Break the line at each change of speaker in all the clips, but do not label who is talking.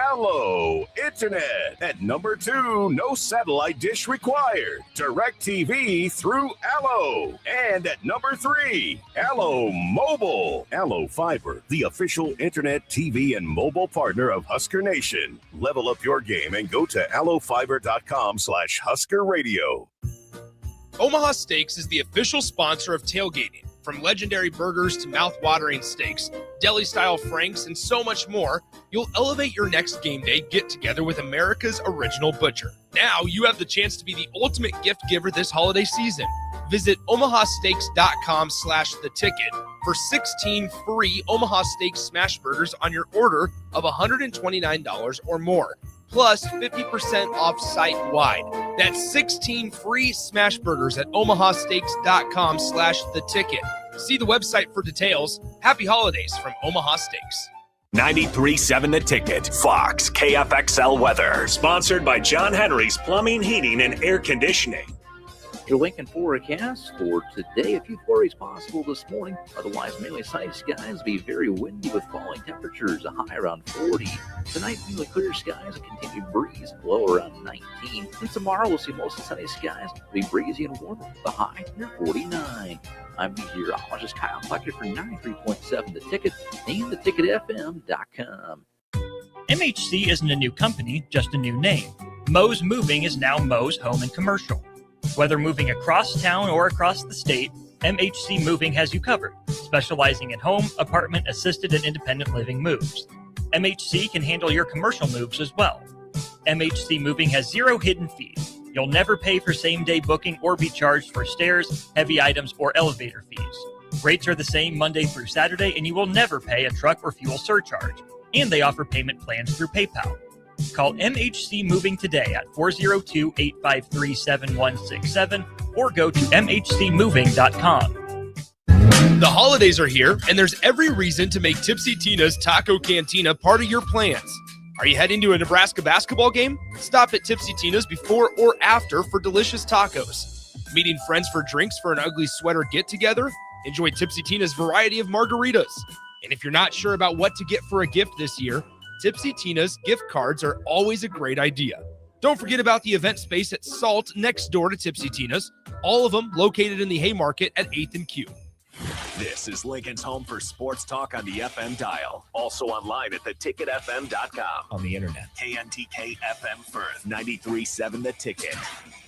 Allo Internet. At number 2, no satellite dish required. DirecTV through Allo. And at number 3, Allo Mobile. Allo Fiber, the official internet, TV, and mobile partner of Husker Nation. Level up your game and go to allofiber.com/Husker Radio.
Omaha Steaks is the official sponsor of tailgating. From legendary burgers to mouth-watering steaks, deli-style franks, and so much more, you'll elevate your next game day get-together with America's original butcher. Now you have the chance to be the ultimate gift giver this holiday season. Visit omahasteaks.com/theticket for 16 free Omaha Steaks smash burgers on your order of $129 or more, plus 50% off site-wide. That's 16 free smash burgers at omahasteaks.com/theticket. See the website for details. Happy holidays from Omaha Steaks.
93.7 The Ticket, Fox, KFXL weather. Sponsored by John Henry's Plumbing, Heating, and Air Conditioning.
Your Lincoln forecast for today, a few flurries possible this morning. Otherwise, mainly sunny skies, be very windy with falling temperatures, a high around 40. Tonight, mainly clear skies, a continued breeze, low around 19. And tomorrow, we'll see mostly sunny skies, be breezy and warmer, the high near 49. I'm meteorologist Kyle Plucker for 93.7 The Ticket and theticketfm.com.
MHC isn't a new company, just a new name. Moe's Moving is now Moe's Home and Commercial. Whether moving across town or across the state, MHC Moving has you covered, specializing in home, apartment, assisted, and independent living moves. MHC can handle your commercial moves as well. MHC Moving has 0 hidden fees. You'll never pay for same-day booking or be charged for stairs, heavy items, or elevator fees. Rates are the same Monday through Saturday, and you will never pay a truck or fuel surcharge. And they offer payment plans through PayPal. Call MHC Moving today at 402-853-7167 or go to mhcmoving.com.
The holidays are here, and there's every reason to make Tipsy Tina's Taco Cantina part of your plans. Are you heading to a Nebraska basketball game? Stop at Tipsy Tina's before or after for delicious tacos. Meeting friends for drinks for an ugly sweater get-together? Enjoy Tipsy Tina's variety of margaritas. And if you're not sure about what to get for a gift this year, Tipsy Tina's gift cards are always a great idea. Don't forget about the event space at Salt next door to Tipsy Tina's, all of them located in the Haymarket at 8th and Q.
This is Lincoln's home for sports talk on the FM dial. Also online at theticketfm.com.
On the internet.
KNTK FM Firth, 93.7 The Ticket.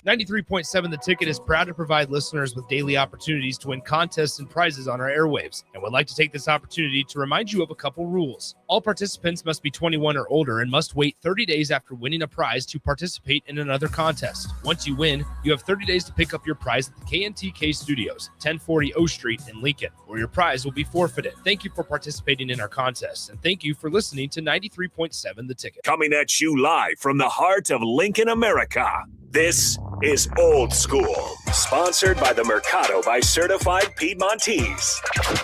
93.7 The Ticket is proud to provide listeners with daily opportunities to win contests and prizes on our airwaves, and would like to take this opportunity to remind you of a couple rules. All participants must be 21 or older and must wait 30 days after winning a prize to participate in another contest. Once you win, you have 30 days to pick up your prize at the KNTK Studios, 1040 O Street in Lincoln, or your prize will be forfeited. Thank you for participating in our contest, and thank you for listening to 93.7 The Ticket.
Coming at you live from the heart of Lincoln, America. This is Old School, sponsored by the Mercado by Certified Piedmontese.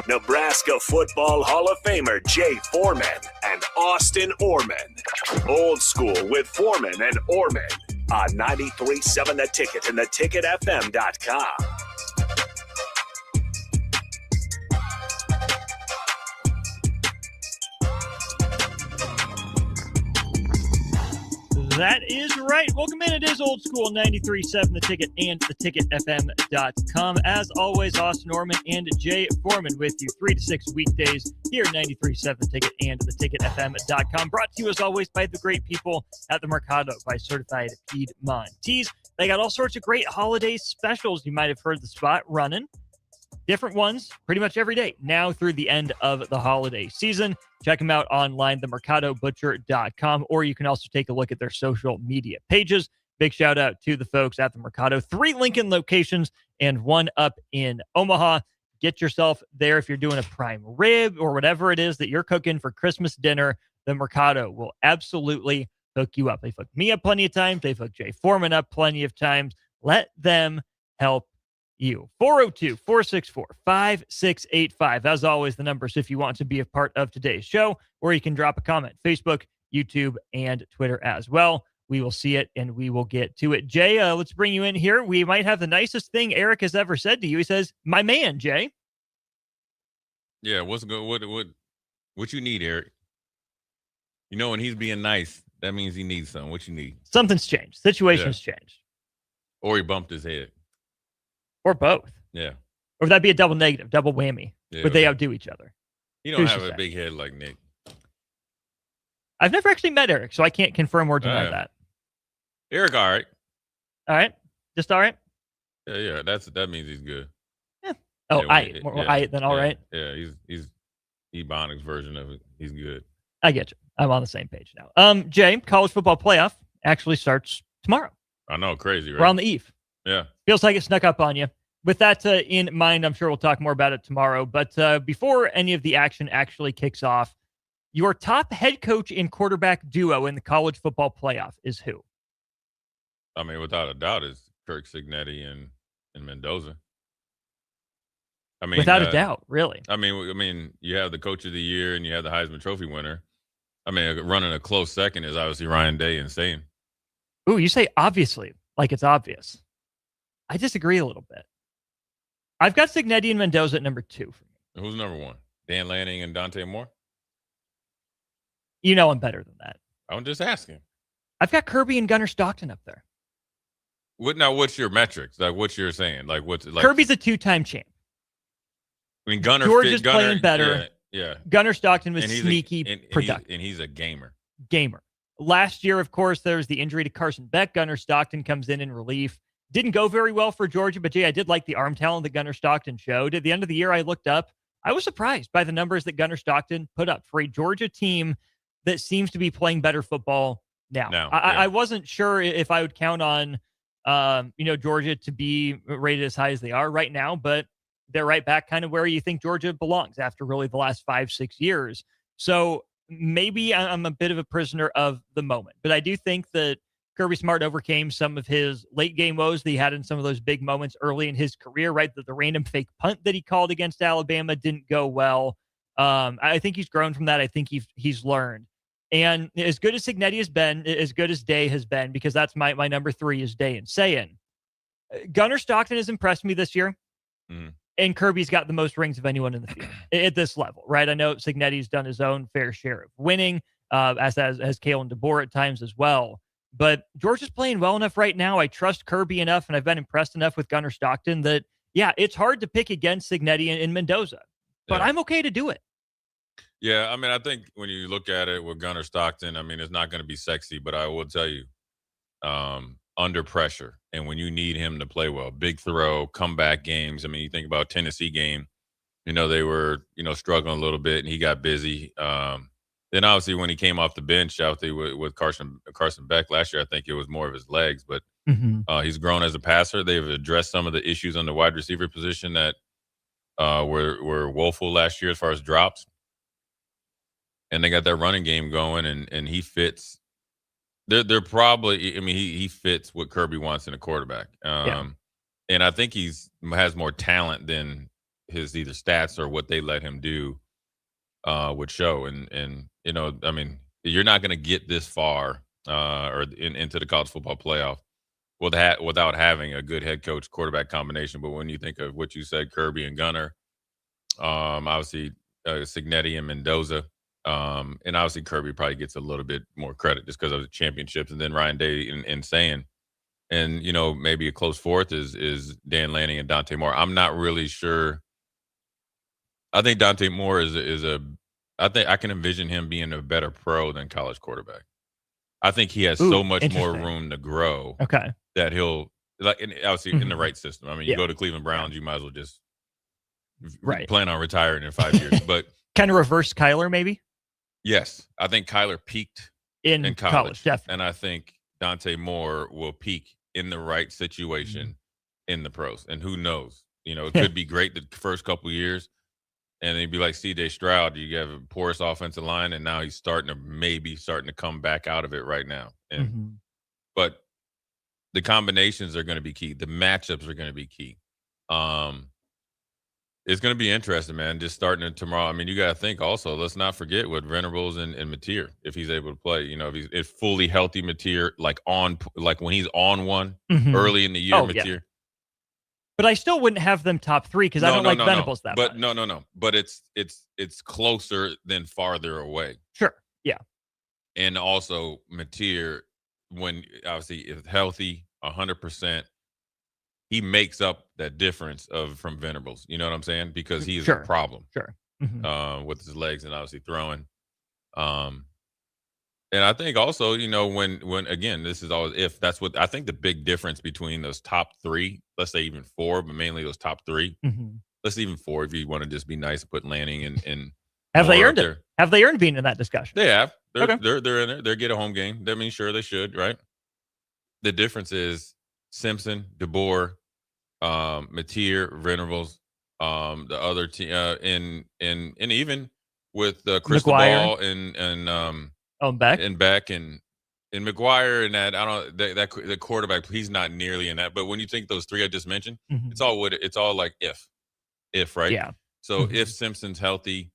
Nebraska Football Hall of Famer Jay Foreman and Austin Orman. Old School with Foreman and Orman on 93.7 The Ticket and theticketfm.com.
That is right. Welcome in. It is Old School 93.7 The Ticket and theticketfm.com. As always, Austin Norman and Jay Foreman with you 3 to 6 weekdays here at 93.7 The Ticket and theticketfm.com. Brought to you as always by the great people at the Mercado by Certified Piedmontese. They got all sorts of great holiday specials. You might have heard the spot running. Different ones pretty much every day now through the end of the holiday season. Check them out online, themercadobutcher.com, or you can also take a look at their social media pages. Big shout out to the folks at the Mercado. 3 Lincoln locations and 1 up in Omaha. Get yourself there if you're doing a prime rib or whatever it is that you're cooking for Christmas dinner. The Mercado will absolutely hook you up. They've hooked me up plenty of times. They've hooked Jay Foreman up plenty of times. Let them help you. 402-464-5685. As always, the numbers if you want to be a part of today's show, or you can drop a comment. Facebook, YouTube, and Twitter as well. We will see it and we will get to it. Jay, let's bring you in here. We might have the nicest thing Eric has ever said to you. He says, "My man, Jay."
Yeah, what's good? What you need, Eric?
You know, when he's being nice, that means he needs something. What you need?
Something's changed. Situation's changed.
Or he bumped his head.
Or both.
Yeah.
Or would that be a double negative, double whammy?
Yeah,
Would they outdo each other?
You don't
Who's
have
to
a
say?
big head like Nick.
I've never actually met Eric, so I can't confirm or deny that.
Eric, all right.
All right? Just all right?
Yeah. That means he's good.
Yeah. Oh,
Yeah,
more I than all right?
Yeah, he's Ebonics version of it. He's good.
I get you. I'm on the same page now. Jay, college football playoff actually starts tomorrow.
I know, crazy, right?
We're on the eve.
Yeah.
Feels like it snuck up on you. With that in mind, I'm sure we'll talk more about it tomorrow. But before any of the action actually kicks off, your top head coach and quarterback duo in the college football playoff is who?
I mean, without a doubt, it's Kirk Cignetti and Mendoza. I mean,
without a doubt, really.
I mean, you have the coach of the year and you have the Heisman Trophy winner. I mean, running a close second is obviously Ryan Day and Sane.
Ooh, you say obviously, like it's obvious. I disagree a little bit. I've got Cignetti and Mendoza at number 2 for me.
Who's number 1? Dan Lanning and Dante Moore?
You know I'm better than that.
I'm just asking.
I've got Kirby and Gunnar Stockton up there.
What's your metrics? Like, what's you're saying? Like, what's like?
Kirby's a 2-time champ.
I mean, Gunnar.
George is playing better.
Yeah.
Gunnar Stockton was sneaky, productive.
And he's a gamer.
Last year, of course, there was the injury to Carson Beck. Gunnar Stockton comes in relief. Didn't go very well for Georgia, but Jay, I did like the arm talent that Gunnar Stockton showed. At the end of the year, I looked up. I was surprised by the numbers that Gunnar Stockton put up for a Georgia team that seems to be playing better football now. I wasn't sure if I would count on, Georgia to be rated as high as they are right now, but they're right back kind of where you think Georgia belongs after really the last 5-6 years. So maybe I'm a bit of a prisoner of the moment, but I do think that Kirby Smart overcame some of his late game woes that he had in some of those big moments early in his career, right? That the random fake punt that he called against Alabama didn't go well. I think he's grown from that. I think he's learned. And as good as Cignetti has been, as good as Day has been, because that's my number 3 is Day and Sayin. Gunnar Stockton has impressed me this year. And Kirby's got the most rings of anyone in the field at this level, right? I know Cignetti's done his own fair share of winning, as Kalen DeBoer at times as well. But George is playing well enough right now. I trust Kirby enough, and I've been impressed enough with Gunnar Stockton that, yeah, it's hard to pick against Cignetti and Mendoza, but I'm okay to do it.
Yeah, I mean, I think when you look at it with Gunnar Stockton, I mean, it's not going to be sexy, but I will tell you, under pressure, and when you need him to play well, big throw, comeback games. I mean, you think about Tennessee game, they were, struggling a little bit, and he got busy. Then obviously when he came off the bench out there with Carson Beck last year, I think it was more of his legs, but he's grown as a passer. They've addressed some of the issues on the wide receiver position that were woeful last year as far as drops. And they got that running game going, and he fits. They're probably, I mean, he fits what Kirby wants in a quarterback. And I think has more talent than his either stats or what they let him do would show. And I mean, you're not going to get this far or into the college football playoff without having a good head coach quarterback combination. But when you think of what you said, Kirby and Gunnar, obviously Cignetti and Mendoza, and obviously Kirby probably gets a little bit more credit just because of the championships, and then Ryan Day and Sayin. And, maybe a close fourth is Dan Lanning and Dante Moore. I'm not really sure. I think Dante Moore I think I can envision him being a better pro than college quarterback. I think he has so much more room to grow.
Okay.
That he'll, obviously in the right system. I mean, you go to Cleveland Browns, you might as well just plan on retiring in 5 years. But
kind of reverse Kyler, maybe?
Yes. I think Kyler peaked in college. Definitely. And I think Dante Moore will peak in the right situation in the pros. And who knows? It could be great the first couple of years. And he'd be like C.J. Stroud. You have a porous offensive line, and now he's starting to come back out of it right now. And but the combinations are going to be key. The matchups are going to be key. It's going to be interesting, man. Just starting it tomorrow. I mean, you got to think also. Let's not forget with Venables and Mateer, if he's able to play. If he's fully healthy, Mateer, like when he's on one early in the year, Mateer. Yeah.
But I still wouldn't have them top 3 because I don't like Venables that much.
But no. But it's closer than farther away.
Sure. Yeah.
And also Mateer, when obviously is healthy 100%, he makes up that difference from Venables. You know what I'm saying? Because he is a problem
Sure.
with his legs and obviously throwing. Um, and I think also, when again, this is always if that's what I think the big difference between those top three, let's say even four, but mainly those top three. Let's say even four if you want to just be nice and put Lanning and
have they earned it?
There.
Have they earned being in that discussion?
They have. They're
Okay.
they're in there. They get a home game. That means sure they should, right? The difference is Simpson, DeBoer, Mateer, Venables, the other team, and even with Cristobal and Beck and McGuire and that that the quarterback, he's not nearly in that. But when you think those three I just mentioned, it's all like if right,
yeah.
So if Simpson's healthy,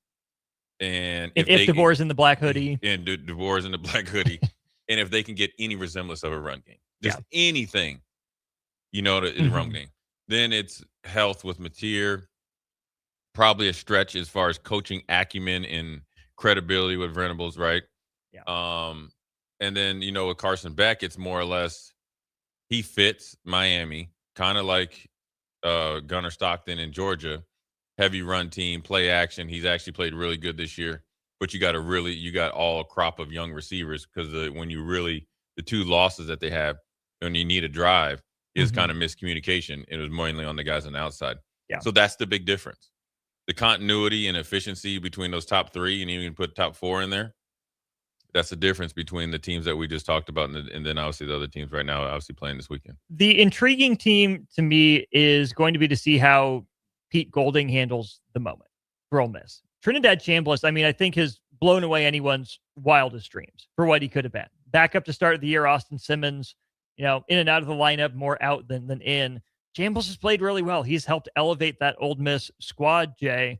and
if DeBoer's in the black hoodie,
and DeBoer's in the black hoodie, and if they can get any resemblance of a run game, just anything, in the run game, then it's health with Mateer. Probably a stretch as far as coaching acumen and credibility with Venables, right?
Yeah.
And then with Carson Beck, it's more or less he fits Miami, kind of like Gunnar Stockton in Georgia. Heavy run team, play action. He's actually played really good this year. But you got all a crop of young receivers because the two losses that they have when you need a drive is kind of miscommunication. It was mainly on the guys on the outside.
Yeah.
So that's the big difference. The continuity and efficiency between those top three, and even put top four in there. That's the difference between the teams that we just talked about and then obviously the other teams right now obviously playing this weekend.
The intriguing team to me is going to be to see how Pete Golding handles the moment for Ole Miss. Trinidad Chambliss, I think has blown away anyone's wildest dreams for what he could have been. Back up to start the year, Austin Simmons, in and out of the lineup, more out than in. Chambliss has played really well. He's helped elevate that Ole Miss squad, Jay.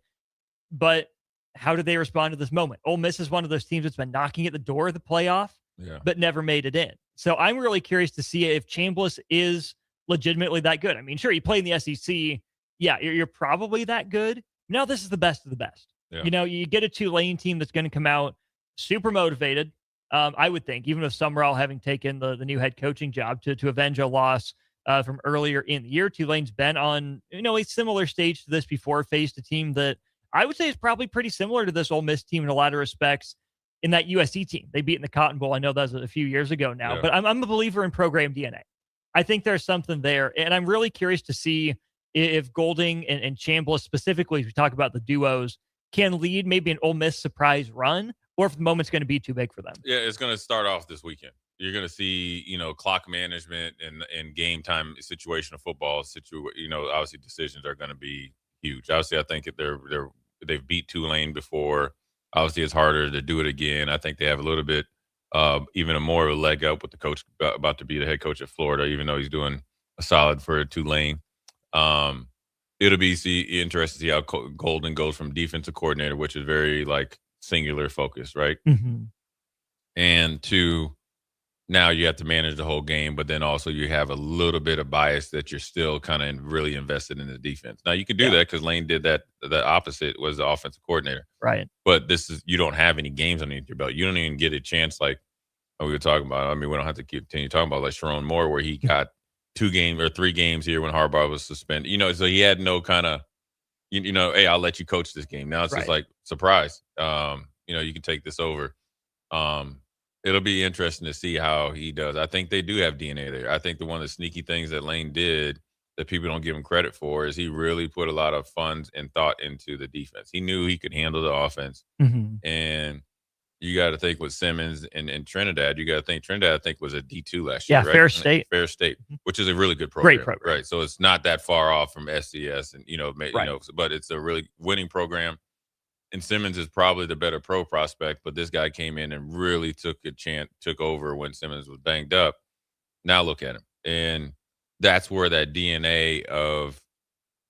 But how did they respond to this moment? Ole Miss is one of those teams that's been knocking at the door of the playoff, but never made it in. So I'm really curious to see if Chambliss is legitimately that good. Sure, he played in the SEC. Yeah, you're probably that good. Now this is the best of the best.
Yeah.
You get a Tulane team that's going to come out super motivated. I would think, even with Summerall having taken the new head coaching job to avenge a loss from earlier in the year. Tulane's been on a similar stage to this before, faced a team that I would say is probably pretty similar to this Ole Miss team in a lot of respects. In that USC team, they beat in the Cotton Bowl. I know that was a few years ago now, but I'm a believer in program DNA. I think there's something there, and I'm really curious to see if Golding and Chambliss specifically, if we talk about the duos, can lead maybe an Ole Miss surprise run, or if the moment's going to be too big for them.
Yeah, it's going to start off this weekend. You're going to see, clock management and game time situational football. Obviously decisions are going to be huge. Obviously, I think they've beat Tulane before. Obviously, it's harder to do it again. I think they have a little bit, even a more of a leg up with the coach about to be the head coach at Florida, even though he's doing a solid for Tulane. It'll be interesting to see how Golden goes from defensive coordinator, which is very singular focus, right? And to now you have to manage the whole game, but then also you have a little bit of bias that you're still kind of really invested in the defense. Now you can do that because Lane did that. The opposite was the offensive coordinator,
right?
But you don't have any games underneath your belt. You don't even get a chance we were talking about. We don't have to continue talking about Sharon Moore, where he got 2 games or 3 games here when Harbaugh was suspended. So he had no kind of, hey, I'll let you coach this game. Now it's just surprise. You can take this over. It'll be interesting to see how he does. I think they do have DNA there. I think one of the sneaky things that Lane did that people don't give him credit for is he really put a lot of funds and thought into the defense. He knew he could handle the offense. And you got to think with Simmons and Trinidad, you got to think Trinidad, I think, was a D2 last year, right? Fair State, which is a really good program.
Great program.
Right. So it's not that far off from SCS and, but it's a really winning program. And Simmons is probably the better pro prospect, but this guy came in and really took over when Simmons was banged up. Now look at him. And that's where that DNA of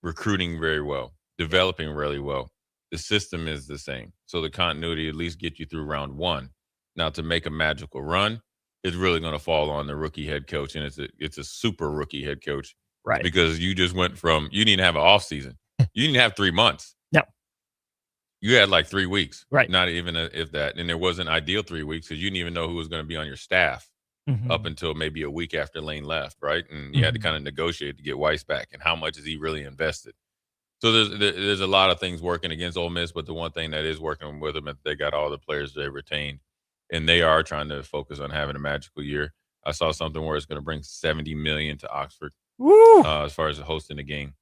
recruiting very well, developing really well. The system is the same. So the continuity at least get you through round 1. Now to make a magical run, it's really going to fall on the rookie head coach. And it's a super rookie head coach.
Right.
Because you just went from, you didn't have an off season. You didn't have 3 months.
No.
You had like 3 weeks,
Right.
not even if that. And it wasn't ideal 3 weeks because you didn't even know who was going to be on your staff up until maybe a week after Lane left, right? And you had to kind of negotiate to get Weiss back. And how much is he really invested? So there's a lot of things working against Ole Miss, but the one thing that is working with them is they got all the players they retained, and they are trying to focus on having a magical year. I saw something where it's going to bring $70 million to Oxford as far as hosting the game.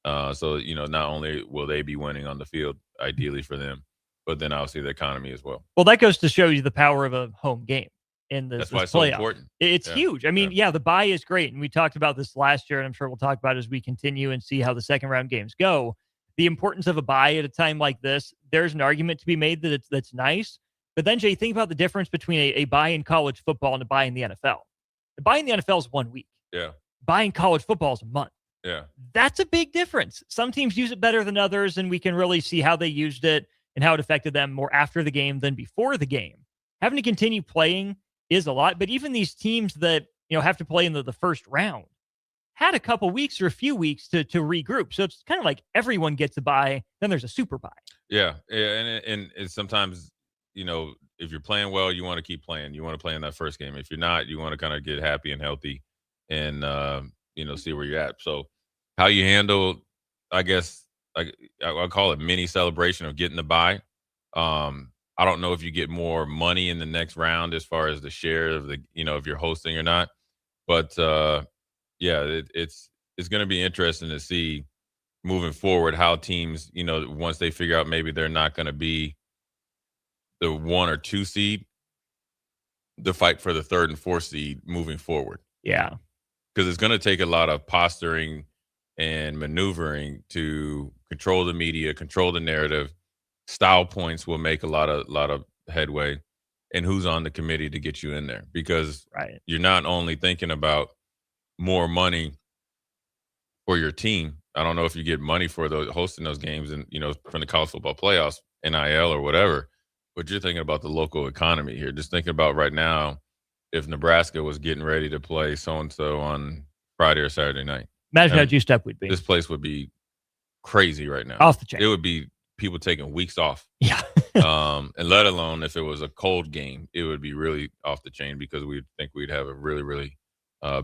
So not only will they be winning on the field, ideally for them, but then obviously the economy as well.
Well, that goes to show you the power of a home game in this
That's why it's
playoff.
so important.
It's huge. I mean, the bye is great, and we talked about this last year, and I'm sure we'll talk about it as we continue and see how the second round games go. The importance of a bye at a time like this, there's an argument to be made that that's nice. But then, Jay, think about the difference between a bye in college football and a bye in the NFL. The bye in the NFL is 1 week.
Yeah.
Bye in college football is a month.
Yeah.
That's a big difference. Some teams use it better than others, and we can really see how they used it and how it affected them more after the game than before the game. Having to continue playing is a lot, but even these teams that have to play in the first round had a couple weeks or a few weeks to regroup. So it's kind of like everyone gets a bye, then there's a super bye.
Yeah, and sometimes if you're playing well, you want to keep playing. You want to play in that first game. If you're not, you want to kind of get happy and healthy, and see where you're at. So how you handle, I guess, I call it mini celebration of getting the bye. I don't know if you get more money in the next round as far as the share of the, if you're hosting or not. But it's going to be interesting to see moving forward how teams, once they figure out maybe they're not going to be the 1 or 2 seed, the fight for the 3rd and 4th seed moving forward.
Yeah.
Because it's going to take a lot of posturing and maneuvering to control the media, control the narrative. Style points will make a lot of headway, and who's on the committee to get you in there, because you're not only thinking about more money for your team. I don't know if you get money for hosting those games and from the college football playoffs, NIL or whatever, but you're thinking about the local economy here. Just thinking about right now, if Nebraska was getting ready to play so-and-so on Friday or Saturday night.
Imagine how juiced up we'd be.
This place would be crazy right now.
Off the chain.
It would be people taking weeks off.
Yeah.
And let alone if it was a cold game, it would be really off the chain because we'd think we'd have a really, really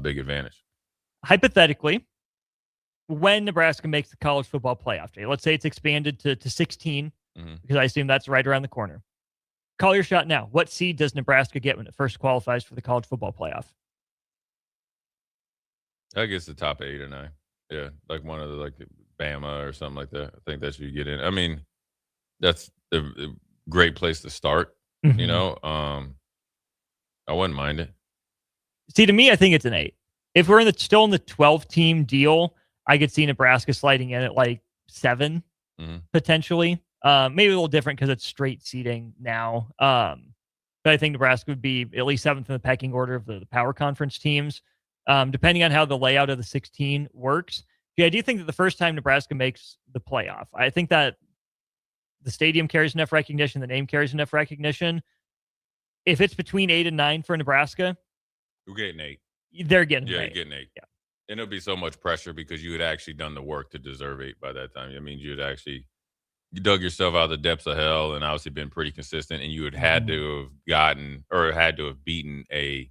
big advantage.
Hypothetically, when Nebraska makes the college football playoff day, let's say it's expanded to 16, because I assume that's right around the corner. Call your shot now. What seed does Nebraska get when it first qualifies for the college football playoff?
I guess the top 8 or 9. Yeah, like one of the Bama or something like that. I think that you get in. I mean, that's a great place to start. I wouldn't mind it.
See, to me, I think it's an 8. If we're still in the 12-team deal, I could see Nebraska sliding in at 7 potentially. Maybe a little different because it's straight seeding now. But I think Nebraska would be at least 7th in the pecking order of the power conference teams, depending on how the layout of the 16 works. Yeah, I do think that the first time Nebraska makes the playoff, I think that the stadium carries enough recognition, the name carries enough recognition. If it's between 8 and 9 for Nebraska,
you're getting 8.
They're getting 8.
You're getting 8.
Yeah.
And it'll be so much pressure because you had actually done the work to deserve 8 by that time. I mean, you dug yourself out of the depths of hell and obviously been pretty consistent, and you had to have gotten or had to have beaten a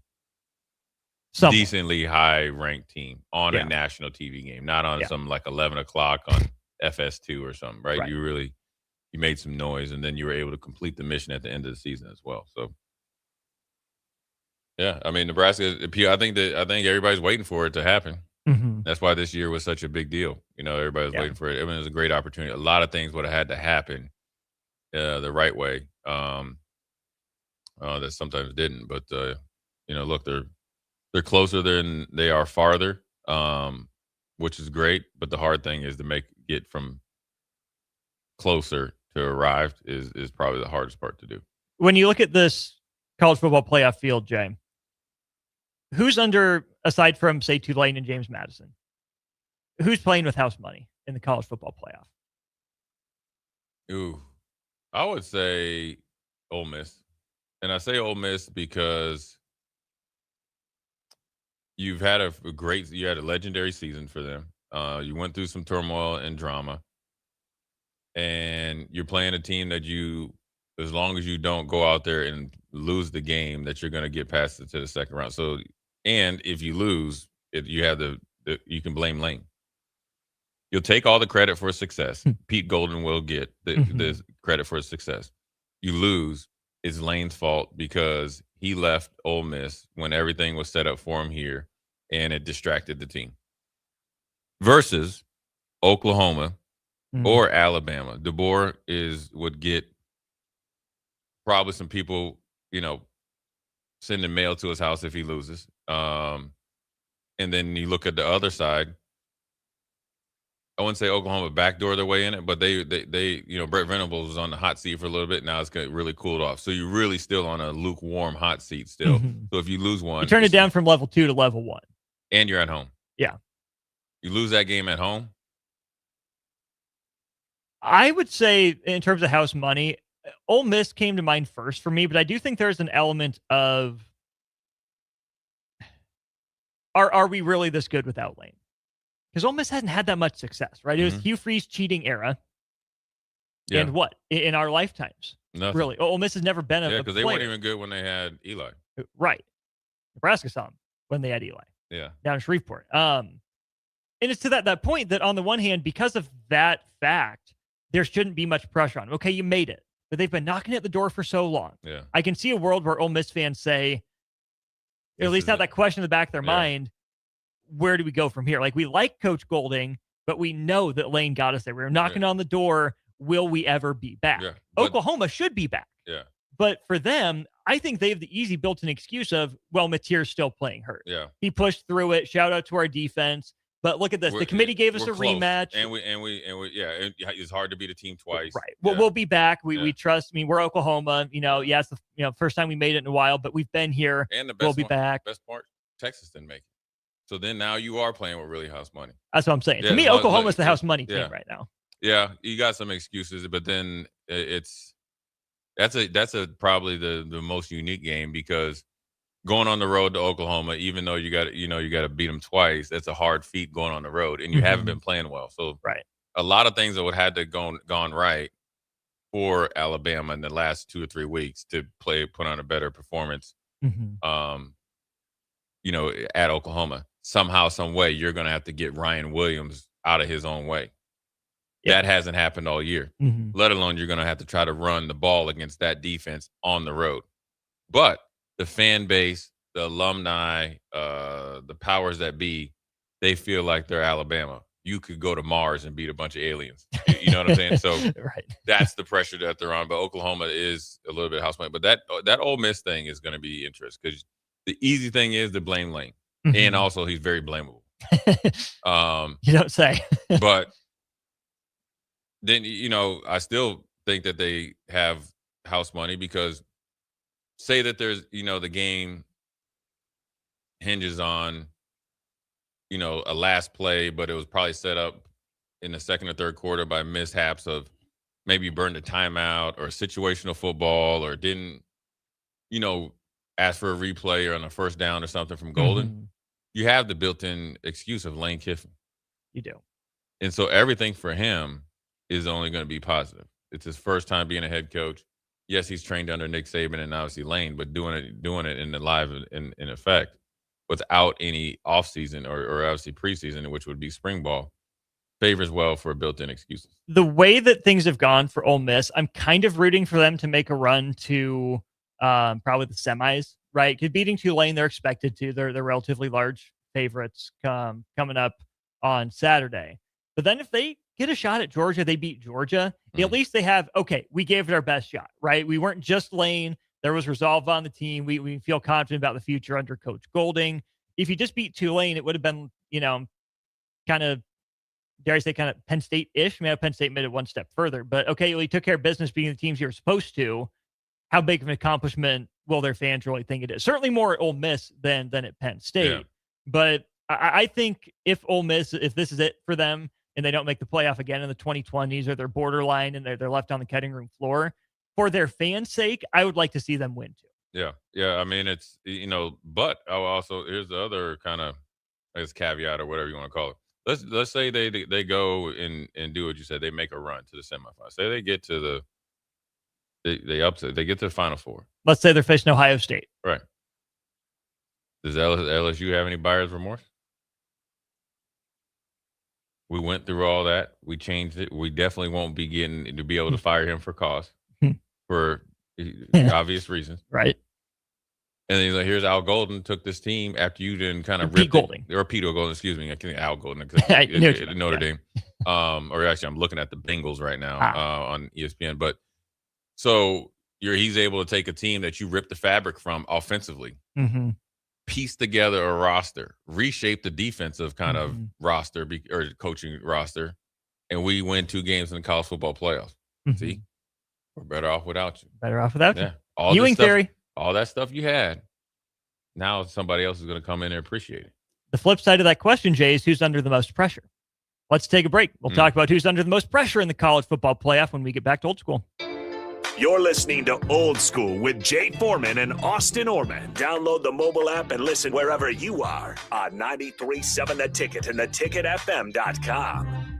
decently high-ranked team on a national TV game, not on some 11 o'clock on FS2 or something, right? You made some noise, and then you were able to complete the mission at the end of the season as well. So, yeah, I mean, Nebraska, I think everybody's waiting for it to happen. That's why this year was such a big deal. Everybody was waiting for it. I mean, it was a great opportunity. A lot of things would have had to happen the right way that sometimes didn't. But, look, they're closer than they are farther, which is great. But the hard thing is to get from closer to arrived is probably the hardest part to do. When
you look at this college football playoff field, Jay, who's under, aside from, say, Tulane and James Madison, who's playing with house money in the college football playoff?
Ooh, I would say Ole Miss. And I say Ole Miss because you've had you had a legendary season for them. You went through some turmoil and drama. and you're playing a team that as long as you don't go out there and lose the game, that you're going to get past it to the second round. So, and if you lose, you have you can blame Lane. You'll take all the credit for success. Pete Golden will get the credit for success. You lose, it's Lane's fault because he left Ole Miss when everything was set up for him here, and it distracted the team. Versus Oklahoma or Alabama. DeBoer would get probably some people, sending mail to his house if he loses. And then you look at the other side. I wouldn't say Oklahoma backdoor their way in it, but they Brett Venables was on the hot seat for a little bit. Now it's really cooled off. So you're really still on a lukewarm hot seat still. So if you lose one,
you turn it down from level 2 to level 1.
And you're at home.
Yeah.
You lose that game at home.
I would say in terms of house money, Ole Miss came to mind first for me, but I do think there's an element of are we really this good without Lane? Because Ole Miss hasn't had that much success, right? It was Hugh Freeze cheating era. Yeah. And what? In our lifetimes.
Nothing.
Really. Ole Miss has never been a
because they weren't even good when they had Eli.
Right. Nebraska saw them when they had Eli.
Yeah.
Down in Shreveport. And it's to that point that on the one hand, because of that fact, there shouldn't be much pressure on them. Okay, you made it. But they've been knocking at the door for so long.
Yeah.
I can see a world where Ole Miss fans say, or at least have that question in the back of their mind, where do we go from here? Like, we like Coach Golding, but we know that Lane got us there. We're knocking on the door. Will we ever be back?
Yeah,
Oklahoma should be back.
Yeah.
But for them, I think they have the easy built-in excuse of, well, Mateer's still playing hurt.
Yeah.
He pushed through it. Shout out to our defense. But look at this. The committee gave us a
close.
rematch.
And we it's hard to beat a team twice.
Right. Well, we'll be back. We trust. I mean, we're Oklahoma. It's the first time we made it in a while, but we've been here.
And
we'll be back.
Best part, Texas didn't make it. So then now you are playing with really house money.
That's what I'm saying. To me, Oklahoma's the house money team right now.
Yeah, you got some excuses, but then that's probably the most unique game, because going on the road to Oklahoma, even though you got to beat them twice, that's a hard feat going on the road, and you haven't been playing well. So a lot of things that would have to gone right for Alabama in the last 2 or 3 weeks to put on a better performance. At Oklahoma, somehow, some way, you're going to have to get Ryan Williams out of his own way. That hasn't happened all year. Let alone you're going to have to try to run the ball against that defense on the road. But the fan base, the alumni, the powers that be, they feel like they're Alabama. You could go to Mars and beat a bunch of aliens. You know what I'm saying? So that's the pressure that they're on. But Oklahoma is a little bit house money. But that Ole Miss thing is going to be interesting, because the easy thing is to blame Lane. And also he's very blamable.
You don't say.
But then, I still think that they have house money, because say that there's, the game hinges on, a last play, but it was probably set up in the second or third quarter by mishaps of maybe burned a timeout or situational football, or didn't, ask for a replay or on a first down or something from Golden. You have the built-in excuse of Lane Kiffin.
You do. And
so everything for him is only going to be positive. It's his first time being a head coach. Yes, he's trained under Nick Saban and obviously Lane, but doing it in the live in effect without any offseason or obviously preseason, which would be spring ball, favors well for built-in excuses.
The way that things have gone for Ole Miss, I'm kind of rooting for them to make a run to probably the semis, right? Because beating Tulane, they're expected to. They're relatively large favorites coming up on Saturday. But then if they get a shot at Georgia, they beat Georgia, at least they have, okay, we gave it our best shot, right? We weren't just Lane. There was resolve on the team. We feel confident about the future under Coach Golding. If you just beat Tulane, it would have been, kind of, dare I say, kind of Penn State-ish. I mean, Penn State made it one step further. But, okay, well, you took care of business beating the teams you were supposed to. How big of an accomplishment will their fans really think it is? Certainly more at Ole Miss than at Penn State. Yeah. But I think if Ole Miss, if this is it for them, and they don't make the playoff again in the 2020s, or they're borderline and they're left on the cutting room floor, for their fans' sake, I would like to see them win too.
Yeah. Yeah. I mean, it's, but also, here's the other kind of, I guess, caveat or whatever you want to call it. let's say they go and do what you said. They make a run to the semifinals. Say they get to they get to the Final Four.
Let's say they're facing Ohio State.
Right. Does LSU have any buyer's remorse? We went through all that. We changed it. We definitely won't be getting to be able to fire him for cause for obvious reasons.
Right.
And then he's like, here's Al Golden took this team after you didn't kind of
Pete Golding.
Or Pete Golden, excuse me. I think Al Golden. Notre Dame. Or actually, I'm looking at the Bengals right now on ESPN. But so he's able to take a team that you ripped the fabric from offensively, piece together a roster, reshape the defensive kind of roster or coaching roster, and we win 2 games in the college football playoffs. See, we're better off without you.
Better off without you.
All
Ewing theory.
All that stuff you had, now somebody else is going to come in and appreciate it.
The flip side of that question, Jay, is who's under the most pressure? Let's take a break. We'll talk about who's under the most pressure in the college football playoff when we get back to Old School.
You're listening to Old School with Jay Foreman and Austin Orman. Download the mobile app and listen wherever you are on 93.7 The Ticket and theticketfm.com.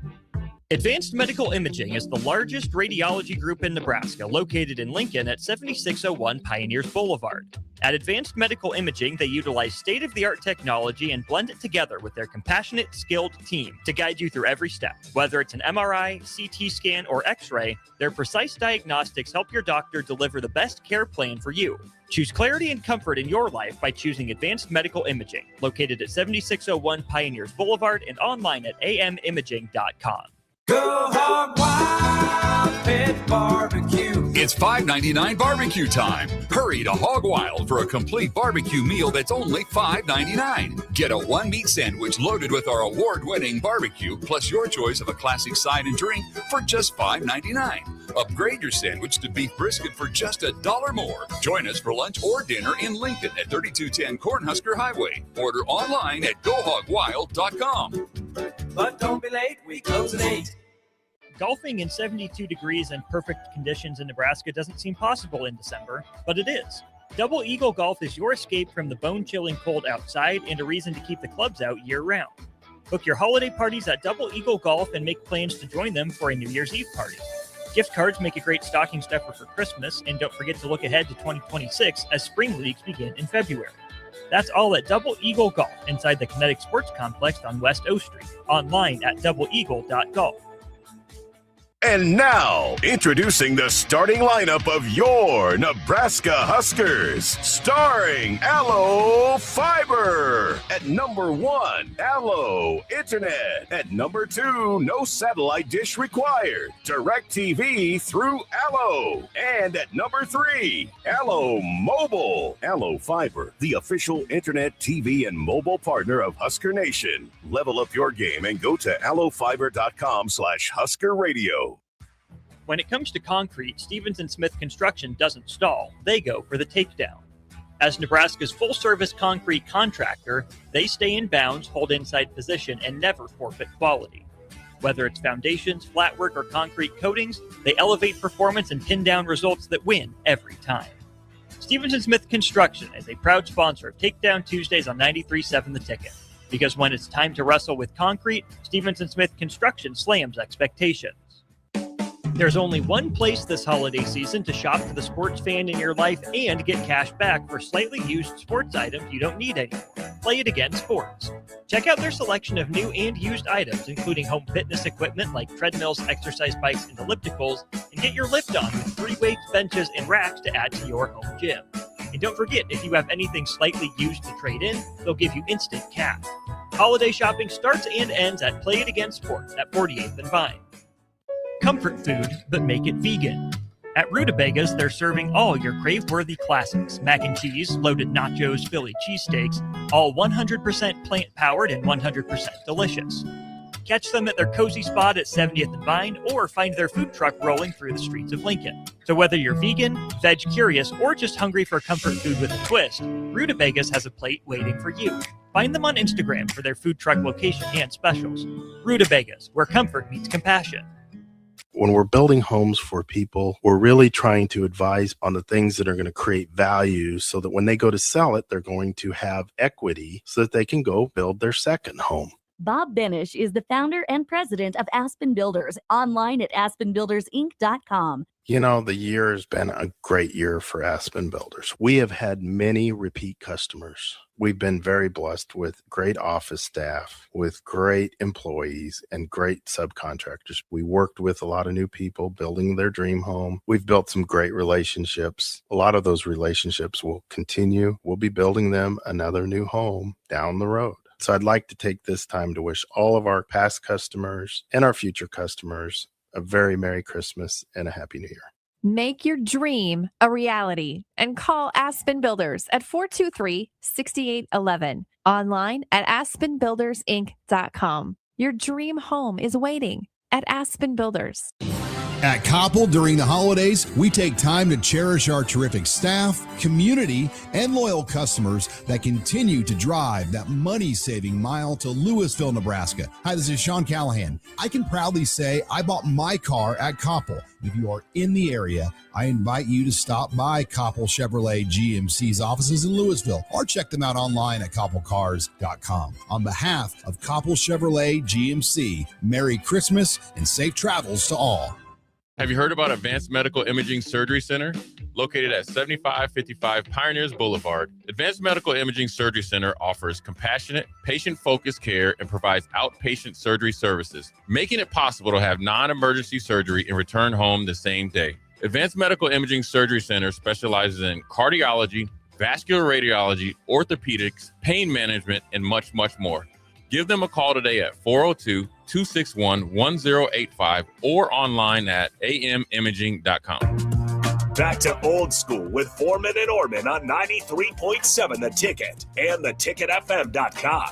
Advanced Medical Imaging is the largest radiology group in Nebraska, located in Lincoln at 7601 Pioneers Boulevard. At Advanced Medical Imaging, they utilize state-of-the-art technology and blend it together with their compassionate, skilled team to guide you through every step. Whether it's an MRI, CT scan, or X-ray, their precise diagnostics help your doctor deliver the best care plan for you. Choose clarity and comfort in your life by choosing Advanced Medical Imaging, located at 7601 Pioneers Boulevard and online at amimaging.com.
Go Hog Wild Pit Barbecue. It's $5.99 barbecue time. Hurry to Hog Wild for a complete barbecue meal that's only $5.99. Get a one-meat sandwich loaded with our award-winning barbecue, plus your choice of a classic side and drink for just $5.99. Upgrade your sandwich to beef brisket for just $1 more. Join us for lunch or dinner in Lincoln at 3210 Cornhusker Highway. Order online at GoHogWild.com.
But don't be late, we close at 8.
Golfing in 72 degrees and perfect conditions in Nebraska doesn't seem possible in December, but it is. Double Eagle Golf is your escape from the bone-chilling cold outside and a reason to keep the clubs out year-round. Book your holiday parties at Double Eagle Golf and make plans to join them for a New Year's Eve party. Gift cards make a great stocking stuffer for Christmas, and don't forget to look ahead to 2026 as spring leagues begin in February. That's all at Double Eagle Golf inside the Kinetic Sports Complex on West O Street. Online at doubleeagle.golf.
And now, introducing the starting lineup of your Nebraska Huskers, starring Allo Fiber. At number 1, Allo Internet. At number 2, no satellite dish required. Direct TV through Allo. And at number 3, Allo Mobile. Allo Fiber, the official internet, TV, and mobile partner of Husker Nation. Level up your game and go to allofiber.com/Husker Radio.
When it comes to concrete, Stevens & Smith Construction doesn't stall. They go for the takedown. As Nebraska's full-service concrete contractor, they stay in bounds, hold inside position, and never forfeit quality. Whether it's foundations, flatwork, or concrete coatings, they elevate performance and pin down results that win every time. Stevens & Smith Construction is a proud sponsor of Takedown Tuesdays on 93.7 The Ticket. Because when it's time to wrestle with concrete, Stevens & Smith Construction slams expectations. There's only one place this holiday season to shop for the sports fan in your life and get cash back for slightly used sports items you don't need anymore. Play It Again Sports. Check out their selection of new and used items, including home fitness equipment like treadmills, exercise bikes, and ellipticals, and get your lift on with free weights, benches, and racks to add to your home gym. And don't forget, if you have anything slightly used to trade in, they'll give you instant cash. Holiday shopping starts and ends at Play It Again Sports at 48th and Vine. Comfort food, but make it vegan. At Rutabagas, they're serving all your crave-worthy classics. Mac and cheese, loaded nachos, Philly cheesesteaks, all 100% plant-powered and 100% delicious. Catch them at their cozy spot at 70th and Vine, or find their food truck rolling through the streets of Lincoln. So whether you're vegan, veg-curious, or just hungry for comfort food with a twist, Rutabagas has a plate waiting for you. Find them on Instagram for their food truck location and specials. Rutabagas, where comfort meets compassion.
When we're building homes for people, we're really trying to advise on the things that are going to create value so that when they go to sell it, they're going to have equity so that they can go build their second home.
Bob Benish is the founder and president of Aspen Builders, online at aspenbuildersinc.com.
You know, the year has been a great year for Aspen Builders. We have had many repeat customers. We've been very blessed with great office staff, with great employees, and great subcontractors. We worked with a lot of new people building their dream home. We've built some great relationships. A lot of those relationships will continue. We'll be building them another new home down the road. So I'd like to take this time to wish all of our past customers and our future customers a very Merry Christmas and a Happy New Year.
Make your dream a reality and call Aspen Builders at 423-6811. Online at aspenbuildersinc.com. Your dream home is waiting at Aspen Builders.
At Koppel, during the holidays, we take time to cherish our terrific staff, community, and loyal customers that continue to drive that money-saving mile to Louisville, Nebraska. Hi, this is Sean Callahan. I can proudly say I bought my car at Koppel. If you are in the area, I invite you to stop by Koppel Chevrolet GMC's offices in Louisville or check them out online at koppelcars.com. On behalf of Koppel Chevrolet GMC, Merry Christmas and safe travels to all.
Have you heard about Advanced Medical Imaging Surgery Center? Located at 7555 Pioneers Boulevard, Advanced Medical Imaging Surgery Center offers compassionate, patient-focused care and provides outpatient surgery services, making it possible to have non-emergency surgery and return home the same day. Advanced Medical Imaging Surgery Center specializes in cardiology, vascular radiology, orthopedics, pain management, and much, much more. Give them a call today at 402-261-1085 or online at amimaging.com.
Back to Old School with Foreman and Orman on 93.7 The Ticket and theticketfm.com.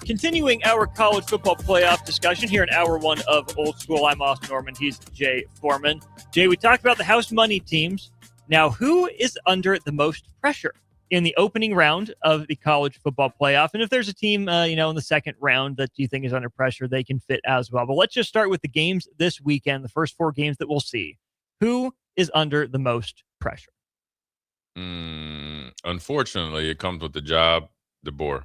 Continuing our college football playoff discussion here in hour one of Old School. I'm Austin Norman. He's Jay Foreman. Jay, we talked about the house money teams. Now, who is under the most pressure in the opening round of the college football playoff? And if there's a team, in the second round that you think is under pressure, they can fit as well. But let's just start with the games this weekend, the first four games that we'll see. Who is under the most pressure?
Unfortunately, it comes with the job, DeBoer.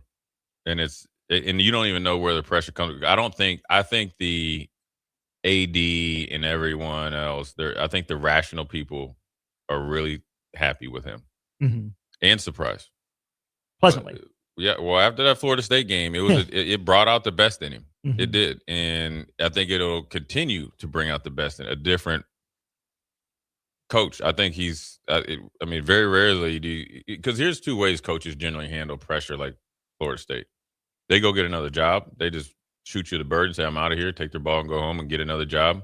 And you don't even know where the pressure comes. I think the AD and everyone else, I think the rational people are really happy with him and surprised.
Pleasantly.
Well, after that Florida State game, it brought out the best in him. It did. And I think it'll continue to bring out the best in a different coach. I think he's, very rarely because here's two ways coaches generally handle pressure like Florida State. They go get another job. They just shoot you the bird and say, I'm out of here, take their ball and go home and get another job.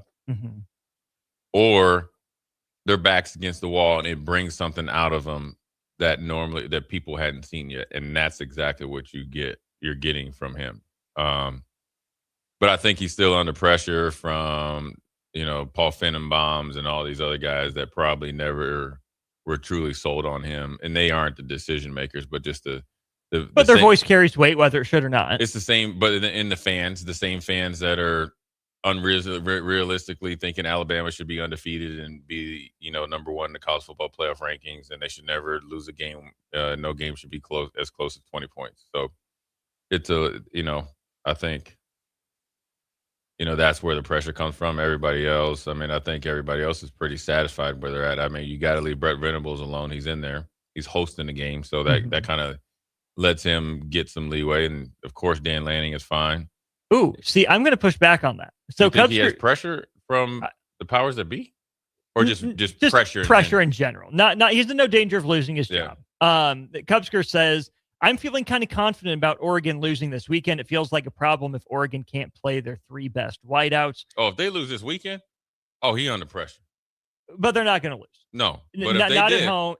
Or their back's against the wall and it brings something out of them that people hadn't seen yet. And that's exactly what you're getting from him. But I think he's still under pressure from, Paul Finnenbaums and all these other guys that probably never were truly sold on him. And they aren't the decision makers, but just but
their voice carries weight, whether it should or not.
It's the same, but in the fans, the same fans that are realistically thinking Alabama should be undefeated and be, number one in the college football playoff rankings, and they should never lose a game. No game should be close as 20 points. So it's I think, that's where the pressure comes from. Everybody else, I think everybody else is pretty satisfied where they're at. You got to leave Brett Venables alone. He's in there. He's hosting the game, so that kind of lets him get some leeway. And, of course, Dan Lanning is fine.
Ooh, see, I'm going to push back on that. So
you think he has pressure from the powers that be? Or just pressure?
Pressure in general. Not he's in no danger of losing his job. Cubsker says, I'm feeling kind of confident about Oregon losing this weekend. It feels like a problem if Oregon can't play their three best wideouts.
Oh, if they lose this weekend? Oh, he under pressure.
But they're not going to lose.
No. But
not at home.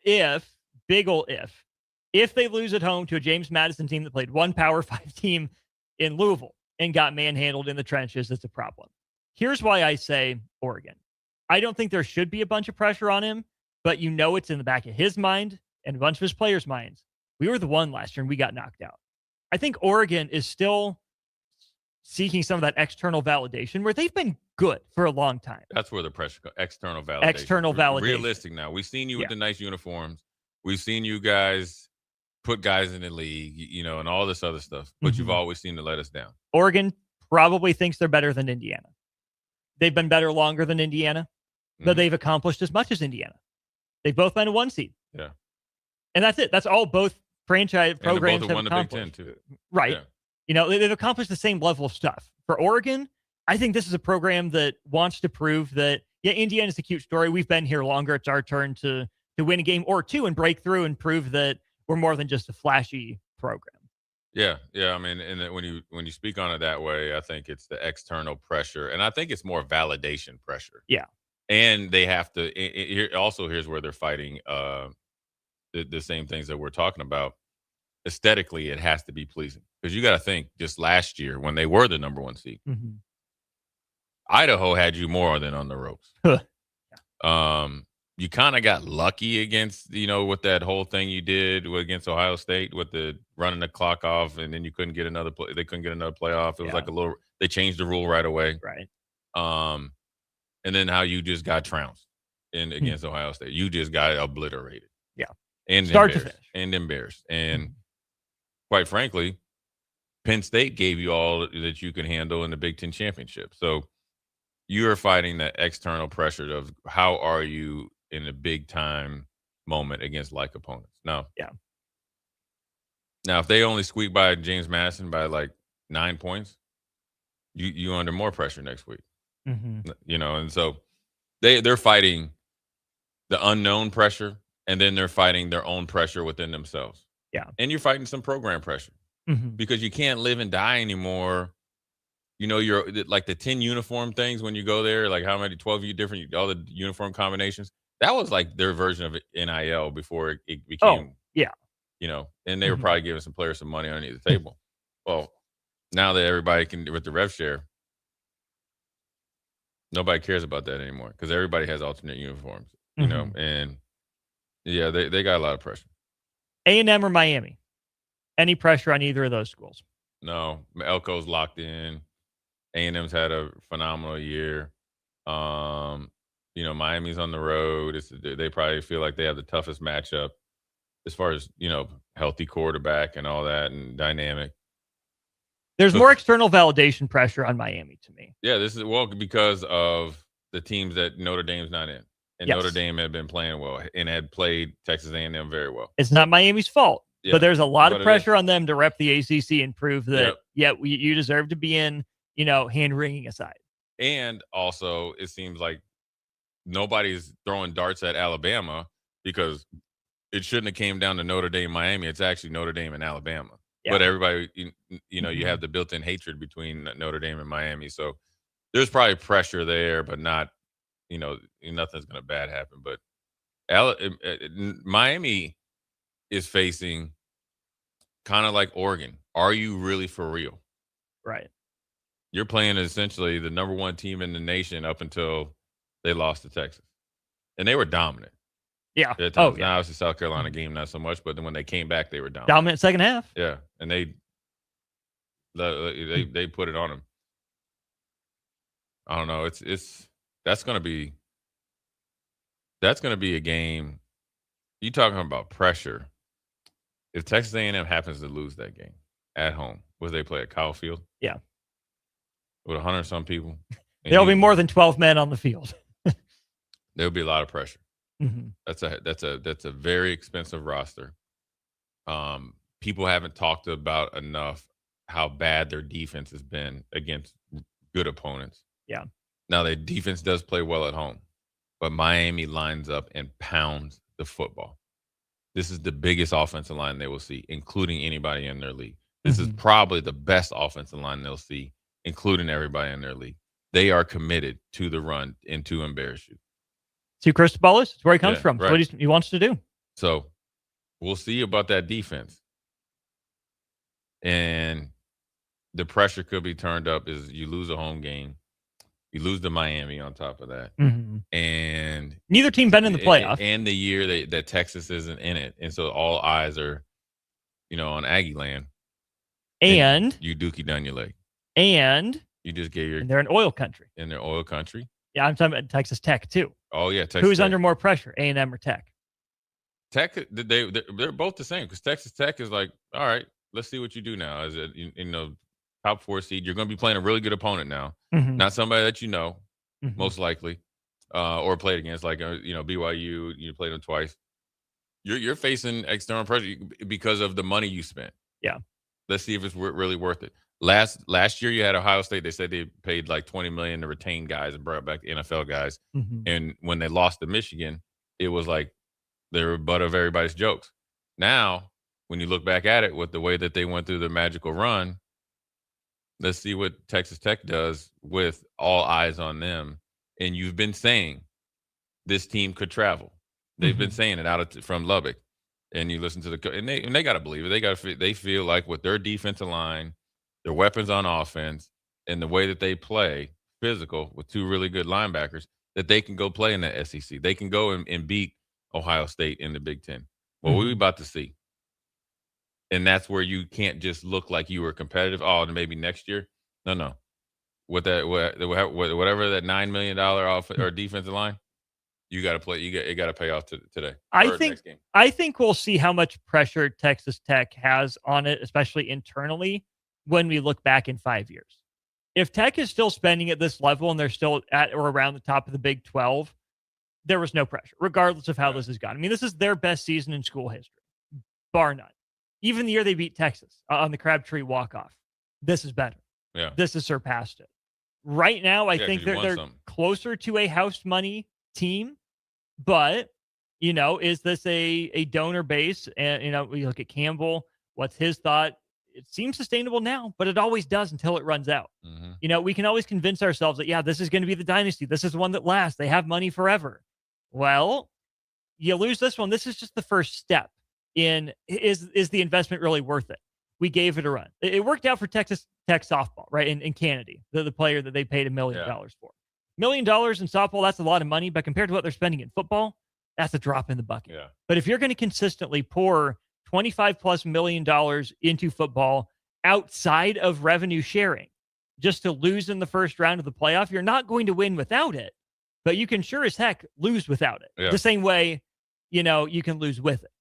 Big ol' if they lose at home to a James Madison team that played one Power 5 team in Louisville and got manhandled in the trenches, it's a problem. Here's why I say Oregon. I don't think there should be a bunch of pressure on him, but it's in the back of his mind and a bunch of his players' minds, we were the one last year and we got knocked out. I think Oregon is still seeking some of that external validation where they've been good for a long time.
That's where the pressure comes. External validation.
External validation.
Realistic now. We've seen you with the nice uniforms. We've seen you guys put guys in the league, and all this other stuff. But you've always seemed to let us down.
Oregon probably thinks they're better than Indiana. They've been better longer than Indiana, but they've accomplished as much as Indiana. They've both been a 1 seed.
Yeah.
And that's it. That's all both franchise programs
both
have
won the Big Ten, too.
Right.
Yeah.
They've accomplished the same level of stuff. For Oregon, I think this is a program that wants to prove that, Indiana's a cute story. We've been here longer. It's our turn to win a game or two and break through and prove that we're more than just a flashy program.
Yeah. I mean, and when you speak on it that way, I think it's the external pressure, and I think it's more validation pressure.
Yeah.
And they have to. Here's where they're fighting the same things that we're talking about. Aesthetically, it has to be pleasing because you got to think. Just last year, when they were the number 1 seed, Idaho had you more than on the ropes. You kind of got lucky against, with that whole thing you did against Ohio State with the running the clock off, and then you couldn't get another play. They couldn't get another playoff. It was like they changed the rule right away.
Right.
And then how you just got trounced against Ohio State. You just got obliterated.
Yeah.
And
start to finish.
And embarrassed. And quite frankly, Penn State gave you all that you could handle in the Big Ten championship. So you are fighting that external pressure of how are you in a big time moment against like opponents. Now, if they only squeak by James Madison by like 9 points, you under more pressure next week. And so they're fighting the unknown pressure, and then they're fighting their own pressure within themselves.
Yeah.
And you're fighting some program pressure because you can't live and die anymore. You're like the 10 uniform things when you go there, like how many 12 different, all the uniform combinations. That was like their version of NIL before it became, and they were probably giving some players some money underneath the table. Well, now that everybody can, with the rev share, nobody cares about that anymore because everybody has alternate uniforms, and they got a lot of pressure.
A&M or Miami? Any pressure on either of those schools?
No, Elko's locked in. A&M's had a phenomenal year. Miami's on the road. They probably feel like they have the toughest matchup as far as, healthy quarterback and all that and dynamic.
There's more external validation pressure on Miami to me.
Yeah, this is because of the teams that Notre Dame's not in. And Notre Dame had been playing well and had played Texas A&M very well.
It's not Miami's fault, but there's a lot of pressure on them to rep the ACC and prove that, you deserve to be in, hand-wringing aside.
And also, it seems like nobody's throwing darts at Alabama because it shouldn't have came down to Notre Dame, Miami. It's actually Notre Dame and Alabama. Yeah. But everybody, you have the built-in hatred between Notre Dame and Miami. So there's probably pressure there, but not, nothing's going to bad happen. But Miami is facing kind of like Oregon. Are you really for real?
Right.
You're playing essentially the number 1 team in the nation up until they lost to Texas. And they were dominant.
Yeah.
Now, obviously, South Carolina game, not so much, but then when they came back, they were dominant.
Dominant second half.
Yeah. And they put it on them. I don't know. That's going to be a game. You talking about pressure. If Texas A&M happens to lose that game at home, would they play at Kyle Field?
Yeah.
With 100-some people?
There'll be more than 12 men on the field.
There'll be a lot of pressure. That's a very expensive roster. People haven't talked about enough how bad their defense has been against good opponents.
Yeah.
Now their defense does play well at home, but Miami lines up and pounds the football. This is the biggest offensive line they will see, including anybody in their league. This is probably the best offensive line they'll see, including everybody in their league. They are committed to the run and to embarrass you.
See, Cristobal is where he comes from.
Right.
It's what he wants to do.
So we'll see about that defense. And the pressure could be turned up as you lose a home game. You lose to Miami on top of that. And
neither team been in the playoff.
And the year that Texas isn't in it. And so all eyes are, on Aggie land.
And
you dookie down your leg.
And
you just gave your.
And they're in oil country.
In their oil country.
Yeah, I'm talking about Texas Tech too.
Oh yeah, Texas.
Who's
Tech.
under more pressure, A&M or Tech?
Tech, they're both the same because Texas Tech is like, all right, let's see what you do now. As a top 4 seed, you're going to be playing a really good opponent now, not somebody that most likely, or played against, like BYU. You played them twice. You're facing external pressure because of the money you spent.
Yeah,
let's see if it's really worth it. Last year you had Ohio State. They said they paid like $20 million to retain guys and brought back NFL guys. And when they lost to Michigan, it was like they were butt of everybody's jokes. Now, when you look back at it with the way that they went through the magical run, let's see what Texas Tech does with all eyes on them. And you've been saying this team could travel. They've been saying it from Lubbock. And you listen to and they got to believe it. They feel like with their defensive line, their weapons on offense, and the way that they play, physical with 2 really good linebackers, that they can go play in the SEC. They can go and beat Ohio State in the Big Ten. Well, we're about to see. And that's where you can't just look like you were competitive. Oh, and maybe next year. No. With that, whatever that $9 million off or defensive line, you got to play. It got to pay off today.
I think we'll see how much pressure Texas Tech has on it, especially internally, when we look back in 5 years. If Tech is still spending at this level and they're still at or around the top of the Big 12, there was no pressure, regardless of how this has gone. I mean, this is their best season in school history, bar none. Even the year they beat Texas on the Crabtree walk-off, this is better.
Yeah,
this has surpassed it. Right now, I think they're closer to a house money team, but is this a donor base? And we look at Campbell. What's his thought? It seems sustainable now, but it always does until it runs out. We can always convince ourselves that, this is going to be the dynasty. This is the one that lasts. They have money forever. Well, you lose this one. This is just the first step in, is the investment really worth it? We gave it a run. It worked out for Texas Tech softball, right? In Kennedy, the player that they paid $1 million for. $1 million in softball, that's a lot of money, but compared to what they're spending in football, that's a drop in the bucket.
Yeah.
But if you're going to consistently pour $25+ million into football outside of revenue sharing, just to lose in the first round of the playoff, you're not going to win without it, but you can sure as heck lose without it.
Yeah.
The same way, you can lose with it.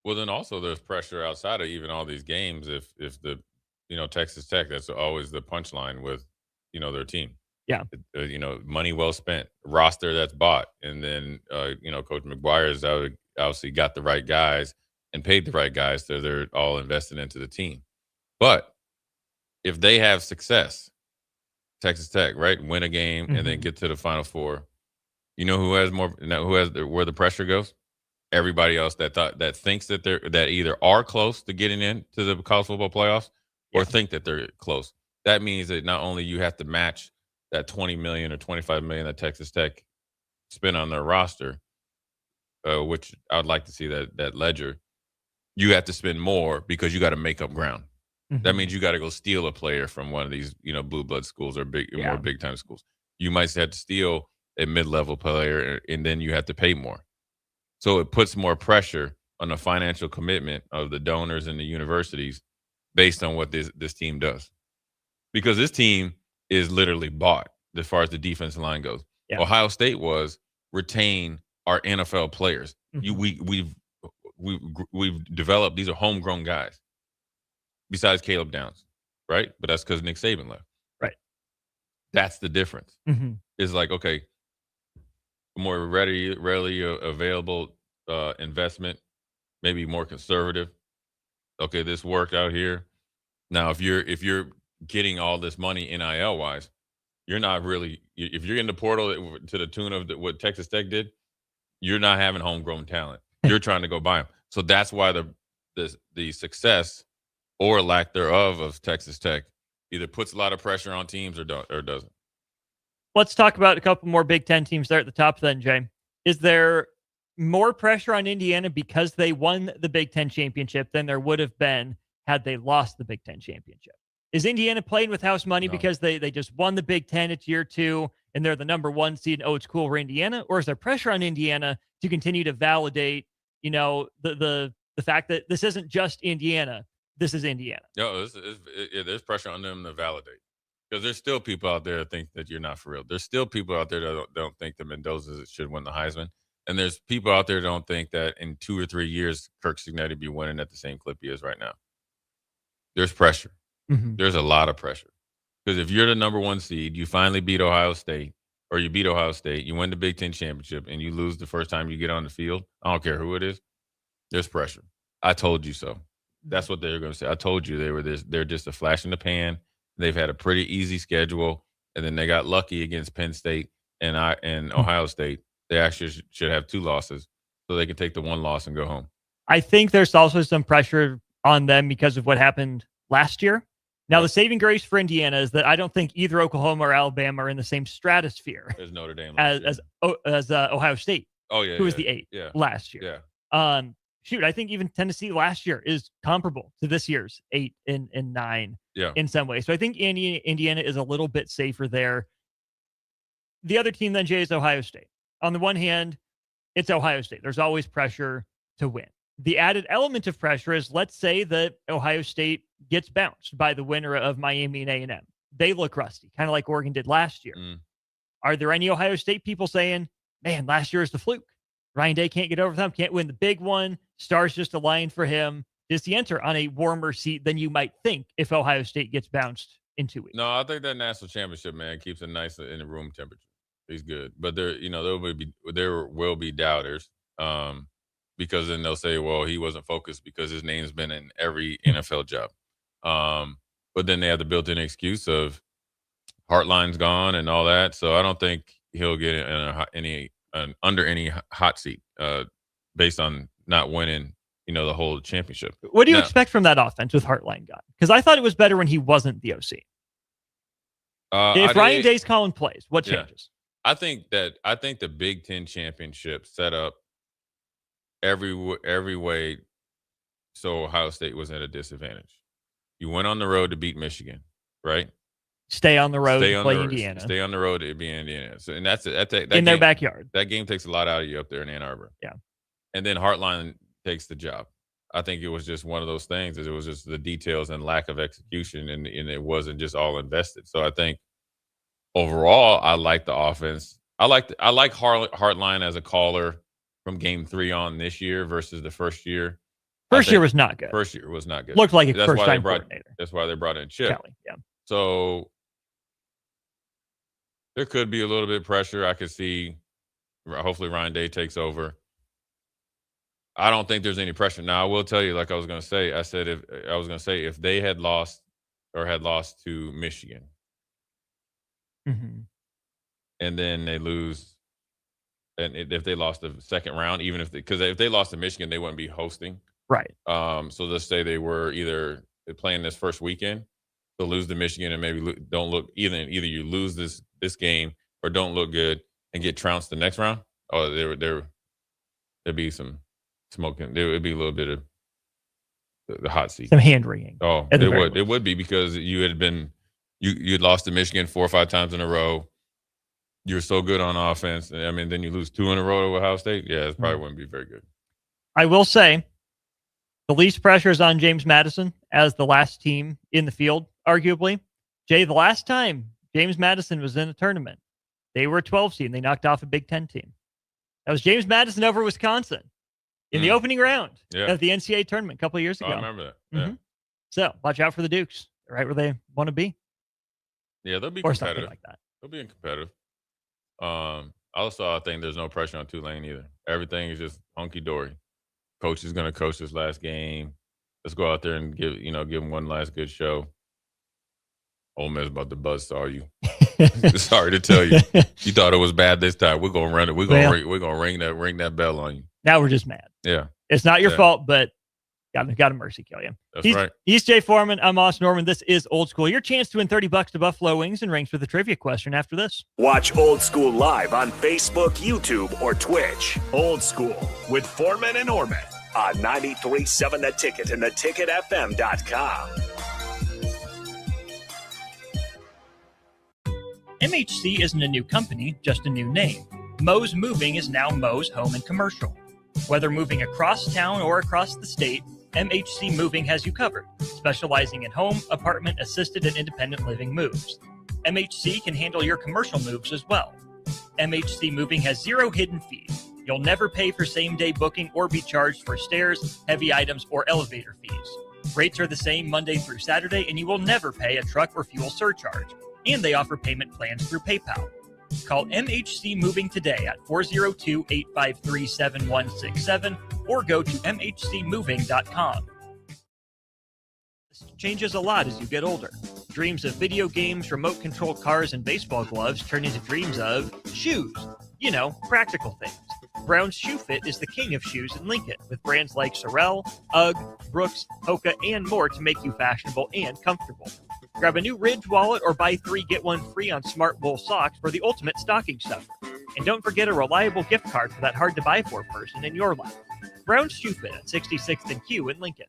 Well, then also there's pressure outside of even all these games. If the, Texas Tech, that's always the punchline with, their team.
Yeah.
Money well spent, roster that's bought. And then, Coach McGuire's obviously got the right guys and paid the right guys, so they're all invested into the team. But if they have success, Texas Tech, right, win a game and then get to the Final Four, who has more? Where the pressure goes? Everybody else that thinks that that either are close to getting into the college football playoffs or think that they're close. That means that not only you have to match that $20 million or $25 million that Texas Tech spent on their roster, which I would like to see that ledger. You have to spend more because you got to make up ground. That means you got to go steal a player from one of these, blue blood schools or more big time schools. You might have to steal a mid-level player, and then you have to pay more. So it puts more pressure on the financial commitment of the donors and the universities based on what this team does. Because this team is literally bought as far as the defensive line goes. Yeah. Ohio State was retain our NFL players. We've developed, these are homegrown guys besides Caleb Downs, right? But that's because Nick Saban left.
Right.
That's the difference. It's like, okay, more readily available investment, maybe more conservative. Okay, this worked out here. Now, if you're getting all this money NIL wise, you're not really. If you're in the portal to the tune of what Texas Tech did, you're not having homegrown talent. You're trying to go buy them. So that's why the success or lack thereof of Texas Tech either puts a lot of pressure on teams or doesn't.
Let's talk about a couple more Big Ten teams there at the top then, Jay. Is there more pressure on Indiana because they won the Big Ten championship than there would have been had they lost the Big Ten championship? Is Indiana playing with house money
No.
because they just won the Big Ten? It's year 2 and they're the number 1 seed. And, it's cool. We're Indiana. Or is there pressure on Indiana to continue to validate, the fact that this isn't just Indiana. This is Indiana.
No, there's pressure on them to validate. Because there's still people out there that think that you're not for real. There's still people out there that don't think that Mendoza should win the Heisman. And there's people out there that don't think that in 2 or 3 years, Kirk Cignetti be winning at the same clip he is right now. There's pressure.
Mm-hmm.
There's a lot of pressure. Because if you're the number 1 seed, you finally beat Ohio State, or you beat Ohio State, you win the Big Ten championship, and you lose the first time you get on the field, I don't care who it is, there's pressure. I told you so. That's what they're going to say. I told you they're just a flash in the pan. They've had a pretty easy schedule, and then they got lucky against Penn State and Ohio State. They actually should have 2 losses, so they can take the 1 loss and go home.
I think there's also some pressure on them because of what happened last year. Now, the saving grace for Indiana is that I don't think either Oklahoma or Alabama are in the same stratosphere
as Notre Dame
as Ohio State.
Oh yeah,
who was the 8 last year.
Yeah.
I think even Tennessee last year is comparable to this year's 8 and 9 in some ways. So I think Indiana is a little bit safer there. The other team then, Jay, is Ohio State. On the one hand, it's Ohio State. There's always pressure to win. The added element of pressure is, let's say that Ohio State gets bounced by the winner of Miami and A&M. They look rusty, kind of like Oregon did last year. Are there any Ohio State people saying, man, last year is the fluke? Ryan Day can't get over them, can't win the big one. Stars just aligned for him. Does he enter on a warmer seat than you might think if Ohio State gets bounced in 2 weeks?
No, I think that national championship, man, keeps it nice in the room temperature. He's good. But there will be doubters. Because then they'll say, well, he wasn't focused because his name's been in every NFL job. But then they have the built-in excuse of Hartline's gone and all that. So I don't think he'll get under any hot seat based on not winning, the whole championship.
What do you expect from that offense with Hartline gone? Because I thought it was better when he wasn't the OC. If Ryan Day's calling plays, what changes?
I think the Big Ten championship set up every way so Ohio State was at a disadvantage. You went on the road to beat Michigan, right?
Stay on the road to play Indiana.
Stay on the road to be Indiana. So, and that's it. That
in their backyard.
That game takes a lot out of you up there in Ann Arbor.
Yeah.
And then Hartline takes the job. I think it was just one of those things. It was just the details and lack of execution, and it wasn't just all invested. So I think overall, I like the offense. I like Hartline as a caller from game 3 on this year versus the first year.
First year was not good.
First year was not good.
Looked like a first-time coordinator.
That's why they brought in Chip.
Kelly, yeah.
So there could be a little bit of pressure. I could see. Hopefully, Ryan Day takes over. I don't think there's any pressure. Now, I will tell you, like I was going to say, if they had lost to Michigan, and then they lose, and if they lost the second round, because if they lost to Michigan, they wouldn't be hosting.
Right.
So let's say they were either playing this first weekend, they'll lose to Michigan and maybe don't look either you lose this game or don't look good and get trounced the next round. Oh, there'd be some smoking. There would be a little bit of the hot seat,
some hand wringing.
Oh, it would be because you had lost to Michigan 4 or 5 times in a row. You're so good on offense. I mean, then you lose 2 in a row to Ohio State. Yeah, it probably wouldn't be very good.
I will say the least pressure is on James Madison as the last team in the field, arguably. Jay, the last time James Madison was in a tournament, they were a 12 seed and they knocked off a Big Ten team. That was James Madison over Wisconsin in the opening round of the NCAA tournament a couple of years ago.
I remember that. Yeah.
So watch out for the Dukes. They're right where they want to be.
Yeah, they'll be
or
competitive.
Something like that.
They'll be competitive. Also, I think there's no pressure on Tulane either. Everything is just hunky-dory. Coach is going to coach this last game. Let's go out there and give them one last good show. Ole Miss about to buzzsaw you. Sorry to tell you. You thought it was bad this time. We're gonna run it. We're gonna ring that bell on you.
Now we're just mad.
Yeah.
It's not your fault, but got to mercy kill you.
That's right.
He's Jay Foreman. I'm Austin Norman. This is Old School. Your chance to win $30 to Buffalo Wings and rings for the trivia question after this.
Watch Old School live on Facebook, YouTube, or Twitch. Old School with Foreman and Orman on 93.7 The Ticket and theticketfm.com.
MHC isn't a new company, just a new name. Mo's Moving is now Mo's Home and Commercial. Whether moving across town or across the state, MHC Moving has you covered, specializing in home, apartment, assisted, and independent living moves. MHC can handle your commercial moves as well. MHC Moving has 0 hidden fees. You'll never pay for same-day booking or be charged for stairs, heavy items, or elevator fees. Rates are the same Monday through Saturday, and you will never pay a truck or fuel surcharge. And they offer payment plans through PayPal. Call MHC Moving today at 402-853-7167 or go to mhcmoving.com. This changes a lot as you get older. Dreams of video games, remote-controlled cars, and baseball gloves turn into dreams of shoes. You know, practical things. Brown's Shoe Fit is the king of shoes in Lincoln, with brands like Sorel, UGG, Brooks, Hoka, and more to make you fashionable and comfortable. Grab a new Ridge wallet or buy 3 get 1 free on Smart Wool socks for the ultimate stocking stuffer. And don't forget a reliable gift card for that hard-to-buy-for person in your life. Brown's Shoe Fit at 66th and Q in Lincoln.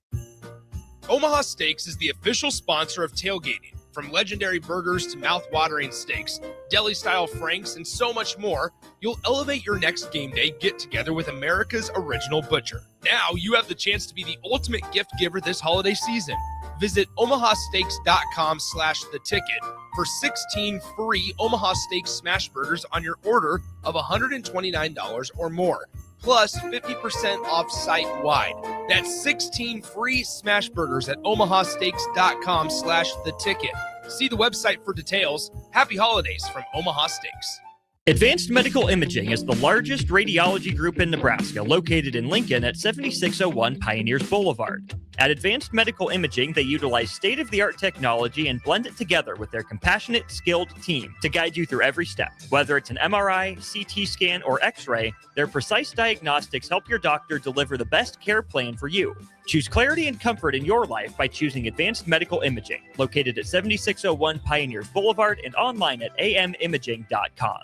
Omaha Steaks is the official sponsor of tailgating. From legendary burgers to mouth-watering steaks, deli-style franks, and so much more, you'll elevate your next game day get-together with America's original butcher. Now you have the chance to be the ultimate gift giver this holiday season. Visit omahasteaks.com/theticket for 16 free Omaha Steaks smash burgers on your order of $129 or more, plus 50% off site-wide. That's 16 free smash burgers at omahasteaks.com/theticket. See the website for details. Happy holidays from Omaha Steaks.
Advanced Medical Imaging is the largest radiology group in Nebraska, located in Lincoln at 7601 Pioneers Boulevard. At Advanced Medical Imaging, they utilize state-of-the-art technology and blend it together with their compassionate, skilled team to guide you through every step. Whether it's an MRI, CT scan, or X-ray, their precise diagnostics help your doctor deliver the best care plan for you. Choose clarity and comfort in your life by choosing Advanced Medical Imaging, located at 7601 Pioneers Boulevard and online at amimaging.com.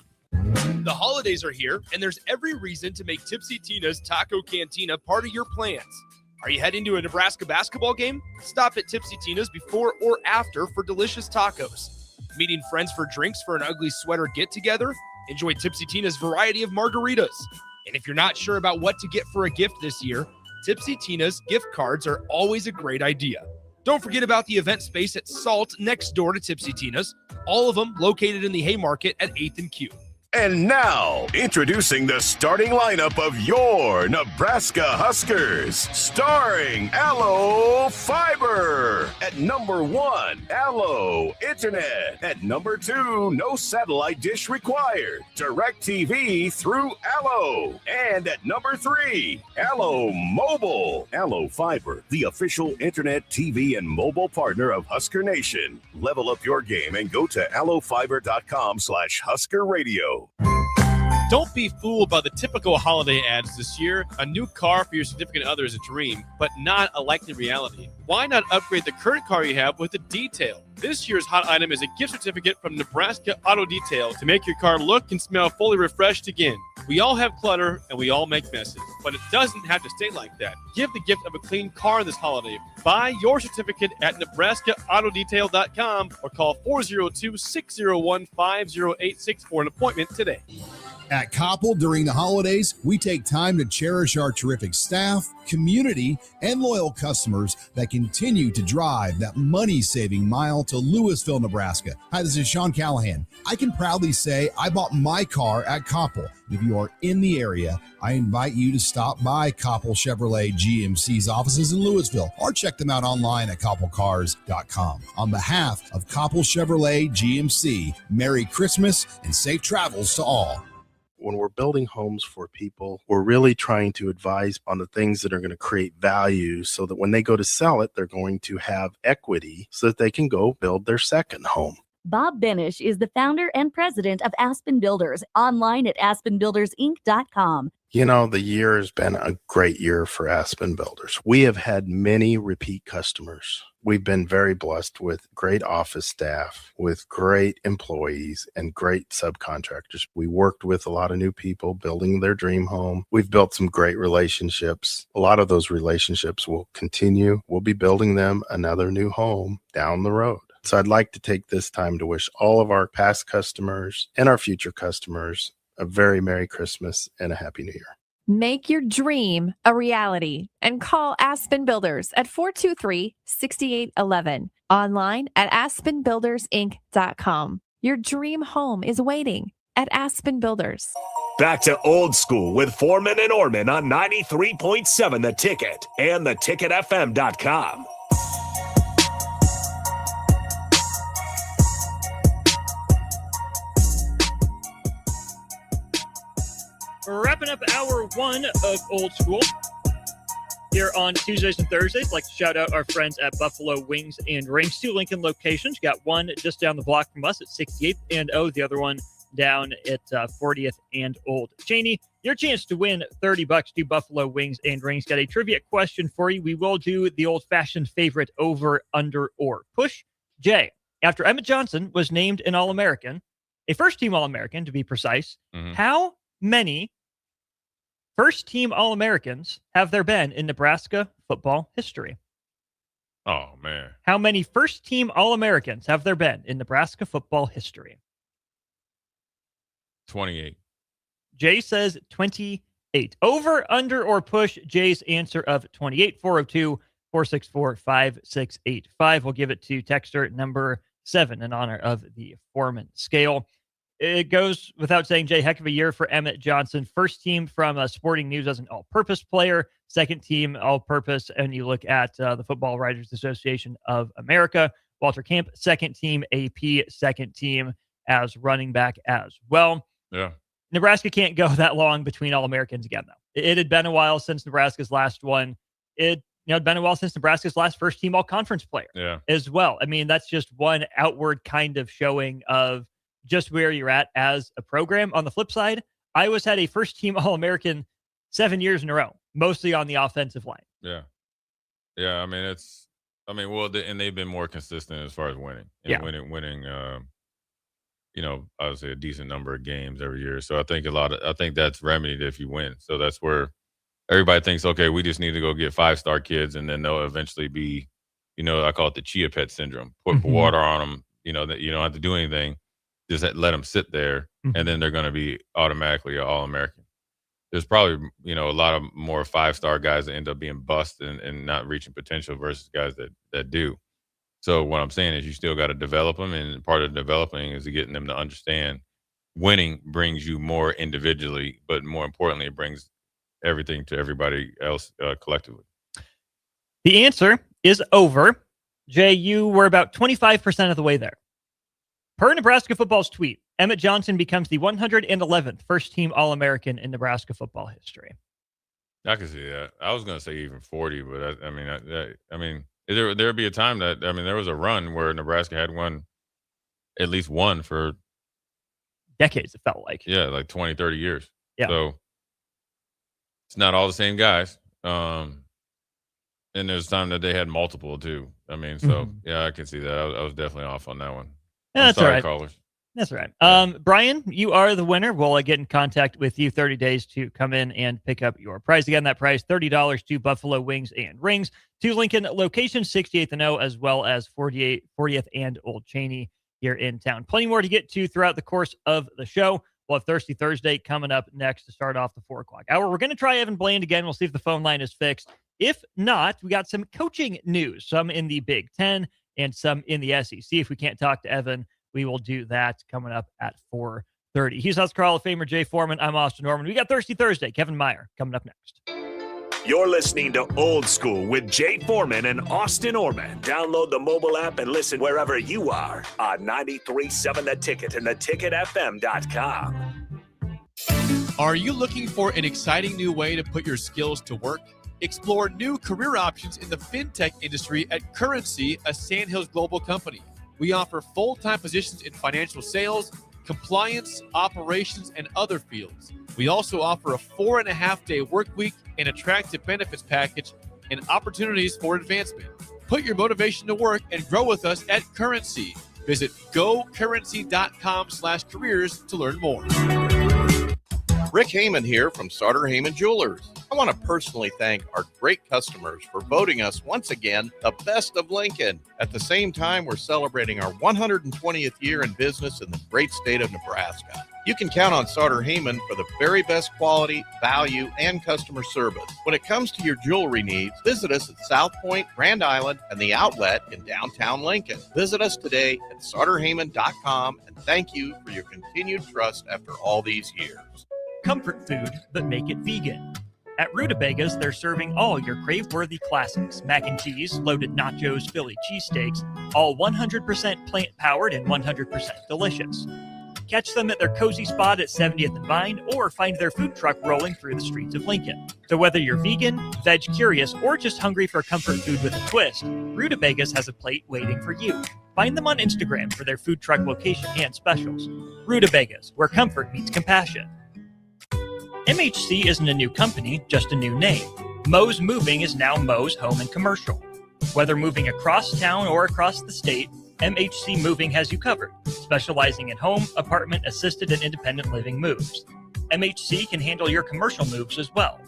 The holidays are here, and there's every reason to make Tipsy Tina's Taco Cantina part of your plans. Are you heading to a Nebraska basketball game? Stop at Tipsy Tina's before or after for delicious tacos. Meeting friends for drinks for an ugly sweater get-together? Enjoy Tipsy Tina's variety of margaritas. And if you're not sure about what to get for a gift this year, Tipsy Tina's gift cards are always a great idea. Don't forget about the event space at Salt next door to Tipsy Tina's, all of them located in the Haymarket at 8th and Q.
And now, introducing the starting lineup of your Nebraska Huskers, starring Allo Fiber. At number 1, Allo Internet. At number 2, no satellite dish required. DirecTV through Allo. And at number 3, Allo Mobile. Allo Fiber, the official internet, TV, and mobile partner of Husker Nation. Level up your game and go to allofiber.com/Husker Radio.
Don't be fooled by the typical holiday ads this year. A new car for your significant other is a dream, but not a likely reality. Why not upgrade the current car you have with a detail? This year's hot item is a gift certificate from Nebraska Auto Detail to make your car look and smell fully refreshed again. We all have clutter and we all make messes, but it doesn't have to stay like that. Give the gift of a clean car this holiday. Buy your certificate at nebraskaautodetail.com or call 402-601-5086 for an appointment today.
At Koppel, during the holidays, we take time to cherish our terrific staff, community, and loyal customers that continue to drive that money-saving mile to Louisville, Nebraska. Hi, this is Sean Callahan. I can proudly say I bought my car at Koppel. If you are in the area, I invite you to stop by Koppel Chevrolet GMC's offices in Louisville or check them out online at koppelcars.com. On behalf of Koppel Chevrolet GMC, Merry Christmas and safe travels to all.
When we're building homes for people, we're really trying to advise on the things that are going to create value so that when they go to sell it, they're going to have equity so that they can go build their second home.
Bob Benish is the founder and president of Aspen Builders, online at aspenbuildersinc.com.
You know, the year has been a great year for Aspen Builders. We have had many repeat customers. We've been very blessed with great office staff, with great employees, and great subcontractors. We worked with a lot of new people building their dream home. We've built some great relationships. A lot of those relationships will continue. We'll be building them another new home down the road. So I'd like to take this time to wish all of our past customers and our future customers a very Merry Christmas and a Happy New Year.
Make your dream a reality and call Aspen Builders at 423-6811. Online at aspenbuildersinc.com. Your dream home is waiting at Aspen Builders.
Back to Old School with Foreman and Orman on 93.7 The Ticket and theticketfm.com.
Wrapping up hour one of Old School here on Tuesdays and Thursdays. I'd like to shout out our friends at Buffalo Wings and Rings. 2 Lincoln locations. Got one just down the block from us at 68th and O. The other one down at 40th and Old Cheney. Your chance to win $30 to Buffalo Wings and Rings. Got a trivia question for you. We will do the old-fashioned favorite over, under, or push. Jay, after Emmett Johnson was named an All-American, a first-team All-American to be precise, how many first-team All-Americans have there been in Nebraska football history?
Oh, man.
How many first-team All-Americans have there been in Nebraska football history?
28.
Jay says 28. Over, under, or push Jay's answer of 28. 402-464-5685. We'll give it to texter number 7 in honor of the Foreman scale. It goes without saying, Jay, heck of a year for Emmett Johnson. First team from Sporting News as an all-purpose player. Second team all-purpose, and you look at the Football Writers Association of America. Walter Camp, second team AP, second team as running back as well.
Yeah.
Nebraska can't go that long between All-Americans again, though. It had been a while since Nebraska's last one. It had been a while since Nebraska's last first-team all-conference player as well. I mean, that's just one outward kind of showing of just where you're at as a program. On the flip side, Iowa's had a first-team All-American 7 years in a row, mostly on the offensive line.
Yeah. Yeah, I mean, and they've been more consistent as far as winning. And winning obviously a decent number of games every year. So I think that's remedied if you win. So that's where everybody thinks, okay, we just need to go get 5-star kids, and then they'll eventually be, I call it the Chia Pet syndrome. Put water on them, that you don't have to do anything. Just let them sit there, and then they're going to be automatically an All-American. There's probably, a lot of more 5-star guys that end up being bust and not reaching potential versus guys that do. So what I'm saying is you still got to develop them, and part of developing is getting them to understand winning brings you more individually, but more importantly, it brings everything to everybody else collectively.
The answer is over. Jay, you were about 25% of the way there. Per Nebraska football's tweet, Emmett Johnson becomes the 111th first-team All-American in Nebraska football history.
I can see that. I was going to say even 40, but there'd be a time that there was a run where Nebraska had at least one for
decades. It felt like
like 20, 30 years.
Yeah.
So it's not all the same guys. And there's time that they had multiple too. I can see that. I was definitely off on that one.
Yeah, that's
sorry,
all right.
Callers.
That's right. Brian, you are the winner. We'll get in contact with you 30 days to come in and pick up your prize. Again, that prize, $30 to Buffalo Wings and Rings. 2 Lincoln locations, 68th and O, as well as 40th and Old Cheney here in town. Plenty more to get to throughout the course of the show. We'll have Thirsty Thursday coming up next to start off the 4 o'clock hour. We're going to try Evan Bland again. We'll see if the phone line is fixed. If not, we got some coaching news, some in the Big Ten and some in the SEC. If we can't talk to Evan, we will do that coming up at 4:30. He's Husker Hall of Famer Jay Foreman. I'm Austin Norman. We got Thirsty Thursday. Kevin Meyer coming up next.
You're listening to Old School with Jay Foreman and Austin Orman. Download the mobile app and listen wherever you are on 93.7 The Ticket and theticketfm.com.
Are you looking for an exciting new way to put your skills to work? Explore new career options in the fintech industry at Currency, a Sandhills Global company. We offer full-time positions in financial sales, compliance, operations, and other fields. We also offer a 4.5-day work week, an attractive benefits package, and opportunities for advancement. Put your motivation to work and grow with us at Currency. Visit gocurrency.com/careers to learn more.
Rick Heyman here from Sauter Heyman Jewelers. I want to personally thank our great customers for voting us once again the best of Lincoln. At the same time, we're celebrating our 120th year in business in the great state of Nebraska. You can count on Sauter Heyman for the very best quality, value, and customer service. When it comes to your jewelry needs, visit us at South Point, Grand Island, and the Outlet in downtown Lincoln. Visit us today at sauterheyman.com, and thank you for your continued trust after all these years.
Comfort food, but make it vegan. At Rutabagas, they're serving all your crave-worthy classics. Mac and cheese, loaded nachos, Philly cheesesteaks, all 100% plant-powered and 100% delicious. Catch them at their cozy spot at 70th and Vine, or find their food truck rolling through the streets of Lincoln. So whether you're vegan, veg curious, or just hungry for comfort food with a twist, Rutabagas has a plate waiting for you. Find them on Instagram for their food truck location and specials. Rutabagas, where comfort meets compassion. MHC isn't a new company, just a new name. Moe's Moving is now Moe's Home and Commercial. Whether moving across town or across the state, MHC Moving has you covered, specializing in home, apartment, assisted, and independent living moves. MHC can handle your commercial moves as well.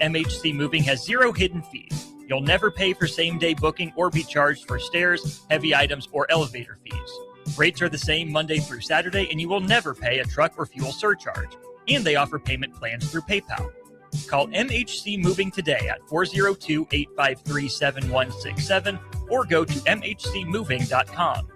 MHC Moving has 0 hidden fees. You'll never pay for same-day booking or be charged for stairs, heavy items, or elevator fees. Rates are the same Monday through Saturday, and you will never pay a truck or fuel surcharge. And they offer payment plans through PayPal. Call MHC Moving today at 402-853-7167 or go to mhcmoving.com.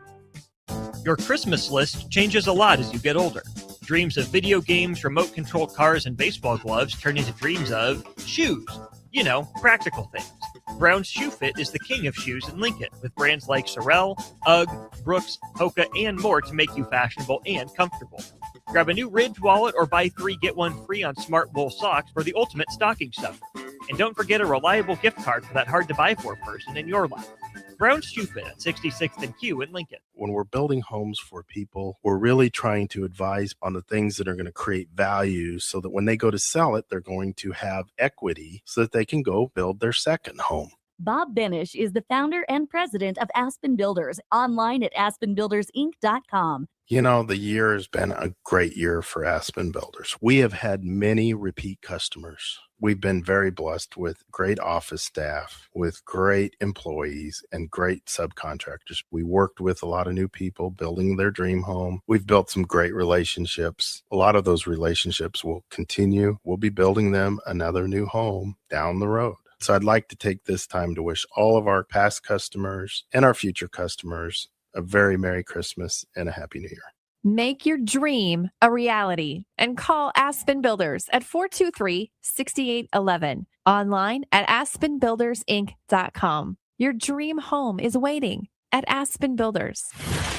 Your Christmas list changes a lot as you get older. Dreams of video games, remote-controlled cars, and baseball gloves turn into dreams of shoes. You know, practical things. Brown's Shoe Fit is the king of shoes in Lincoln, with brands like Sorel, UGG, Brooks, Hoka, and more to make you fashionable and comfortable. Grab a new Ridge wallet or buy 3 get 1 free on Smart Wool socks for the ultimate stocking stuffer. And don't forget a reliable gift card for that hard-to-buy-for person in your life. Brown's Shoe Fit at 66th and Q in Lincoln.
When we're building homes for people, we're really trying to advise on the things that are going to create value so that when they go to sell it, they're going to have equity so that they can go build their second home.
Bob Benish is the founder and president of Aspen Builders, online at aspenbuildersinc.com.
You know, the year has been a great year for Aspen Builders. We have had many repeat customers. We've been very blessed with great office staff, with great employees, and great subcontractors. We worked with a lot of new people building their dream home. We've built some great relationships. A lot of those relationships will continue. We'll be building them another new home down the road. So I'd like to take this time to wish all of our past customers and our future customers a very Merry Christmas and a Happy New Year.
Make your dream a reality and call Aspen Builders at 423-6811. Online at aspenbuildersinc.com. Your dream home is waiting at Aspen Builders.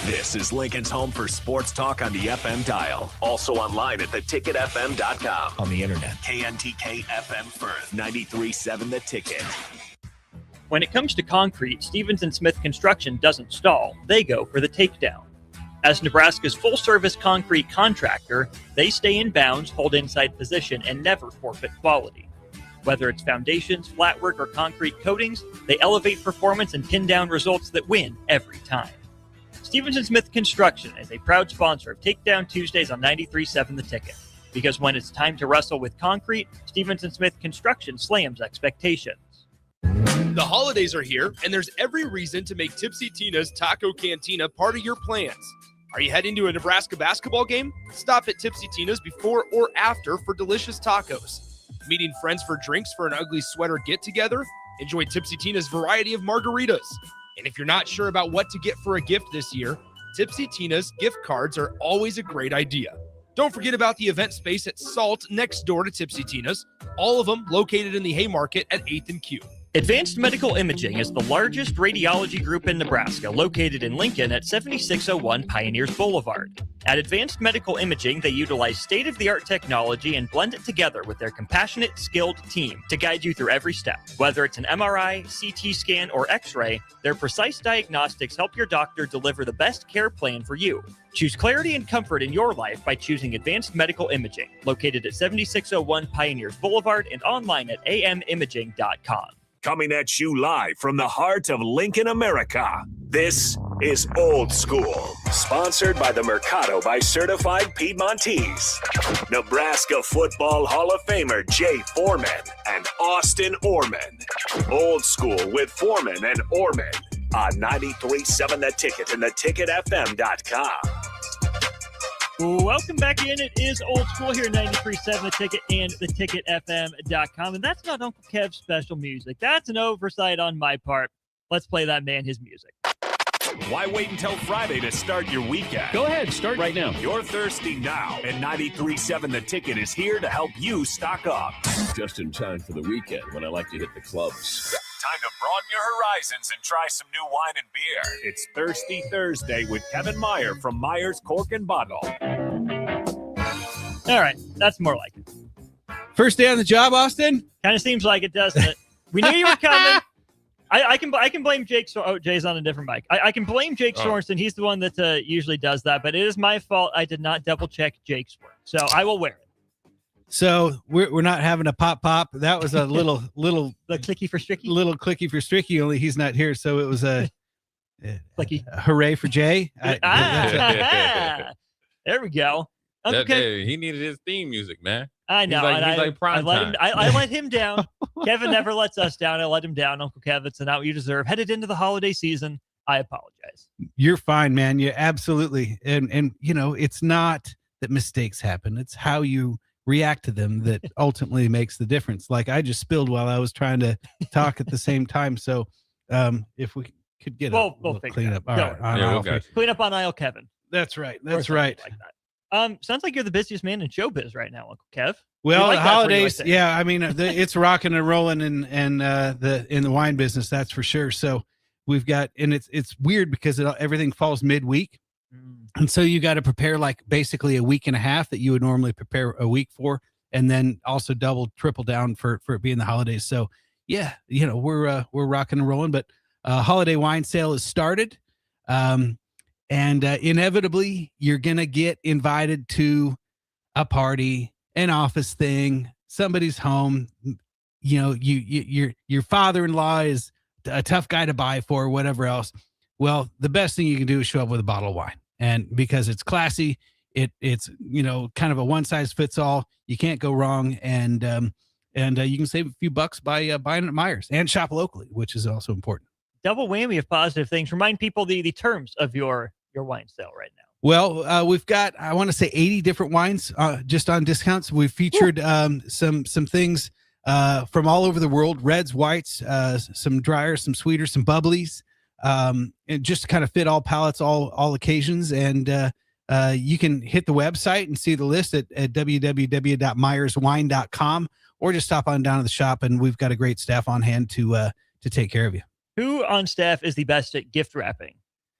This is Lincoln's home for sports talk on the FM dial. Also online at theticketfm.com. On the internet. KNTK FM Firth, 93.7 The Ticket.
When it comes to concrete, Stevens & Smith Construction doesn't stall. They go for the takedown. As Nebraska's full-service concrete contractor, they stay in bounds, hold inside position, and never forfeit quality. Whether it's foundations, flatwork, or concrete coatings, they elevate performance and pin down results that win every time. Stevens & Smith Construction is a proud sponsor of Takedown Tuesdays on 93.7 The Ticket. Because when it's time to wrestle with concrete, Stevens & Smith Construction slams expectations.
The holidays are here, and there's every reason to make Tipsy Tina's Taco Cantina part of your plans. Are you heading to a Nebraska basketball game? Stop at Tipsy Tina's before or after for delicious tacos. Meeting friends for drinks for an ugly sweater get-together? Enjoy Tipsy Tina's variety of margaritas. And if you're not sure about what to get for a gift this year, Tipsy Tina's gift cards are always a great idea. Don't forget about the event space at Salt next door to Tipsy Tina's, all of them located in the Haymarket at 8th and Q.
Advanced Medical Imaging is the largest radiology group in Nebraska, located in Lincoln at 7601 Pioneers Boulevard. At Advanced Medical Imaging, they utilize state-of-the-art technology and blend it together with their compassionate, skilled team to guide you through every step. Whether it's an MRI, CT scan, or X-ray, their precise diagnostics help your doctor deliver the best care plan for you. Choose clarity and comfort in your life by choosing Advanced Medical Imaging, located at 7601 Pioneers Boulevard and online at amimaging.com.
Coming at you live from the heart of Lincoln, America. This is Old School, sponsored by the Mercado by Certified Piedmontese. Nebraska Football Hall of Famer Jay Foreman and Austin Orman. Old School with Foreman and Orman on 93.7 The Ticket and theticketfm.com.
Welcome back in. It is Old School here, 93.7 The Ticket and theticketfm.com. And that's not Uncle Kev's special music. That's an oversight on my part. Let's play that man his music.
Why wait until Friday to start your weekend?
Go ahead, start right now.
You're thirsty now, and 93.7 The Ticket is here to help you stock up.
Just in time for the weekend when I like to hit the clubs.
Time to broaden your horizons and try some new wine and beer. It's Thirsty Thursday with Kevin Meyer from Meyer's Cork and Bottle.
All right, that's more like it.
First day on the job, Austin?
Kind of seems like it, doesn't it? We knew you were coming. I can blame Jake. Jay's on a different mic. I can blame Jake Sorensen. He's the one that usually does that, but it is my fault. I did not double check Jake's work, so I will wear it.
So we're not having a pop. That was a little
the clicky for Stricky.
Little clicky for Stricky. Only he's not here, so it was a
clicky.
Hooray for Jay!
There we go.
He needed his theme music, man.
I know.
He's like prime time.
I let him down. Kevin never lets us down. I let him down, Uncle Kev. It's not what you deserve. Headed into the holiday season, I apologize.
You're fine, man. You absolutely. And you know, it's not that mistakes happen. It's how you react to them that ultimately makes the difference. Like I just spilled while I was trying to talk at the same time. So if we could get
we'll
clean up. All right.
Clean up on aisle Kevin.
That's right. That's right.
Like that. Sounds like you're the busiest man in showbiz right now, Uncle Kev.
Well,
like
the holidays, yeah. I mean, it's rocking and rolling in the wine business, that's for sure. So we've got, and it's weird because everything falls midweek, and so you got to prepare like basically a week and a half that you would normally prepare a week for, and then also triple down for it being the holidays. So yeah, you know, we're rocking and rolling. But holiday wine sale has started. And inevitably, you're going to get invited to a party, an office thing, somebody's home. You know, your father-in-law is a tough guy to buy for, whatever else. Well, the best thing you can do is show up with a bottle of wine. And because it's classy, it's, you know, kind of a one-size-fits-all. You can't go wrong. And you can save a few bucks by buying at Meyer's and shop locally, which is also important.
Double whammy of positive things. Remind people the terms of your wine sale right now.
Well, we've got, I want to say 80 different wines just on discounts. We've featured some things from all over the world, reds, whites, some drier, some sweeter, some bubblies, and just to kind of fit all palates, all occasions. And you can hit the website and see the list at www.meyerswine.com, or just stop on down to the shop, and we've got a great staff on hand to take care of you.
Who on staff is the best at gift wrapping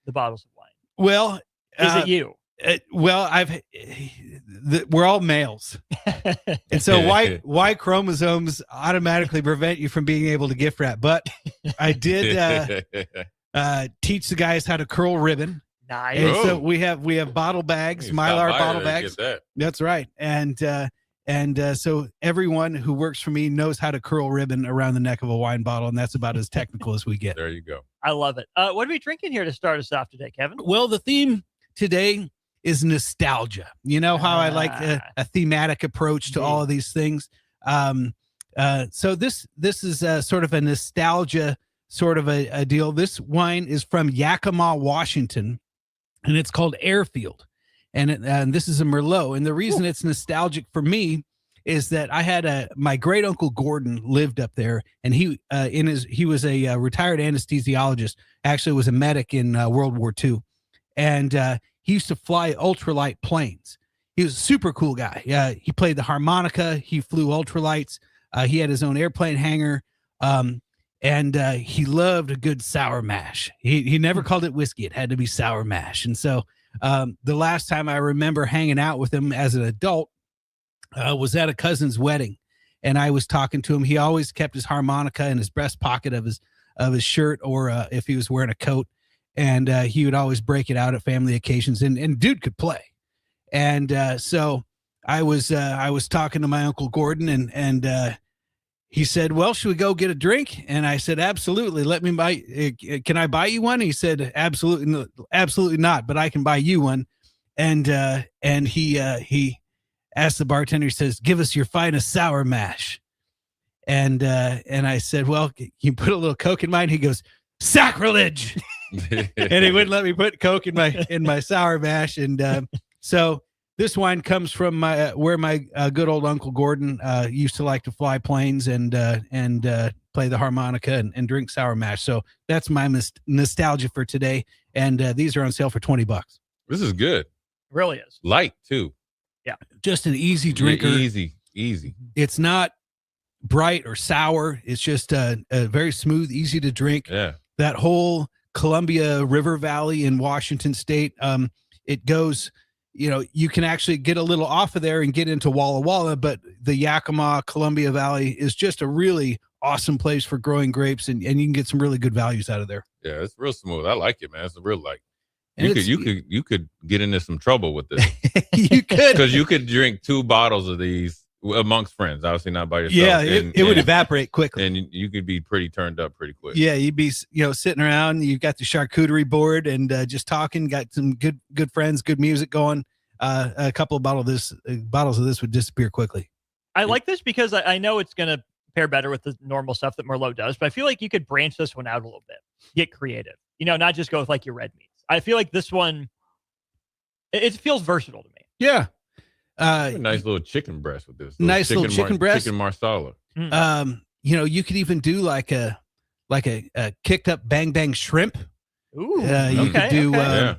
the bottles of wine?
Well,
is it you?
Well, we're all males, and so Y chromosomes automatically prevent you from being able to gift wrap. But I did teach the guys how to curl ribbon.
Nice.
And so we have bottle bags, Mylar bottle bags. That's right. And so everyone who works for me knows how to curl ribbon around the neck of a wine bottle, and that's about as technical as we get.
There you go.
I love it. What are we drinking here to start us off today, Kevin?
Well, the theme today is nostalgia. You know how I like a thematic approach to all of these things. So this is sort of a nostalgia sort of a deal. This wine is from Yakima, Washington, and it's called Airfield. And this is a Merlot. And the reason it's nostalgic for me is that I had my great uncle Gordon lived up there, and he was a retired anesthesiologist. Actually, was a medic in World War II, and he used to fly ultralight planes. He was a super cool guy. He played the harmonica. He flew ultralights. He had his own airplane hangar, and he loved a good sour mash. He never called it whiskey. It had to be sour mash. And so the last time I remember hanging out with him as an adult was at a cousin's wedding, and I was talking to him. He always kept his harmonica in his breast pocket of his shirt, or if he was wearing a coat, and he would always break it out at family occasions. And dude could play. And so I was talking to my Uncle Gordon, and he said, well, should we go get a drink? And I said, absolutely. Can I buy you one? He said, absolutely not, but I can buy you one. And he asked the bartender, he says, give us your finest sour mash. And I said, well, can you put a little Coke in mine? He goes, sacrilege. And he wouldn't let me put Coke in my sour mash. And so this wine comes from where my good old Uncle Gordon used to like to fly planes and play the harmonica and drink sour mash. So that's my nostalgia for today. And these are on sale for $20.
This is good.
Really is.
Light too.
Yeah.
Just an easy drinker.
Easy.
It's not bright or sour. It's just a very smooth, easy to drink.
Yeah.
That whole Columbia River Valley in Washington State, it goes, you can actually get a little off of there and get into Walla Walla, but the Yakima Columbia Valley is just a really awesome place for growing grapes, and you can get some really good values out of there.
Yeah, it's real smooth. I like it, man. It's a real light.
And
You could get into some trouble with this.
You could,
because you could drink 2 bottles of these amongst friends, obviously not by yourself.
Yeah, it would evaporate quickly,
and you could be pretty turned up pretty quick.
Yeah, you'd be sitting around. You've got the charcuterie board and just talking. Got some good friends, good music going. A couple of bottles of this would disappear quickly.
I like this because I know it's going to pair better with the normal stuff that Merlot does, but I feel like you could branch this one out a little bit, get creative. Not just go with like your red meats. I feel like this one, it feels versatile to me.
Yeah.
A nice little chicken breast with this.
Nice little chicken breast.
Chicken marsala.
You could even do like a kicked up bang bang shrimp.
Ooh.
You could do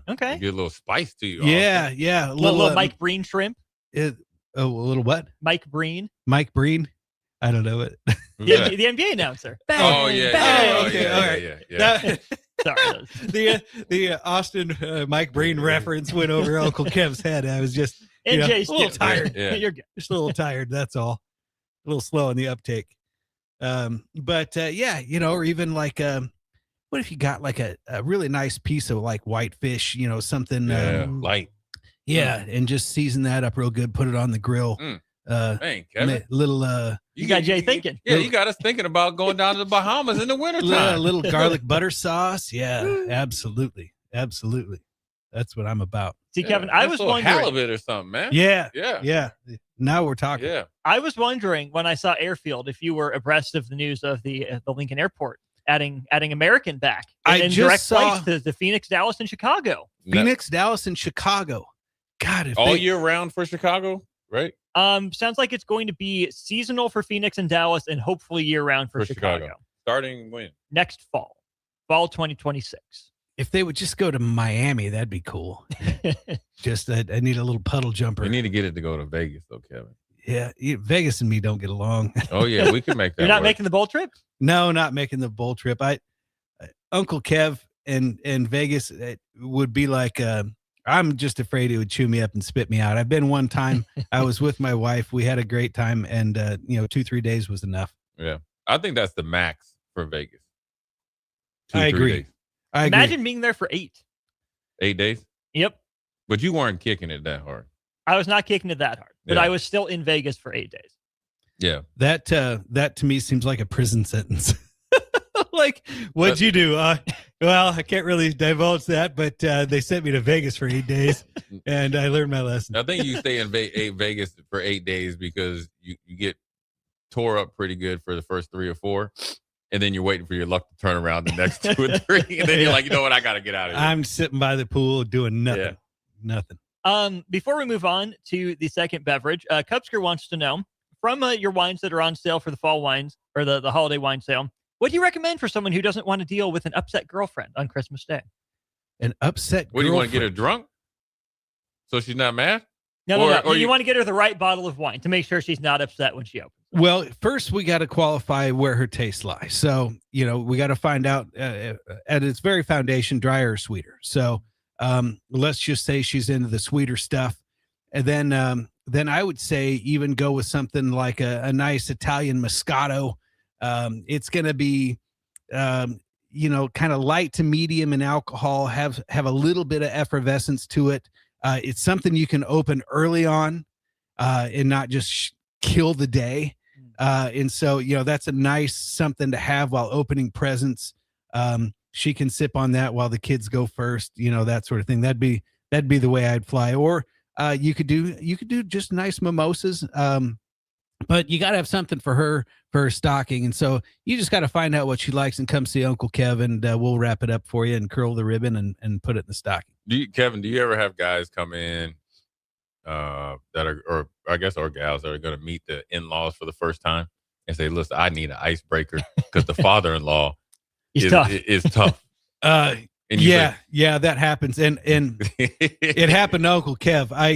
okay.
You get a little spice to you.
Yeah.
A little Mike Breen shrimp.
A little what?
Mike Breen.
Mike Breen. I don't know it.
The NBA announcer.
Oh yeah.
Bang.
Oh, okay.
All right.
Yeah.
Sorry.
The Austin Mike Breen reference went over Uncle Kev's head. I was just a little tired.
Yeah. You're good.
Just a little tired. That's all. A little slow in the uptake. Or even like what if you got like a really nice piece of like white fish, something
light.
Yeah, and just season that up real good. Put it on the grill.
Man, Kevin.
You got Jay thinking.
Yeah, you got us thinking about going down to the Bahamas in the wintertime.
A little garlic butter sauce. Yeah, absolutely. That's what I'm about.
See, Kevin, I was wondering.
Halibut or something, man.
Yeah. Now we're talking.
Yeah.
I was wondering when I saw Airfield if you were abreast of the news of the Lincoln Airport adding American back. And direct flights to Phoenix, Dallas, and Chicago.
Phoenix, Dallas, and Chicago. God,
all year round for Chicago, right?
Sounds like it's going to be seasonal for Phoenix and Dallas, and hopefully year round for Chicago.
Starting when?
Next fall 2026.
If they would just go to Miami, that'd be cool. Just I need a little puddle jumper.
We need to get it to go to Vegas, though, Kevin.
Yeah, Vegas and me don't get along.
Oh yeah, we can make that.
You're not
work.
making the bowl trip?
No, not making the bowl trip. Uncle Kev and Vegas would be like. I'm just afraid it would chew me up and spit me out. I've been one time. I was with my wife. We had a great time, and 2-3 days was enough.
Yeah, I think that's the max for Vegas.
I agree.
Days.
Imagine being there for 8.
8 days?
Yep.
But you weren't kicking it that hard.
I was not kicking it that hard, but I was still in Vegas for 8 days.
Yeah.
That to me seems like a prison sentence. Like, what'd you do? Well, I can't really divulge that, but they sent me to Vegas for 8 days, and I learned my lesson.
I think you stay in Vegas for 8 days because you get tore up pretty good for the first 3 or 4, and then you're waiting for your luck to turn around the next 2 or 3, and then you're like, you know what, I got to get out of here.
I'm sitting by the pool doing nothing. Nothing.
Before we move on to the second beverage, Cubsker wants to know, from your wines that are on sale for the fall wines, or the holiday wine sale, what do you recommend for someone who doesn't want to deal with an upset girlfriend on Christmas Day?
An upset girlfriend?
What, do you want to get her drunk so she's not mad?
No. You want to get her the right bottle of wine to make sure she's not upset when she opens it.
Well, first we got to qualify where her tastes lie. So, we got to find out at its very foundation, drier or sweeter. So let's just say she's into the sweeter stuff. And then I would say even go with something like a nice Italian Moscato. It's going to be, kind of light to medium in alcohol, have a little bit of effervescence to it. It's something you can open early on and not just kill the day. And so, that's a nice something to have while opening presents. She can sip on that while the kids go first, that sort of thing. That'd be the way I'd fly. Or you could do just nice mimosas. But you got to have something for her stocking. And so you just got to find out what she likes and come see Uncle Kevin. We'll wrap it up for you and curl the ribbon and put it in the stocking.
Kevin, do you ever have guys come in that are, or I guess, or gals that are going to meet the in-laws for the first time and say, listen, I need an icebreaker because the father-in-law is tough.
Yeah, that happens. And it happened to Uncle Kev. I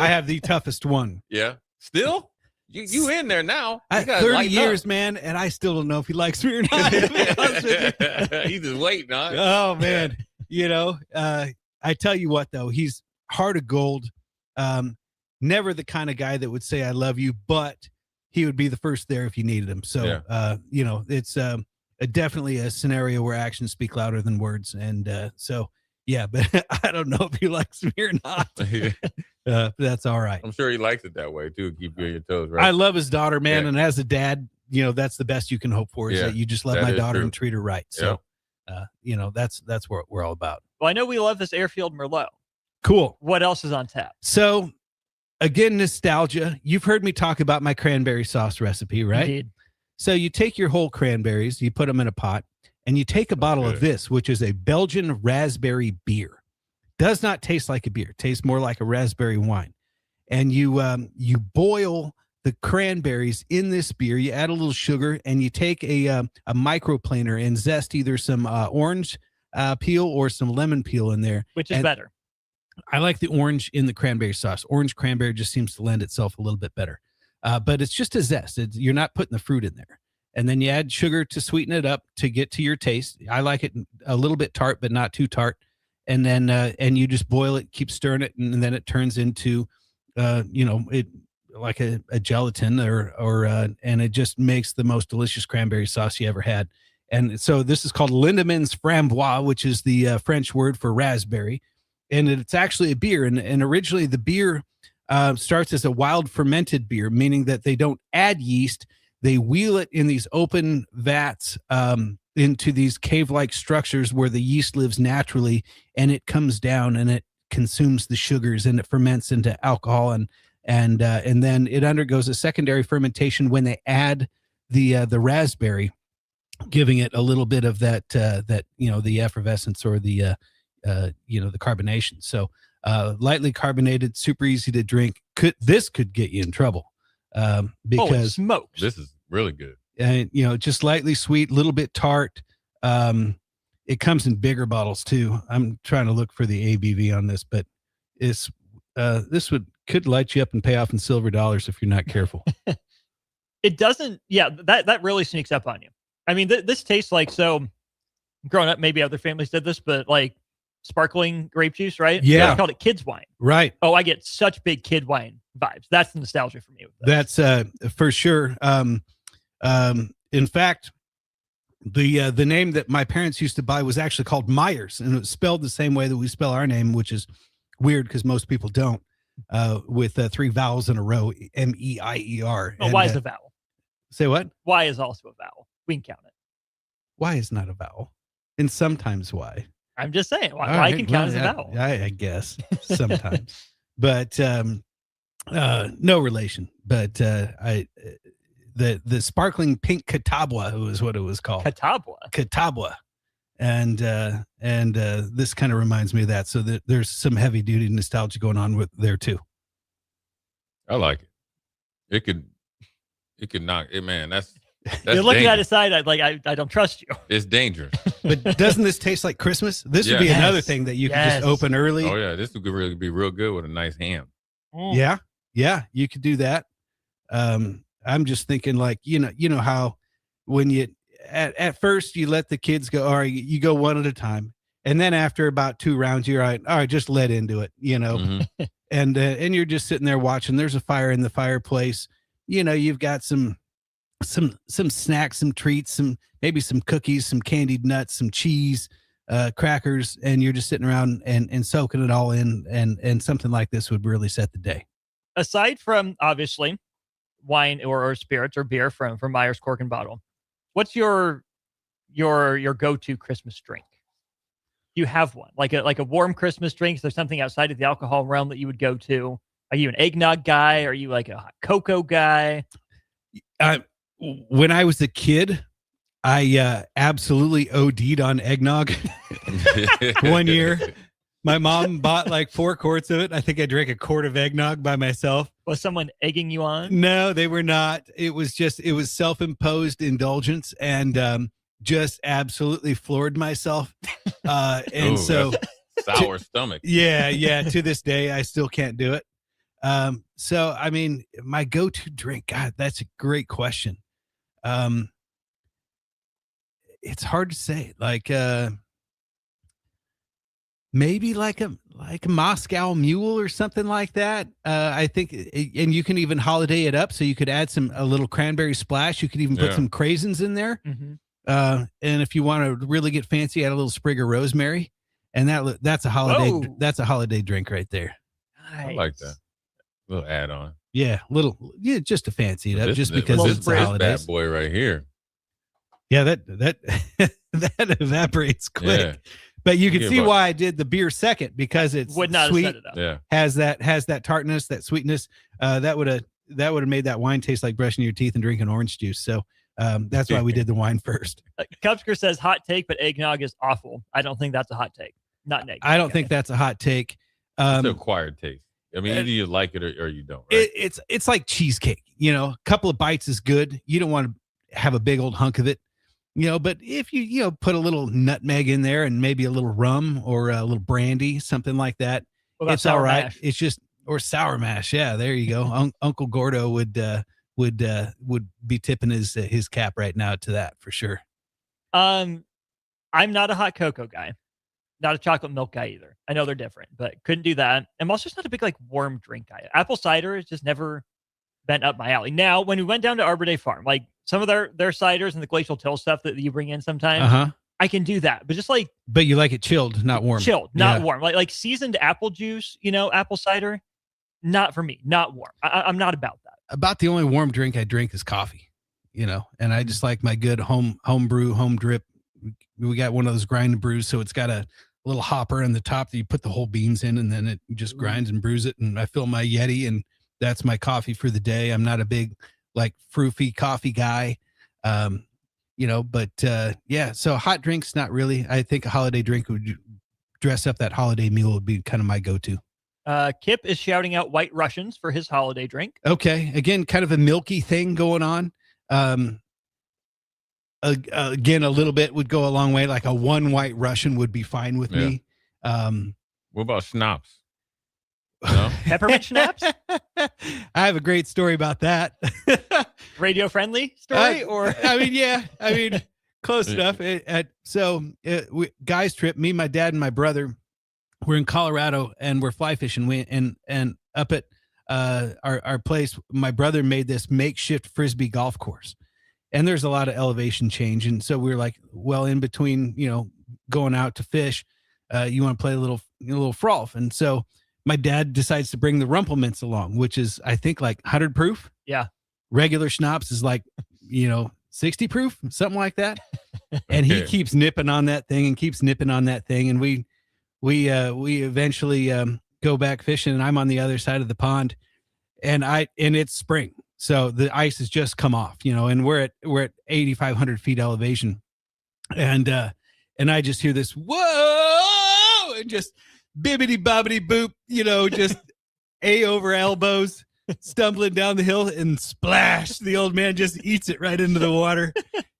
have the toughest one.
Yeah. Still? You in there now.
30 years, man, and I still don't know if he likes me or not.
He's just waiting on it.
Oh, man. I tell you what, though, he's heart of gold. Never the kind of guy that would say, I love you, but he would be the first there if you needed him. So, it's definitely a scenario where actions speak louder than words. And so, yeah, but I don't know if he likes me or not. That's all right.
I'm sure he likes it that way too. Keep you on your toes, right?
I love his daughter, man. And as a dad, that's the best you can hope for is that you just love my daughter and treat her right. So, that's what we're all about.
Well, I know we love this Airfield Merlot.
Cool.
What else is on tap?
So, again, nostalgia. You've heard me talk about my cranberry sauce recipe, right?
Indeed.
So you take your whole cranberries, you put them in a pot, and you take a bottle of this, which is a Belgian raspberry beer. Does not taste like a beer. Tastes more like a raspberry wine. And you boil the cranberries in this beer. You add a little sugar, and you take a microplaner and zest either some orange peel or some lemon peel in there.
Which is better?
I like the orange in the cranberry sauce. Orange cranberry just seems to lend itself a little bit better. But it's just a zest. You're not putting the fruit in there. And then you add sugar to sweeten it up to get to your taste. I like it a little bit tart, but not too tart. And then and you just boil it, keep stirring it, and then it turns into it like a gelatin or and it just makes the most delicious cranberry sauce you ever had. And so this is called Lindemans Framboise, which is the French word for raspberry. And it's actually a beer. And originally the beer starts as a wild fermented beer, meaning that they don't add yeast. They wheel it in these open vats into these cave-like structures where the yeast lives naturally, and it comes down and it consumes the sugars and it ferments into alcohol, and then it undergoes a secondary fermentation when they add the raspberry, giving it a little bit of that the effervescence or the carbonation. So lightly carbonated, super easy to drink. This could get you in trouble because
smokes.
This is really good.
And just lightly sweet, a little bit tart. It comes in bigger bottles too. I'm trying to look for the ABV on this, but it's this could light you up and pay off in silver dollars if you're not careful.
It doesn't. Yeah, that really sneaks up on you. I mean, this tastes like, so growing up, maybe other families did this, but like sparkling grape juice, right?
Yeah.
They called it kids wine.
Right.
Oh, I get such big kid wine vibes. That's the nostalgia for me.
That's for sure. In fact, the name that my parents used to buy was actually called Myers, and it was spelled the same way that we spell our name, which is weird because most people don't, with 3 vowels in a row, M-E-I-E-R.
Oh, why is a vowel?
Say what?
Y is also a vowel. We can count it.
Y is not a vowel. And sometimes Y.
I'm just saying. Y can count as a vowel.
I guess sometimes. But no relation. But the sparkling pink Catawba was what it was called. Catawba. And this kind of reminds me of that. So there's some heavy duty nostalgia going on with there too.
I like it. It could knock it, man. That's
you're looking at his side. I don't trust you.
It's dangerous.
But doesn't this taste like Christmas? This would be another thing that you could just open early.
Oh yeah, this would really be real good with a nice ham.
Yeah, you could do that. I'm just thinking, like, you know how when you at first you let the kids go, all right, you go one at a time, and then after about 2 rounds, you're all right, just let into it,
Mm-hmm.
and you're just sitting there watching. There's a fire in the fireplace. You've got some snacks, some treats, maybe some cookies, some candied nuts, some cheese, crackers, and you're just sitting around and soaking it all in, and something like this would really set the day.
Aside from, obviously, wine or spirits or beer from Myers Cork and Bottle. What's your go-to Christmas drink? Do you have one? Like a warm Christmas drink? Is there something outside of the alcohol realm that you would go to? Are you an eggnog guy? Are you like a hot cocoa guy?
When I was a kid, I absolutely OD'd on eggnog. One year, my mom bought like 4 quarts of it. I think I drank a quart of eggnog by myself.
Was someone egging you on?
No, they were not. It was self-imposed indulgence, and just absolutely floored myself. And so
sour stomach.
Yeah. To this day, I still can't do it. So I mean, my go-to drink, God, that's a great question. It's hard to say. Like maybe like a Moscow Mule or something like that. I think, and you can even holiday it up. So you could add a little cranberry splash. You could even put some craisins in there.
Mm-hmm.
And if you want to really get fancy, add a little sprig of rosemary, and that's a holiday.
Whoa.
That's a holiday drink right there.
Nice.
I like that. A little add on.
Yeah, just to fancy it up, just because
this
it's the holidays.
Bad boy right here.
Yeah, that evaporates quick.
Yeah.
But you can see why I did the beer second, because it's
would not
sweet.
have set it up.
Yeah.
Has that tartness, that sweetness. That would have made that wine taste like brushing your teeth and drinking orange juice. So that's why we did the wine first.
Cubsker says hot take, but eggnog is awful. I don't think that's a hot take. Not an eggnog.
I don't think that's a hot take.
It's an acquired taste. I mean, either you like it or you don't. Right?
It's like cheesecake. A couple of bites is good. You don't want to have a big old hunk of it. But if you put a little nutmeg in there and maybe a little rum or a little brandy, something like that, it's all right.
Mash?
It's just, or sour mash. Yeah, there you go. Uncle Gordo would be tipping his cap right now to that for sure.
I'm not a hot cocoa guy, not a chocolate milk guy either. I know they're different, but couldn't do that. I'm also just not a big warm drink guy. Apple cider has just never been up my alley. Now, when we went down to Arbor Day Farm, like some of their ciders and the Glacial Till stuff that you bring in sometimes, I can do that. But just
but you like it chilled, not warm.
Chilled, not warm. Like seasoned apple juice, apple cider, not for me, not warm. I'm not about that.
About the only warm drink I drink is coffee, and I just like my good home brew, home drip. We got one of those grind and brews, so it's got a little hopper in the top that you put the whole beans in, and then it just grinds and brews it. And I fill my Yeti, and that's my coffee for the day. I'm not a big froofy coffee guy, but so hot drinks, not really. I think a holiday drink would dress up that holiday meal would be kind of my go-to.
Kip is shouting out White Russians for his holiday drink.
Okay. Again, kind of a milky thing going on. Again, a little bit would go a long way. Like a one White Russian would be fine with me.
What about schnapps?
No? Peppermint schnapps?
I have a great story about that.
Radio friendly story?
Close enough. Guys trip, me, my dad, and my brother, we're in Colorado and we're fly fishing. And up at our place, my brother made this makeshift Frisbee golf course. And there's a lot of elevation change. And so we were like, well, in between, going out to fish, you want to play a little frolf. And so my dad decides to bring the Rumpelmints along, which is, I think, 100 proof.
Yeah.
Regular schnapps is 60 proof, something like that. And he keeps nipping on that thing and keeps nipping on that thing. And we eventually go back fishing, and I'm on the other side of the pond, and it's spring. So the ice has just come off, and we're at 8,500 feet elevation. And I just hear this, whoa, and just bibbity bobbity boop, just A over elbows, stumbling down the hill, and splash. The old man just eats it right into the water.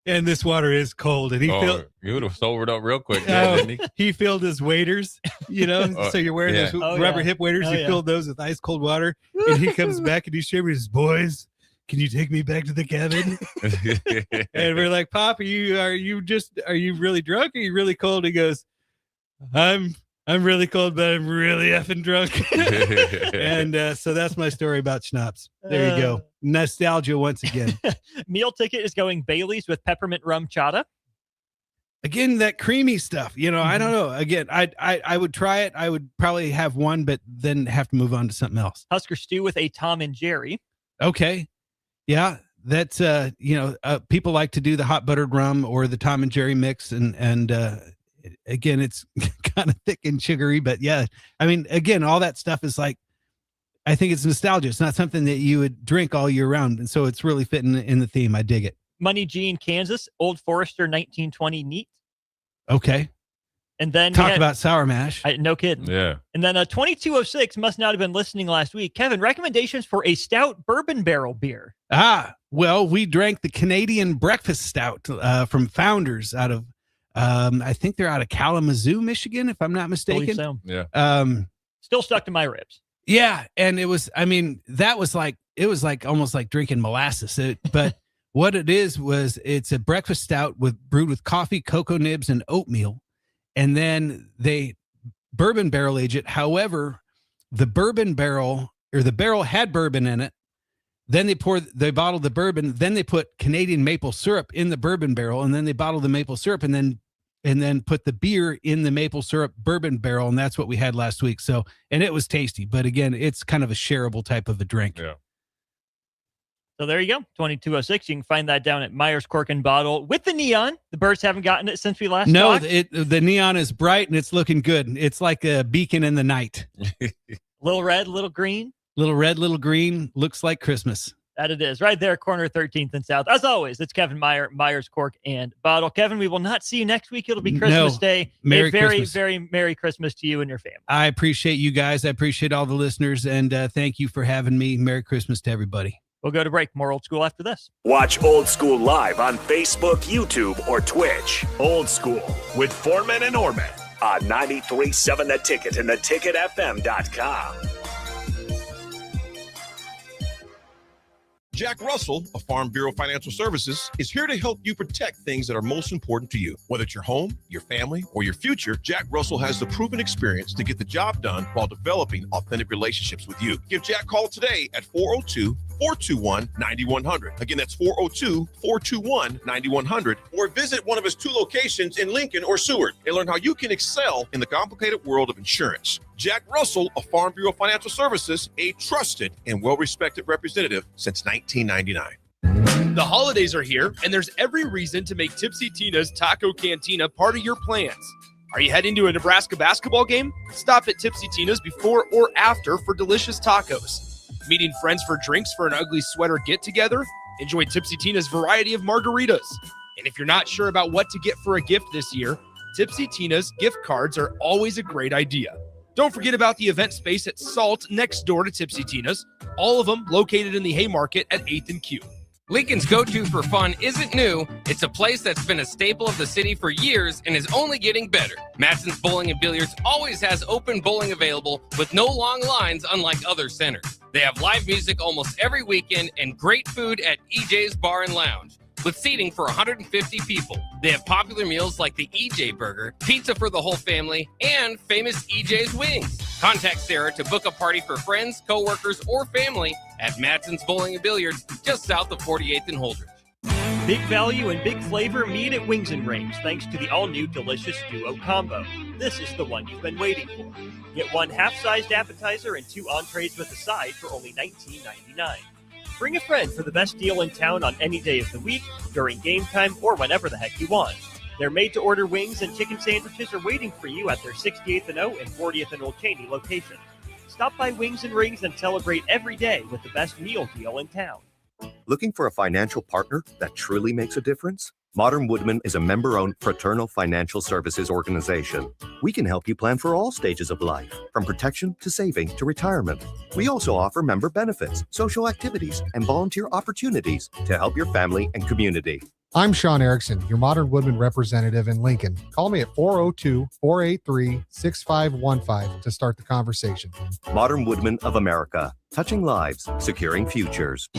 And this water is cold. And he
you would have sobered up real quick, didn't he?
He filled his waders, so you're wearing those rubber hip waders. He filled those with ice cold water. And he comes back and he's shivering. His boys, can you take me back to the cabin? And we're like, Pop, are you really drunk? Are you really cold? He goes, I'm really cold, but I'm really effing drunk. And so that's my story about schnapps. There you go. Nostalgia once again.
Meal ticket is going Bailey's with peppermint rum chata.
Again, that creamy stuff. I don't know. Again, I would try it. I would probably have one, but then have to move on to something else.
Husker stew with a Tom and Jerry.
Okay. Yeah, that's people like to do the hot buttered rum or the Tom and Jerry mix, and again, it's kind of thick and sugary, but yeah, I mean, again, all that stuff is like, I think it's nostalgia. It's not something that you would drink all year round, and so it's really fitting in the theme. I dig it.
Money G in Kansas, Old Forester 1920 neat.
Okay.
And then
talk about sour mash.
No kidding.
Yeah.
And then 2206 must not have been listening last week. Kevin, recommendations for a stout bourbon barrel beer.
Well, we drank the Canadian Breakfast Stout from Founders out of, I think they're out of Kalamazoo, Michigan, if I'm not mistaken.
So.
Yeah.
Still stuck to my ribs.
Yeah. And it was like almost like drinking molasses. But what it is it's a breakfast stout brewed with coffee, cocoa nibs, and oatmeal. And then they bourbon barrel age it. However, the barrel had bourbon in it. Then they bottled the bourbon. Then they put Canadian maple syrup in the bourbon barrel, and then they bottled the maple syrup, and then put the beer in the maple syrup bourbon barrel, and that's what we had last week. So, and it was tasty, but again, it's kind of a shareable type of a drink.
Yeah.
So there you go, 2206. You can find that down at Myers Cork and Bottle with the neon. The birds haven't gotten it since we last talked.
The neon is bright and it's looking good. It's like a beacon in the night.
Little red, little green.
Little red, little green. Looks like Christmas.
That it is. Right there, corner 13th and South. As always, it's Kevin Myers Cork and Bottle. Kevin, we will not see you next week. It'll be Christmas Day.
Merry
Christmas.
Very
Merry Christmas to you and your family.
I appreciate you guys. I appreciate all the listeners. And thank you for having me. Merry Christmas to everybody.
We'll go to break. More Old School after this.
Watch Old School live on Facebook, YouTube, or Twitch. Old School with Foreman and Orman on 93.7 The Ticket and theticketfm.com.
Jack Russell of Farm Bureau Financial Services is here to help you protect things that are most important to you. Whether it's your home, your family, or your future, Jack Russell has the proven experience to get the job done while developing authentic relationships with you. Give Jack a call today at 402-421-9100. Again, that's 402-421-9100. Or visit one of his 2 locations in Lincoln or Seward and learn how you can excel in the complicated world of insurance. Jack Russell of Farm Bureau Financial Services, a trusted and well-respected representative since 1999.
The holidays are here, and there's every reason to make Tipsy Tina's Taco Cantina part of your plans. Are you heading to a Nebraska basketball game? Stop at Tipsy Tina's before or after for delicious tacos. Meeting friends for drinks for an ugly sweater get-together? Enjoy Tipsy Tina's variety of margaritas. And if you're not sure about what to get for a gift this year, Tipsy Tina's gift cards are always a great idea. Don't forget about the event space at Salt next door to Tipsy Tina's, all of them located in the Haymarket at 8th and Q.
Lincoln's go-to for fun isn't new. It's a place that's been a staple of the city for years and is only getting better. Matson's Bowling and Billiards always has open bowling available with no long lines unlike other centers. They have live music almost every weekend and great food at EJ's Bar and Lounge, with seating for 150 people. They have popular meals like the EJ Burger, pizza for the whole family, and famous EJ's Wings. Contact Sarah to book a party for friends, coworkers, or family at Matson's Bowling and Billiards, just south of 48th and Holdridge.
Big value and big flavor meet at Wings and Rings, thanks to the all-new delicious Duo Combo. This is the one you've been waiting for. Get 1 half-sized appetizer and 2 entrees with a side for only $19.99. Bring a friend for the best deal in town on any day of the week, during game time, or whenever the heck you want. Their made-to-order wings and chicken sandwiches are waiting for you at their 68th and O and 40th and Old Cheney locations. Stop by Wings and Rings and celebrate every day with the best meal deal in town.
Looking for a financial partner that truly makes a difference? Modern Woodman is a member-owned fraternal financial services organization. We can help you plan for all stages of life, from protection to saving to retirement. We also offer member benefits, social activities, and volunteer opportunities to help your family and community.
I'm Sean Erickson, your Modern Woodman representative in Lincoln. Call me at 402-483-6515 to start the conversation.
Modern Woodman of America, touching lives, securing futures.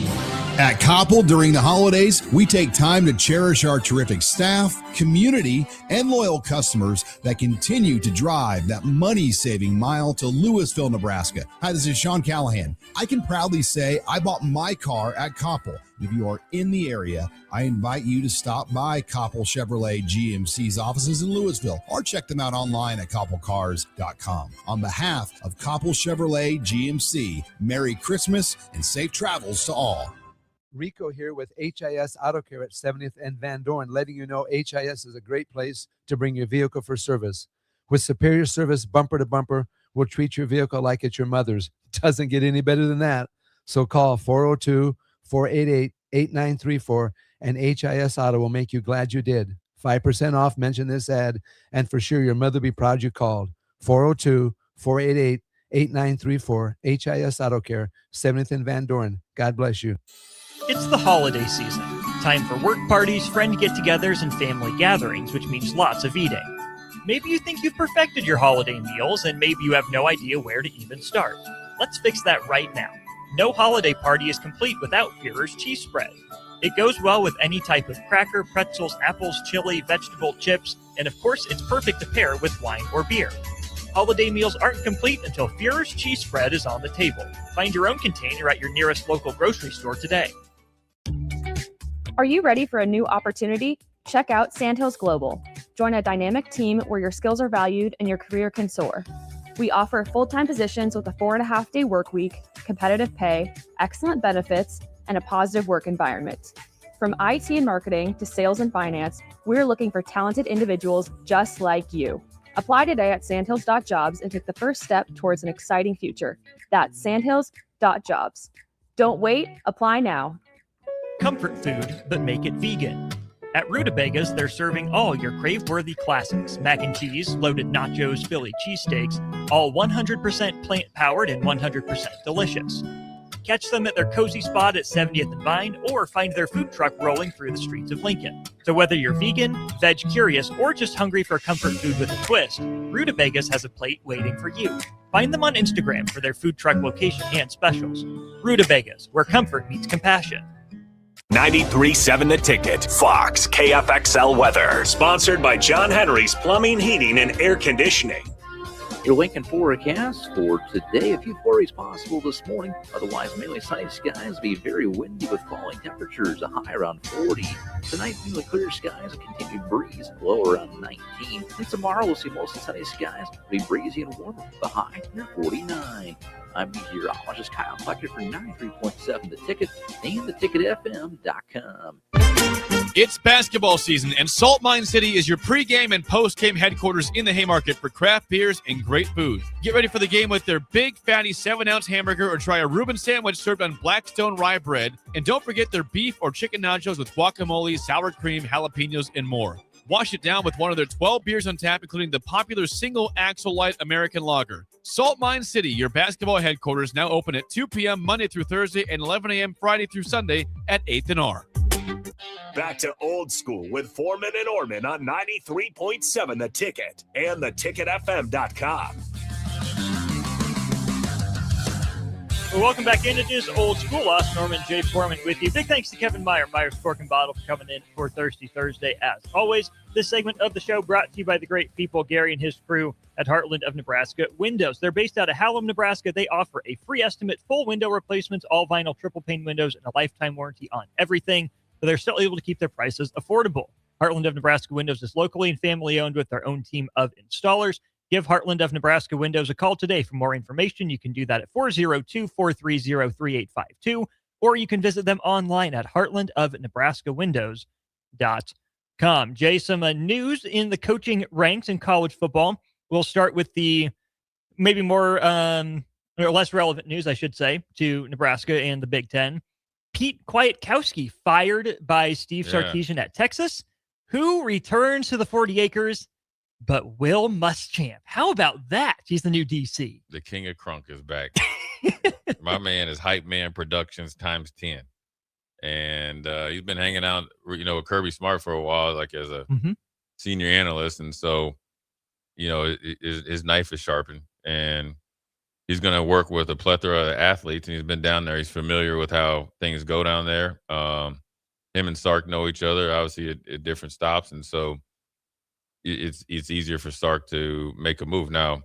At Koppel, during the holidays, we take time to cherish our terrific staff, community, and loyal customers that continue to drive that money-saving mile to Louisville, Nebraska. Hi, this is Sean Callahan. I can proudly say I bought my car at Koppel. If you are in the area, I invite you to stop by Koppel Chevrolet GMC's offices in Louisville or check them out online at koppelcars.com. On behalf of Koppel Chevrolet GMC, Merry Christmas and safe travels to all.
Rico here with HIS Auto Care at 70th and Van Dorn, letting you know HIS is a great place to bring your vehicle for service. With superior service bumper to bumper, we'll treat your vehicle like it's your mother's. Doesn't get any better than that. So call 402-488-8934 and HIS Auto will make you glad you did. 5% off, mention this ad, and for sure your mother will be proud you called. 402-488-8934, HIS Auto Care, 70th and Van Dorn. God bless you.
It's the holiday season. Time for work parties, friend get-togethers, and family gatherings, which means lots of eating. Maybe you think you've perfected your holiday meals, and maybe you have no idea where to even start. Let's fix that right now. No holiday party is complete without Führer's cheese spread. It goes well with any type of cracker, pretzels, apples, chili, vegetable, chips, and of course, it's perfect to pair with wine or beer. Holiday meals aren't complete until Führer's cheese spread is on the table. Find your own container at your nearest local grocery store today.
Are you ready for a new opportunity? Check out Sandhills Global. Join a dynamic team where your skills are valued and your career can soar. We offer full-time positions with a 4.5-day work week, competitive pay, excellent benefits, and a positive work environment. From IT and marketing to sales and finance, we're looking for talented individuals just like you. Apply today at sandhills.jobs and take the first step towards an exciting future. That's sandhills.jobs. Don't wait, apply now.
Comfort food, but make it vegan. At Rutabagas, they're serving all your crave-worthy classics. Mac and cheese, loaded nachos, Philly cheesesteaks, all 100% plant-powered and 100% delicious. Catch them at their cozy spot at 70th and Vine, or find their food truck rolling through the streets of Lincoln. So whether you're vegan, veg curious, or just hungry for comfort food with a twist, Rutabagas has a plate waiting for you. Find them on Instagram for their food truck location and specials. Rutabagas, where comfort meets compassion.
93.7 The Ticket, Fox, KFXL weather. Sponsored by John Henry's Plumbing, Heating, and Air Conditioning.
Your Lincoln forecast for today, a few flurries possible this morning. Otherwise, mainly sunny skies, be very windy with falling temperatures, a high around 40. Tonight, mainly clear skies, a continued breeze, low around 19. And tomorrow, we'll see mostly sunny skies, be breezy and warmer, the high near 49. I'm meteorologist Kyle Plucker for 93.7 The Ticket and theticketfm.com.
It's basketball season, and Salt Mine City is your pregame and postgame headquarters in the Haymarket for craft beers and great food. Get ready for the game with their big, fatty 7-ounce hamburger or try a Reuben sandwich served on Blackstone rye bread. And don't forget their beef or chicken nachos with guacamole, sour cream, jalapenos, and more. Wash it down with one of their 12 beers on tap, including the popular Single Axle Light American Lager. Salt Mine City, your basketball headquarters, now open at 2 p.m. Monday through Thursday and 11 a.m. Friday through Sunday at 8th and R.
Back to old school with Foreman and Orman on 93.7 The Ticket and theticketfm.com.
Well, welcome back in. It is Old School. Austin Norman, Jay Foreman with you. Big thanks to Kevin Meyer, Meyer's Cork and Bottle, for coming in for Thirsty Thursday. As always, this segment of the show brought to you by the great people, Gary and his crew at Heartland of Nebraska Windows. They're based out of Hallam, Nebraska. They offer a free estimate, full window replacements, all vinyl triple pane windows, and a lifetime warranty on everything. But they're still able to keep their prices affordable. Heartland of Nebraska Windows is locally and family-owned with their own team of installers. Give Heartland of Nebraska Windows a call today for more information. You can do that at 402-430-3852, or you can visit them online at heartlandofnebraskawindows.com. Jay, some news in the coaching ranks in college football. We'll start with the maybe more or less relevant news, I should say, to Nebraska and the Big Ten. Pete Kwiatkowski fired by Steve Sarkisian at Texas, who returns to the 40 acres, but Will Muschamp. How about that? He's the new DC.
The king of crunk is back. My man is Hype Man Productions times 10. And he's been hanging out, with Kirby Smart for a while, like as a senior analyst. And so, his knife is sharpened. And he's going to work with a plethora of athletes, and he's been down there. He's familiar with how things go down there. Him and Sark know each other, obviously, at different stops. And so it's easier for Sark to make a move. Now,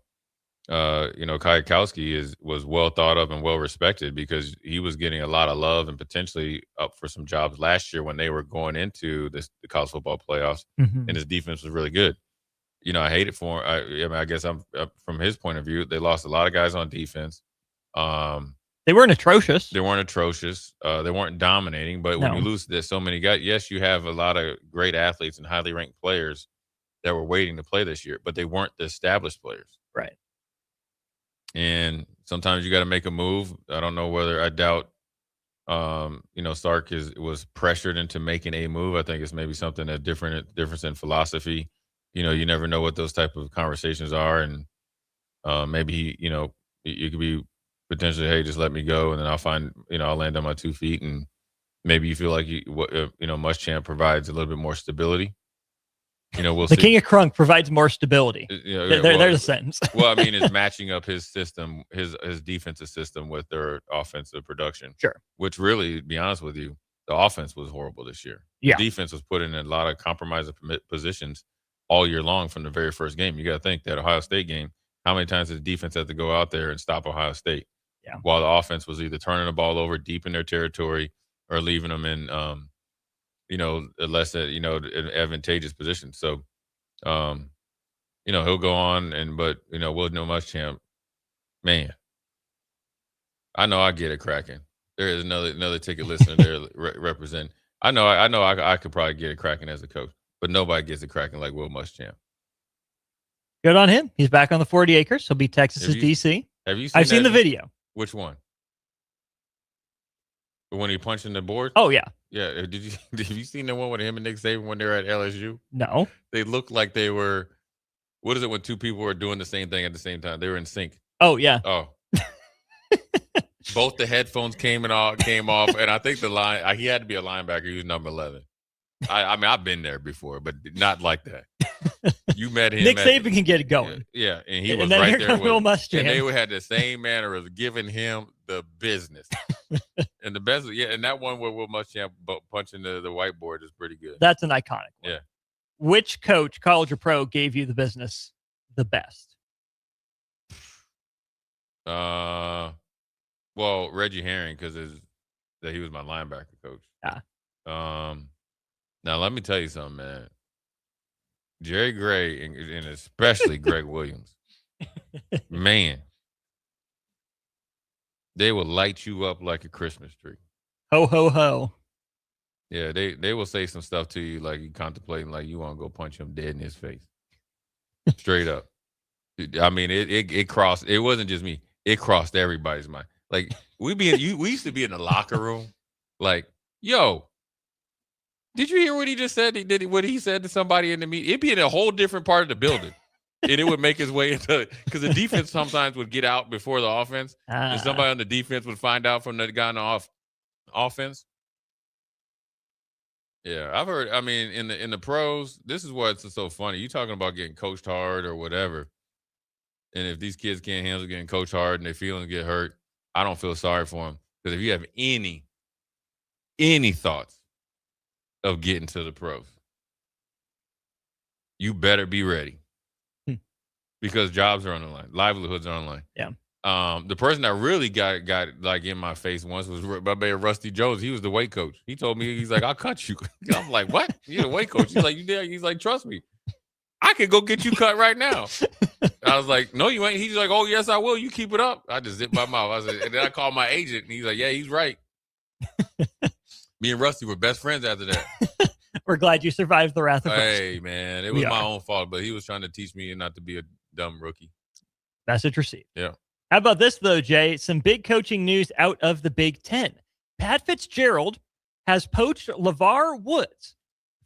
Kwiatkowski was well thought of and well respected because he was getting a lot of love and potentially up for some jobs last year when they were going into the college football playoffs, and his defense was really good. I hate it for him. I guess I'm from his point of view, they lost a lot of guys on defense.
They weren't atrocious.
They weren't atrocious. They weren't dominating. But when you lose there's so many guys, yes, you have a lot of great athletes and highly ranked players that were waiting to play this year, but they weren't the established players.
Right.
And sometimes you got to make a move. I don't know whether I doubt, Sark was pressured into making a move. I think it's maybe something difference in philosophy. You never know what those type of conversations are, and maybe it could be potentially, hey, just let me go, and then I'll find, I'll land on my 2 feet, and maybe you feel like Muschamp provides a little bit more stability. We'll see.
King of Crunk provides more stability. There's a sentence.
Well, I mean, it's matching up his system, his defensive system with their offensive production.
Sure.
Which really, to be honest with you, the offense was horrible this year.
Yeah.
The defense was put in a lot of compromising positions all year long from the very first game. You got to think that Ohio State game, how many times did the defense have to go out there and stop Ohio State?
Yeah.
While the offense was either turning the ball over deep in their territory or leaving them in, less, advantageous position. So, he'll go on but Will Muschamp, man, I know I get it cracking. There is another ticket listener there represent. I know I could probably get it cracking as a coach, but nobody gets it cracking like Will Muschamp.
Good on him. He's back on the 40 acres. He'll be Texas's DC.
Have you seen
I've seen the video.
Which one? When he punched in the board?
Oh, yeah.
Yeah. Have you seen the one with him and Nick Saban when they were at LSU?
No.
They looked like they were, what is it when two people are doing the same thing at the same time? They were in sync.
Oh, yeah.
Oh. Both the headphones came off, and I think he had to be a linebacker. He was number 11. I mean, I've been there before, but not like that. You met him.
Nick Saban can get it going.
Yeah, and he was
and then
right
here
there
comes
with
Will
him.
Muschamp.
And they had the same manner of giving him the business. And the best, and that one where Will Muschamp punching the whiteboard is pretty good.
That's an iconic one.
Yeah.
Which coach, college or pro, gave you the business the best?
Well, Reggie Herring, because he was my linebacker coach.
Yeah.
Now let me tell you something, man. Jerry Gray and especially Greg Williams, man, they will light you up like a Christmas tree.
Ho ho ho.
Yeah, they will say some stuff to you like you contemplating like you want to go punch him dead in his face. Straight up. I mean, it crossed. It wasn't just me. It crossed everybody's mind. Like we used to be in the locker room, like, yo, did you hear what he just said? What he said to somebody in the meeting? It'd be in a whole different part of the building, and it would make his way into because the defense sometimes would get out before the offense, and somebody on the defense would find out from the guy on the offense. Yeah, I've heard. I mean, in the pros, this is what's so funny. You talking about getting coached hard or whatever, and if these kids can't handle getting coached hard and their feelings get hurt, I don't feel sorry for them because if you have any thoughts of getting to the pros, you better be ready because jobs are on the line, livelihoods are on the line.
Yeah.
The person that really got like in my face once was my man Rusty Jones. He was the weight coach. He told me, he's like, I'll cut you. I'm like, what? You're the weight coach? He's like, you there? He's like, trust me, I can go get you cut right now. I was like, no, you ain't. He's like, oh yes, I will. You keep it up. I just zipped my mouth. I said, and then I called my agent, and he's like, yeah, he's right. Me and Rusty were best friends after that.
We're glad you survived the wrath of
Hey,
Rusty.
man, it was my own fault, but he was trying to teach me not to be a dumb rookie.
Message received.
Yeah.
How about this, though, Jay? Some big coaching news out of the Big Ten. Pat Fitzgerald has poached LeVar Woods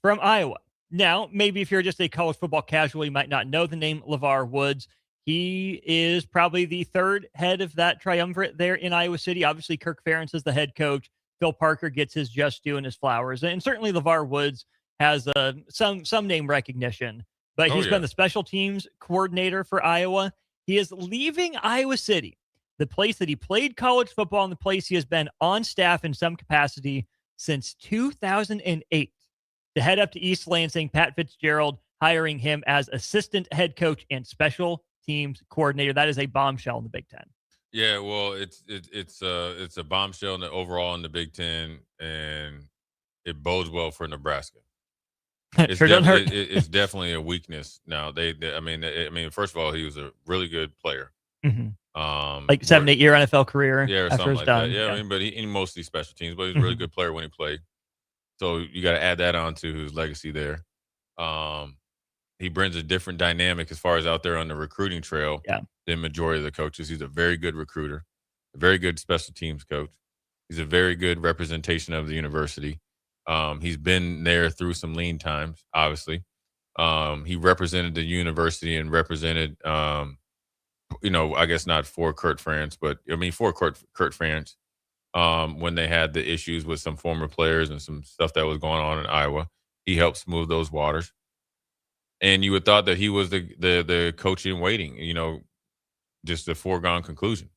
from Iowa. Now, maybe if you're just a college football casual, you might not know the name LeVar Woods. He is probably the third head of that triumvirate there in Iowa City. Obviously, Kirk Ferentz is the head coach. Phil Parker gets his just due and his flowers. And certainly LeVar Woods has some name recognition. But he's been the special teams coordinator for Iowa. He is leaving Iowa City, the place that he played college football and the place he has been on staff in some capacity since 2008, to head up to East Lansing. Pat Fitzgerald hiring him as assistant head coach and special teams coordinator. That is a bombshell in the Big Ten.
Yeah, well, it's a bombshell overall in the Big Ten, and it bodes well for Nebraska.
It sure doesn't hurt.
It's definitely a weakness now. I mean, first of all, he was a really good player.
Mm-hmm. Like 7-8 year NFL career.
Yeah, or
after
something
it's
like
done.
that. Yeah, I mean, but he mostly special teams, but he's a really good player when he played. So you got to add that on to his legacy there. He brings a different dynamic as far as out there on the recruiting trail than majority of the coaches. He's a very good recruiter, a very good special teams coach. He's a very good representation of the university. He's been there through some lean times, obviously. He represented the university and represented, I guess not for Kurt France, but I mean for Kurt France when they had the issues with some former players and some stuff that was going on in Iowa. He helped smooth those waters. And you would thought that he was the coach in waiting, just a foregone conclusion.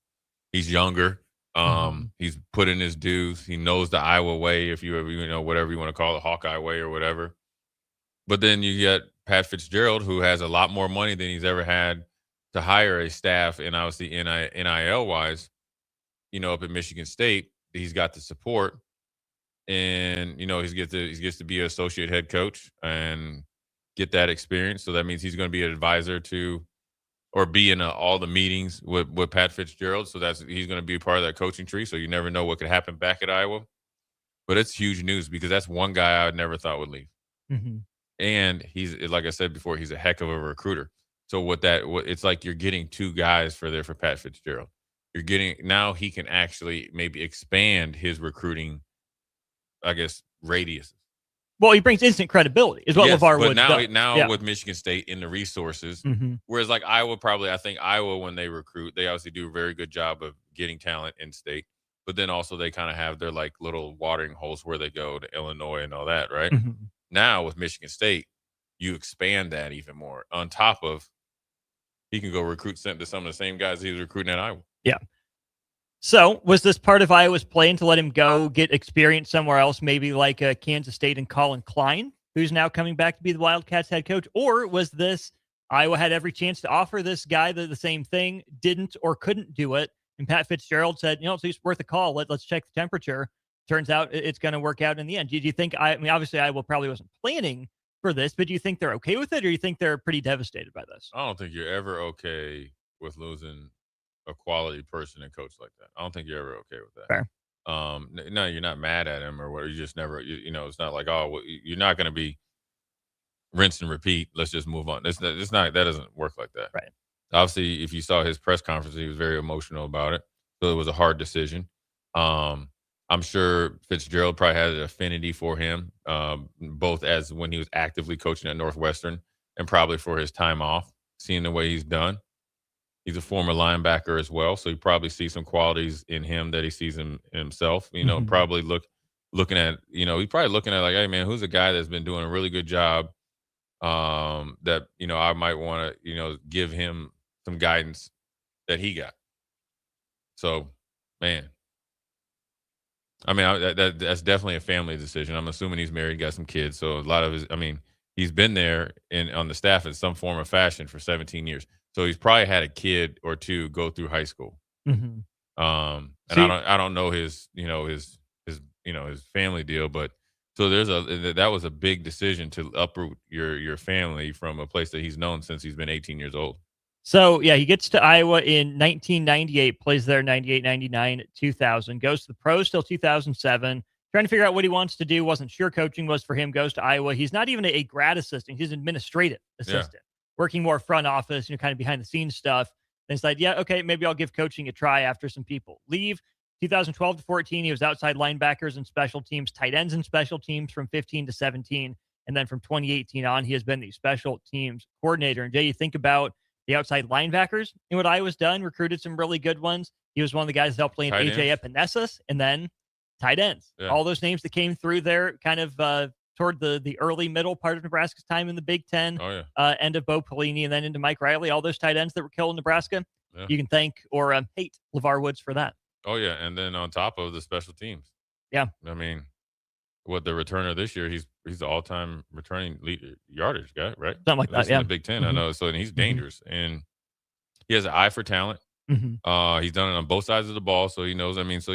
He's younger. He's put in his dues. He knows the Iowa way, if you ever, whatever you want to call it, Hawkeye way or whatever. But then you get Pat Fitzgerald, who has a lot more money than he's ever had to hire a staff, and obviously NIL wise, up at Michigan State, he's got the support, and he gets to be an associate head coach and get that experience. So that means he's going to be an advisor to, or be in all the meetings with Pat Fitzgerald. So he's going to be a part of that coaching tree. So you never know what could happen back at Iowa. But it's huge news because that's one guy I never thought would leave. And he's, like I said before, he's a heck of a recruiter. So it's like you're getting two guys for Pat Fitzgerald. Now he can actually maybe expand his recruiting, I guess, radiuses.
Well, he brings instant credibility, is what LeVar Woods does.
Now with Michigan State in the resources, whereas like Iowa, I think Iowa, when they recruit, they obviously do a very good job of getting talent in state, but then also they kind of have their like little watering holes where they go to Illinois and all that, right? Now with Michigan State, you expand that even more. On top of, he can go recruit some of the same guys he was recruiting at Iowa.
Yeah. So was this part of Iowa's plan to let him go get experience somewhere else, maybe like Kansas State and Colin Klein, who's now coming back to be the Wildcats head coach? Or was this Iowa had every chance to offer this guy the same thing, didn't or couldn't do it, and Pat Fitzgerald said, it's at least worth a call. Let's check the temperature. Turns out it's going to work out in the end. Do you think, obviously Iowa probably wasn't planning for this, but do you think they're okay with it, or do you think they're pretty devastated by this?
I don't think you're ever okay with losing a quality person and coach like that. I don't think you're ever okay with that.
Fair.
No, you're not mad at him or what. You just never, it's not like, you're not going to be rinse and repeat. Let's just move on. It's not, that doesn't work like that.
Right.
Obviously, if you saw his press conference, he was very emotional about it. So it was a hard decision. I'm sure Fitzgerald probably had an affinity for him, both as when he was actively coaching at Northwestern and probably for his time off, seeing the way he's done. He's a former linebacker as well, so he probably sees some qualities in him that he sees in himself. Probably looking at, he's probably looking at like, hey man, who's a guy that's been doing a really good job that I might want to give him some guidance that he got. So, man, I mean that's definitely a family decision. I'm assuming he's married, got some kids, so a lot of he's been there on the staff in some form or fashion for 17 years. So he's probably had a kid or two go through high school. And I don't know his family deal, but so that was a big decision to uproot your family from a place that he's known since he's been 18 years old.
So yeah, he gets to Iowa in 1998, plays there 98, 99, 2000, goes to the pros till 2007. Trying to figure out what he wants to do. Wasn't sure coaching was for him. Goes to Iowa. He's not even a grad assistant. He's an administrative assistant. Working more front office, kind of behind the scenes stuff. Then it's like, yeah, okay, maybe I'll give coaching a try after some people leave. 2012 to 14, he was outside linebackers and special teams, tight ends and special teams from 15 to 17. And then from 2018 on, he has been the special teams coordinator. And Jay, you think about the outside linebackers and what Iowa's done, recruited some really good ones. He was one of the guys that helped play in AJ Epinesa, and then tight ends. Yeah. All those names that came through there kind of toward the early middle part of Nebraska's time in the Big Ten, end of Bo Pelini, and then into Mike Riley, all those tight ends that were killed in Nebraska. Yeah. You can thank or hate LeVar Woods for that.
Oh, yeah. And then on top of the special teams.
Yeah.
I mean, the returner this year, he's the all-time returning yardage guy, right?
Something like that, yeah.
In the Big Ten, I know. So, and he's dangerous. And he has an eye for talent. He's done it on both sides of the ball, so he knows. I mean, so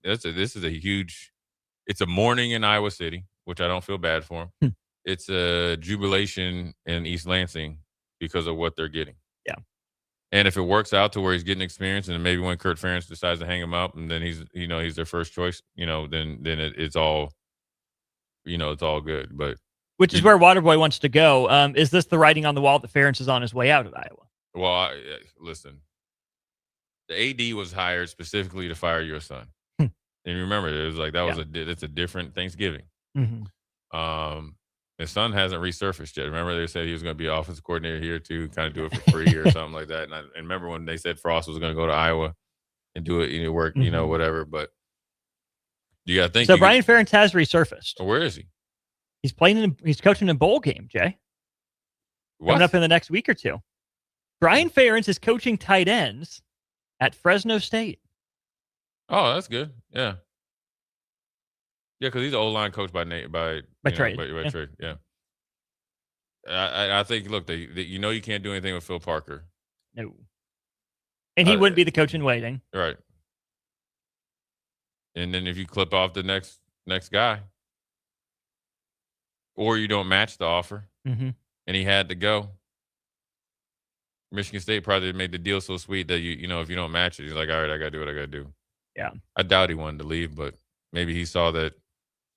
this is a huge – it's a morning in Iowa City, which I don't feel bad for him. It's a jubilation in East Lansing because of what they're getting.
Yeah.
And if it works out to where he's getting experience, and maybe when Kurt Ferentz decides to hang him up, and then he's their first choice, then it's all, it's all good. But
which is where Waterboy wants to go. Is this the writing on the wall that Ferentz is on his way out of Iowa?
Well, listen, the AD was hired specifically to fire your son, and remember, it was like it's a different Thanksgiving.
Mm-hmm.
His son hasn't resurfaced yet. Remember, they said he was going to be offensive coordinator here to kind of do it for free or something like that. And remember when they said Frost was going to go to Iowa and do it, work, whatever. But you got to think.
So Brian Ferentz has resurfaced.
Where is he?
He's he's coaching a bowl game, Jay. Coming up in the next week or two. Brian Ferentz is coaching tight ends at Fresno State.
Oh, that's good. Yeah. Yeah, because he's an O-line coach by trade. By trade, yeah. I think, look, you can't do anything with Phil Parker.
No. And he wouldn't be the coach in waiting.
Right. And then if you clip off the next guy, or you don't match the offer, and he had to go, Michigan State probably made the deal so sweet that if you don't match it, you're like, all right, I got to do what I got to do.
Yeah.
I doubt he wanted to leave, but maybe he saw that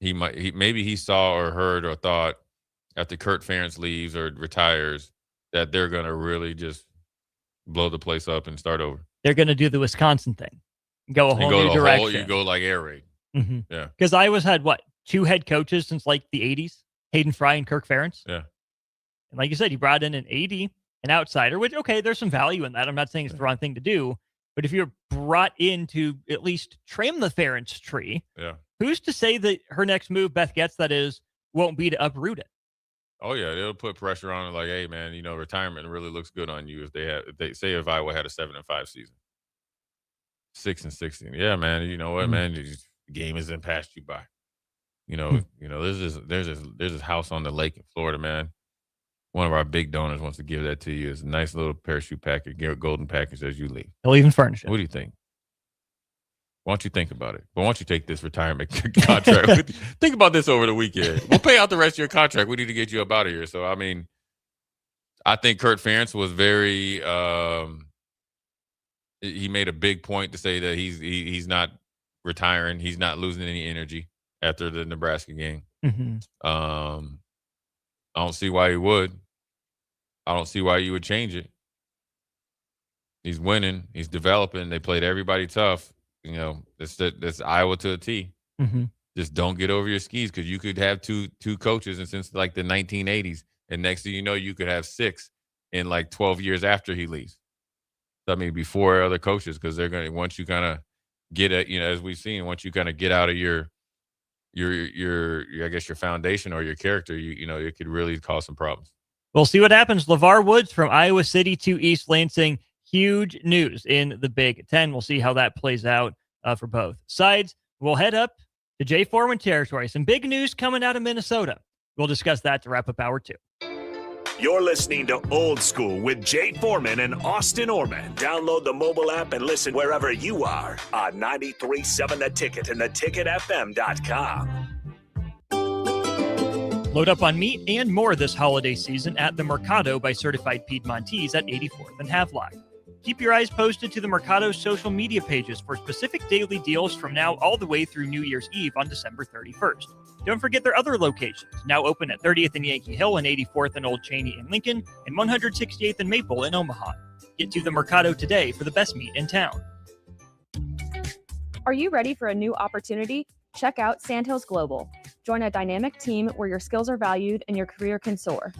maybe he saw or heard or thought after Kurt Ferentz leaves or retires that they're going to really just blow the place up and start over.
They're going to do the Wisconsin thing. Go a whole new direction.
You go like air raid.
Mm-hmm.
Yeah.
Because Iowa's had, 2 head coaches since like the 80s? Hayden Fry and Kirk Ferentz.
Yeah.
And like you said, he brought in an AD, an outsider, which, okay, there's some value in that. I'm not saying it's the wrong thing to do. But if you're brought in to at least trim the Ferentz tree, who's to say that her next move, Beth Getz, that is, won't be to uproot it?
Oh yeah, it'll put pressure on it. Like, hey man, retirement really looks good on you if Iowa had a 7-5 season, 6-16. Yeah, man. You know what, man? The game isn't passed you by. There's this house on the lake in Florida, man. One of our big donors wants to give that to you. It's a nice little parachute package, golden package as you leave.
They'll even furnish it.
What do you think? Why don't you think about it? But why don't you take this retirement contract? Think about this over the weekend. We'll pay out the rest of your contract. We need to get you up out of here. So, I mean, I think Kurt Ferentz was very he made a big point to say that he's not retiring. He's not losing any energy after the Nebraska game.
Mm-hmm.
I don't see why he would. I don't see why you would change it. He's winning. He's developing. They played everybody tough. That's Iowa to a T.
Mm-hmm.
Just don't get over your skis because you could have two coaches and since like the 1980s, and next thing you know, you could have 6 in like 12 years after he leaves. So, I mean, before other coaches, because they're going to, once you kind of get it, as we've seen, once you kind of get out of your I guess your foundation or your character, it could really cause some problems.
We'll see what happens. LeVar Woods from Iowa City to East Lansing. Huge news in the Big Ten. We'll see how that plays out for both sides. We'll head up to Jay Foreman territory. Some big news coming out of Minnesota. We'll discuss that to wrap up hour 2.
You're listening to Old School with Jay Foreman and Austin Orman. Download the mobile app and listen wherever you are on 93.7 The Ticket and theticketfm.com.
Load up on meat and more this holiday season at the Mercado by Certified Piedmontese at 84th and Havelock. Keep your eyes posted to the Mercado's social media pages for specific daily deals from now all the way through New Year's Eve on December 31st. Don't forget their other locations, now open at 30th and Yankee Hill and 84th and Old Cheney in Lincoln and 168th and Maple in Omaha. Get to the Mercado today for the best meat in town.
Are you ready for a new opportunity? Check out Sandhills Global. Join a dynamic team where your skills are valued and your career can soar.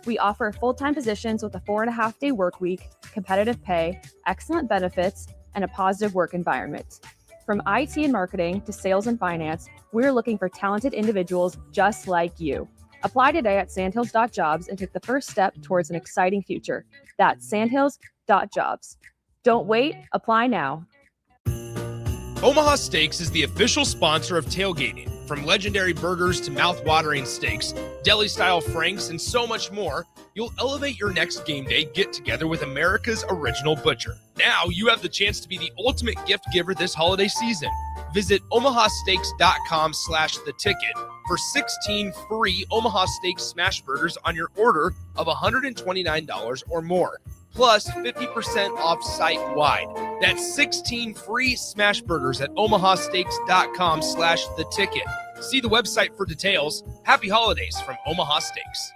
We offer full-time positions with a 4.5-day work week, competitive pay, excellent benefits, and a positive work environment. From IT and marketing to sales and finance, we're looking for talented individuals just like you. Apply today at sandhills.jobs and take the first step towards an exciting future. That's sandhills.jobs. Don't wait, apply now.
Omaha Steaks is the official sponsor of tailgating. From legendary burgers to mouth-watering steaks, deli-style franks, and so much more, you'll elevate your next game day get-together with America's original butcher. Now you have the chance to be the ultimate gift giver this holiday season. Visit omahasteaks.com/theticket for 16 free Omaha Steaks smash burgers on your order of $129 or more. plus 50% off site-wide. That's 16 free smash burgers at omahasteaks.com/the ticket. See the website for details. Happy holidays from Omaha Steaks.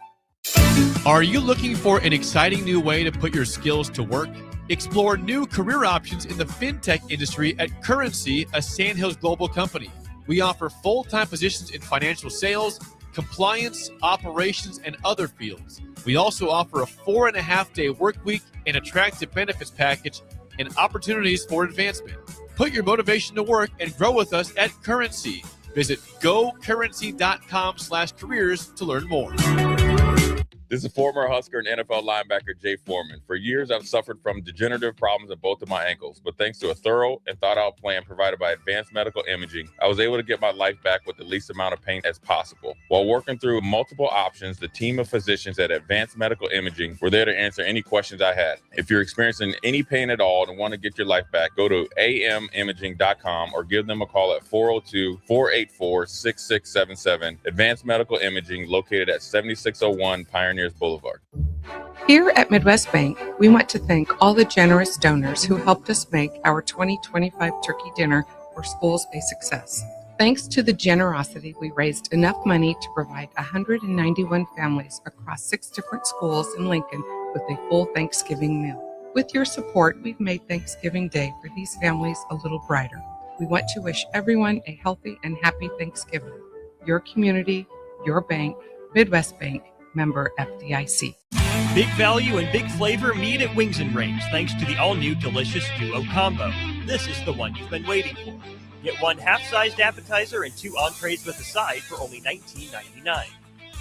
Are you looking for an exciting new way to put your skills to work? Explore new career options in the fintech industry at Currency, a Sandhills Global company. We offer full-time positions in financial sales, compliance, operations, and other fields. We also offer a 4.5-day work week, an attractive benefits package, and opportunities for advancement. Put your motivation to work and grow with us at Currency. Visit gocurrency.com/careers to learn more.
This is former Husker and NFL linebacker Jay Foreman. For years, I've suffered from degenerative problems in both of my ankles, but thanks to a thorough and thought-out plan provided by Advanced Medical Imaging, I was able to get my life back with the least amount of pain as possible. While working through multiple options, the team of physicians at Advanced Medical Imaging were there to answer any questions I had. If you're experiencing any pain at all and want to get your life back, go to amimaging.com or give them a call at 402-484-6677. Advanced Medical Imaging, located at 7601 Pioneers Boulevard.
Here at Midwest Bank, we want to thank all the generous donors who helped us make our 2025 turkey dinner for schools a success. Thanks to the generosity, we raised enough money to provide 191 families across 6 different schools in Lincoln with a full Thanksgiving meal. With your support, we've made Thanksgiving Day for these families a little brighter. We want to wish everyone a healthy and happy Thanksgiving. Your community, your bank, Midwest Bank, member FDIC.
Big value and big flavor meet at Wings and Rings thanks to the all-new delicious Duo Combo. This is the one you've been waiting for. Get one half-sized appetizer and 2 entrees with a side for only $19.99.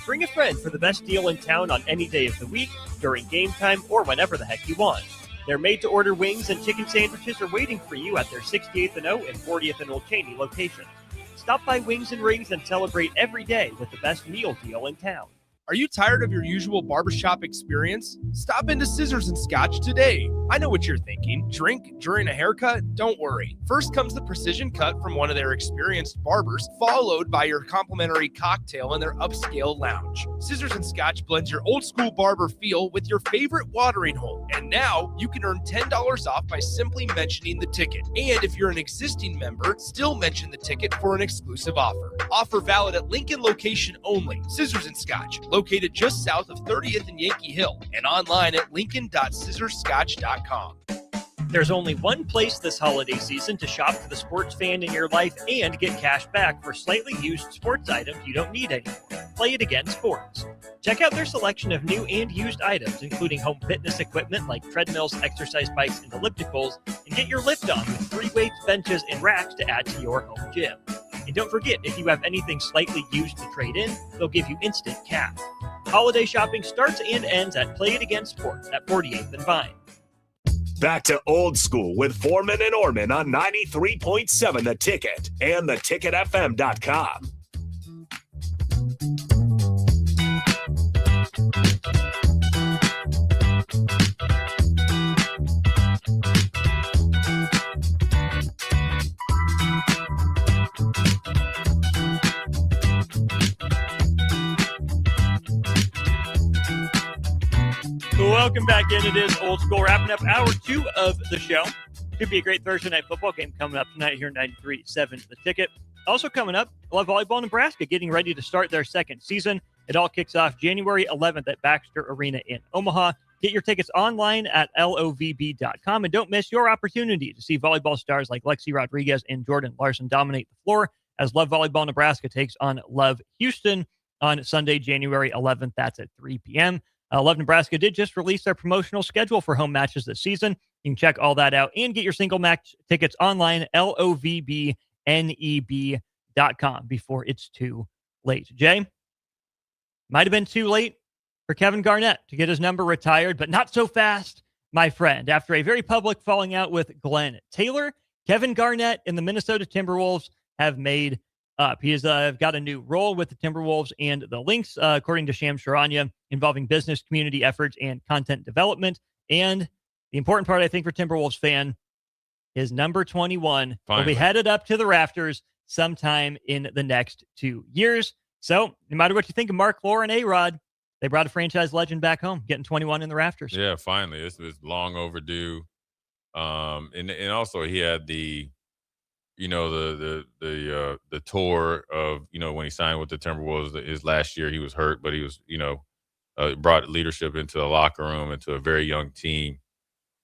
Bring a friend for the best deal in town on any day of the week, during game time, or whenever the heck you want. Their made-to-order wings and chicken sandwiches are waiting for you at their 68th and O and 40th and Old Cheney locations. Stop by Wings and Rings and celebrate every day with the best meal deal in town.
Are you tired of your usual barbershop experience? Stop into Scissors and Scotch today. I know what you're thinking. Drink during a haircut? Don't worry. First comes the precision cut from one of their experienced barbers, followed by your complimentary cocktail in their upscale lounge. Scissors and Scotch blends your old school barber feel with your favorite watering hole. And now you can earn $10 off by simply mentioning the ticket. And if you're an existing member, still mention the ticket for an exclusive offer. Offer valid at Lincoln location only. Scissors and Scotch, located just south of 30th and Yankee Hill, and online at lincoln.scissorscotch.com.
There's only one place this holiday season to shop for the sports fan in your life and get cash back for slightly used sports items you don't need anymore. Play It Again Sports. Check out their selection of new and used items, including home fitness equipment like treadmills, exercise bikes, and ellipticals, and get your lift on with free weights, benches, and racks to add to your home gym. And don't forget, if you have anything slightly used to trade in, they'll give you instant cash. Holiday shopping starts and ends at Play It Again Sports at 48th and Vine.
Back to Old School with Foreman and Orman on 93.7 The Ticket and theticketfm.com.
Welcome back in. It is Old School, wrapping up hour 2 of the show. Should be a great Thursday night football game coming up tonight here, 93.7 The Ticket. Also coming up, Love Volleyball Nebraska getting ready to start their second season. It all kicks off January 11th at Baxter Arena in Omaha. Get your tickets online at lovb.com, and don't miss your opportunity to see volleyball stars like Lexi Rodriguez and Jordan Larson dominate the floor as Love Volleyball Nebraska takes on Love Houston on Sunday, January 11th. That's at 3 p.m. Love Nebraska did just release their promotional schedule for home matches this season. You can check all that out and get your single match tickets online, lovbneb.com, before it's too late. Jay, might have been too late for Kevin Garnett to get his number retired, but not so fast, my friend. After a very public falling out with Glenn Taylor, Kevin Garnett and the Minnesota Timberwolves have made up. He has got a new role with the Timberwolves and the Lynx, according to Shams Charania, involving business, community efforts, and content development. And the important part, I think, for Timberwolves fan is number 21 will be headed up to the rafters sometime in the next 2 years. So no matter what you think of Mark Lore and A-Rod, They brought a franchise legend back home, getting 21 in the rafters.
Yeah, finally. This was long overdue. And also he had the tour of, when he signed with the Timberwolves his last year. He was hurt, but he was, brought leadership into the locker room, into a very young team.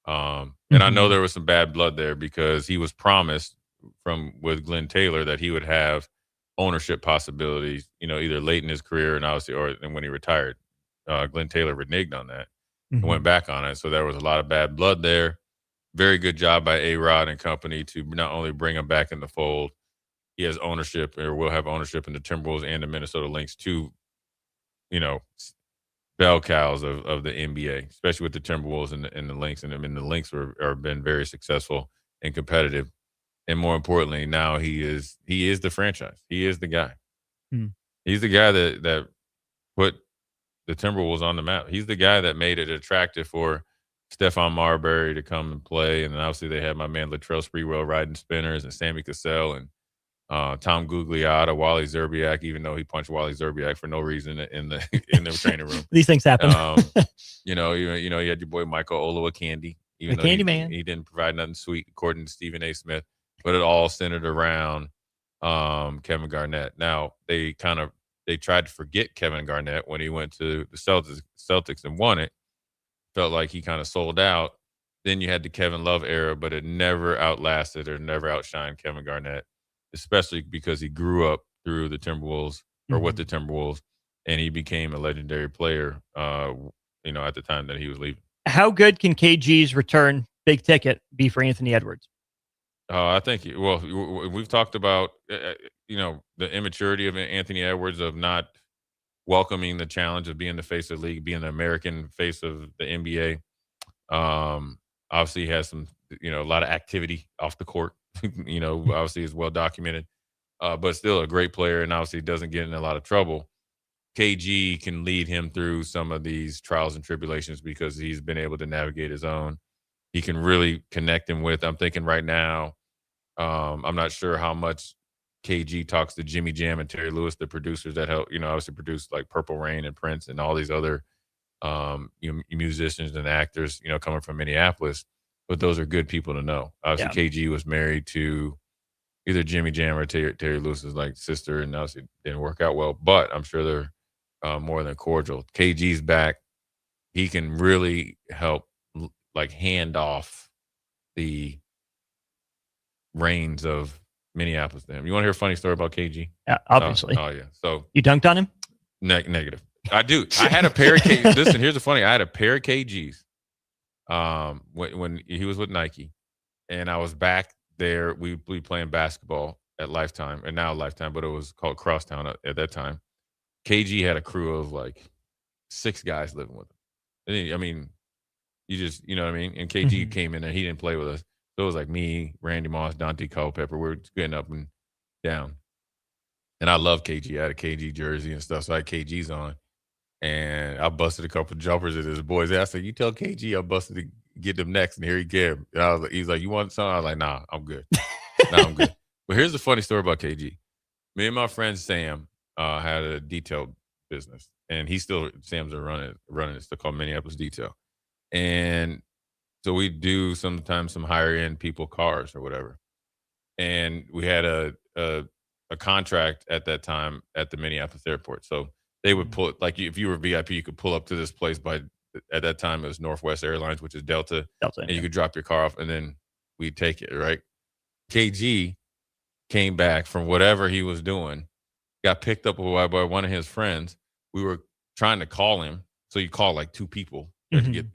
And I know there was some bad blood there because he was promised with Glenn Taylor that he would have ownership possibilities, either late in his career and obviously, and when he retired. Glenn Taylor reneged on that and went back on it. So there was a lot of bad blood there. Very good job by A-Rod and company to not only bring him back in the fold, he has ownership or will have ownership in the Timberwolves and the Minnesota Lynx, two, bell cows of the NBA, especially with the Timberwolves and the Lynx. And I mean, the Lynx are been very successful and competitive. And more importantly, now he is the franchise. He is the guy. He's the guy that put the Timberwolves on the map. He's the guy that made it attractive for Stephon Marbury to come and play. And then obviously they had my man Latrell Sprewell riding spinners and Sammy Cassell and Tom Gugliotta, Wally Zerbiak, even though he punched Wally Zerbiak for no reason in the training room.
These things happen.
You had your boy Michael Olowokandi, even though he didn't provide nothing sweet, according to Stephen A. Smith, but it all centered around Kevin Garnett. Now they tried to forget Kevin Garnett when he went to the Celtics and won it. Felt like he kind of sold out. Then you had the Kevin Love era, but it never outlasted or never outshined Kevin Garnett, especially because he grew up through the Timberwolves or with the Timberwolves, and he became a legendary player, at the time that he was leaving.
How good can KG's return, big ticket, be for Anthony Edwards?
I think, we've talked about, the immaturity of Anthony Edwards of not welcoming the challenge of being the face of the league, being the American face of the NBA. Obviously he has some, a lot of activity off the court, obviously is well documented, but still a great player and obviously doesn't get in a lot of trouble. KG can lead him through some of these trials and tribulations because he's been able to navigate his own. He can really connect him with, I'm thinking right now, I'm not sure how much KG talks to Jimmy Jam and Terry Lewis, the producers that help, obviously produce like Purple Rain and Prince and all these other musicians and actors, coming from Minneapolis. But those are good people to know. Obviously, KG was married to either Jimmy Jam or Terry Lewis's like sister, and obviously it didn't work out well. But I'm sure they're more than cordial. KG's back. He can really help, like, hand off the reins of Minneapolis to him. You want to hear a funny story about KG?
Yeah, obviously.
Oh yeah. So
you dunked on him?
Negative. I do. I had a pair of KGs. Listen, here's the funny. I had a pair of KGs when he was with Nike, and I was back there. We playing basketball at Lifetime, and now Lifetime, but it was called Crosstown at that time. KG had a crew of like 6 guys living with him. I mean, you just, you know what I mean? And KG came in and he didn't play with us. So it was like me, Randy Moss, Dante Culpepper. We were getting up and down. And I love KG. I had a KG jersey and stuff, so I had KGs on. And I busted a couple jumpers at his boys. I said, you tell KG I busted to get them next, and here he came. And he's like, you want something? I was like, nah, I'm good. I'm good. But here's the funny story about KG. Me and my friend Sam had a detail business, and Sam's running it. It's called Minneapolis Detail. And so we do sometimes some higher end people cars or whatever. And we had a contract at that time at the Minneapolis airport. So they would pull, like, if you were VIP, you could pull up to this place at that time it was Northwest Airlines, which is Delta, and you could drop your car off, and then we'd take it, right? KG came back from whatever he was doing, got picked up by one of his friends. We were trying to call him. So you call like 2 people to get,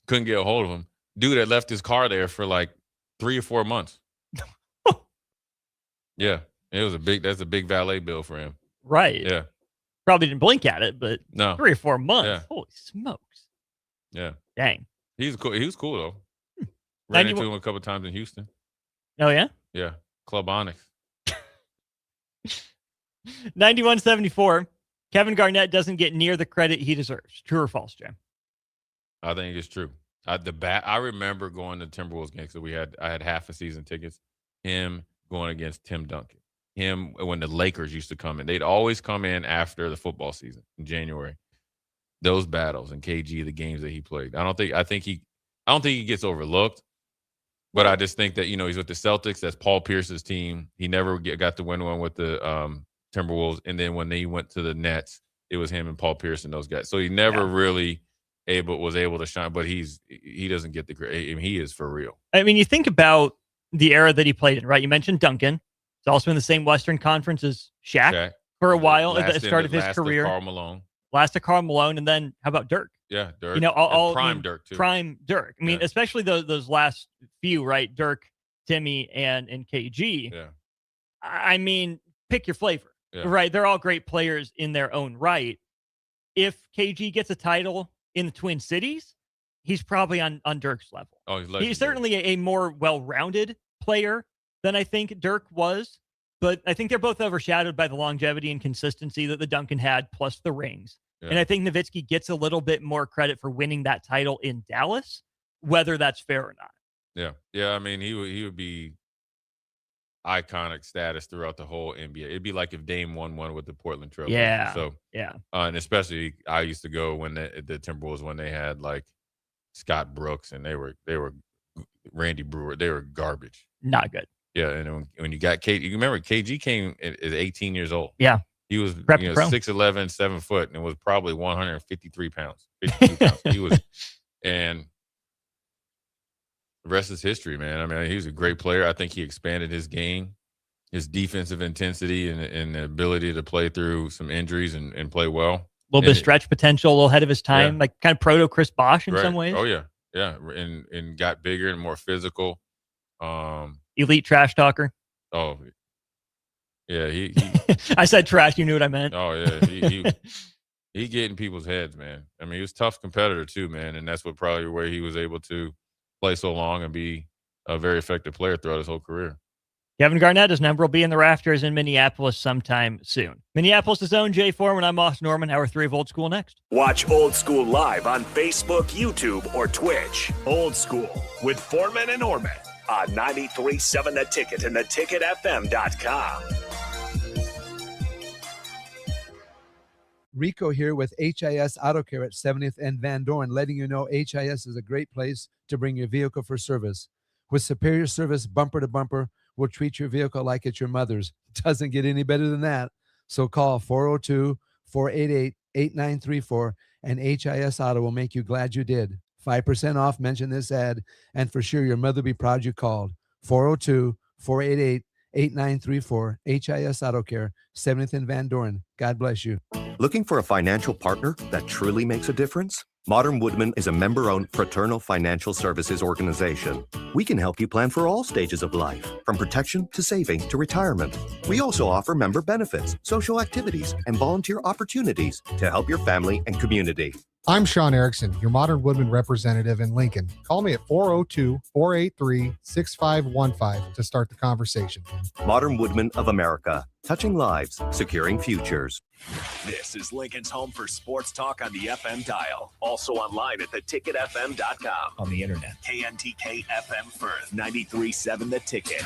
couldn't get a hold of him. Dude had left his car there for like 3 or 4 months. Yeah. That's a big valet bill for him.
Right.
Yeah.
Probably didn't blink at it, but
no.
3 or 4 months.
Yeah.
Holy smokes.
Yeah.
Dang.
He was cool though. Ran into him a couple times in Houston.
Oh yeah?
Yeah. Club Onyx.
91-74. Kevin Garnett doesn't get near the credit he deserves. True or false, Jim?
I think it's true. I remember going to Timberwolves games. So I had half a season tickets. Him going against Tim Duncan. Him when the Lakers used to come in. They'd always come in after the football season in January. those battles and KG, the games that he played. I don't think he gets overlooked, but I just think that, he's with the Celtics. That's Paul Pierce's team. He never got to win one with the Timberwolves. And then when he went to the Nets, it was him and Paul Pierce and those guys. So he never really was able to shine, but he doesn't get the great. I mean, he is for real.
I mean, you think about the era that he played in, right? You mentioned Duncan. He's also in the same Western Conference as Shaq for a while at the start of his career.
Karl Malone.
Last of Karl Malone, and then how about Dirk?
Yeah, Dirk.
All
prime Dirk too.
Prime Dirk. I mean, especially those last few, right? Dirk, Timmy, and KG.
Yeah.
I mean, pick your flavor,
Yeah.
right? They're all great players in their own right. If KG gets a title in the Twin Cities, he's probably on Dirk's level.
Oh,
he's certainly a more well-rounded player than I think Dirk was, but I think they're both overshadowed by the longevity and consistency that the Duncan had, plus the rings.
Yeah.
And I think Nowitzki gets a little bit more credit for winning that title in Dallas, whether that's fair or not.
Yeah. Yeah. I mean, he would be iconic status throughout the whole NBA. It'd be like if Dame won one with the Portland Trail.
Yeah.
So,
yeah.
And especially I used to go when the Timberwolves, when they had like Scott Brooks and they were Randy Brewer, they were garbage.
Not good.
Yeah. And when you got KG, you remember KG came at 18 years old.
Yeah.
He was 6'11", 7 foot, and was probably 153 pounds, 52 pounds. He was, and the rest is history, man. I mean, he was a great player. I think he expanded his game, his defensive intensity, and the ability to play through some injuries and play well.
A little bit of stretch potential, a little ahead of his time, like kind of proto Chris Bosh in some ways.
Oh yeah, yeah, and got bigger and more physical.
Elite trash talker.
Oh, yeah. He
I said trash. You knew what I meant.
Oh yeah, he get in people's heads, man. I mean, he was a tough competitor too, man, and that's probably where he was able to play so long and be a very effective player throughout his whole career.
Kevin Garnett's number will be in the rafters in Minneapolis sometime soon. Minneapolis' own Jay Foreman. I'm Austin Norman. Hour 3 of Old School next.
Watch Old School live on Facebook, YouTube, or Twitch. Old School with Foreman and Norman on 93.7 The Ticket and theticketfm.com.
Rico here with HIS Auto Care at 70th and Van Dorn, letting you know HIS is a great place to bring your vehicle for service. With superior service bumper to bumper, we'll treat your vehicle like it's your mother's. It doesn't get any better than that. So call 402-488-8934 and HIS Auto will make you glad you did. 5% off, mention this ad, and for sure your mother will be proud you called. 402-488-8934, HIS Auto Care, 70th and Van Dorn. God bless you.
Looking for a financial partner that truly makes a difference? Modern Woodman is a member-owned fraternal financial services organization. We can help you plan for all stages of life, from protection to saving to retirement. We also offer member benefits, social activities, and volunteer opportunities to help your family and community.
I'm Sean Erickson, your Modern Woodman representative in Lincoln. Call me at 402-483-6515 to start the conversation.
Modern Woodman of America, touching lives, securing futures.
This is Lincoln's home for sports talk on the FM dial. Also online at theticketfm.com.
On the internet.
KNTK FM Firth, 93.7 The Ticket.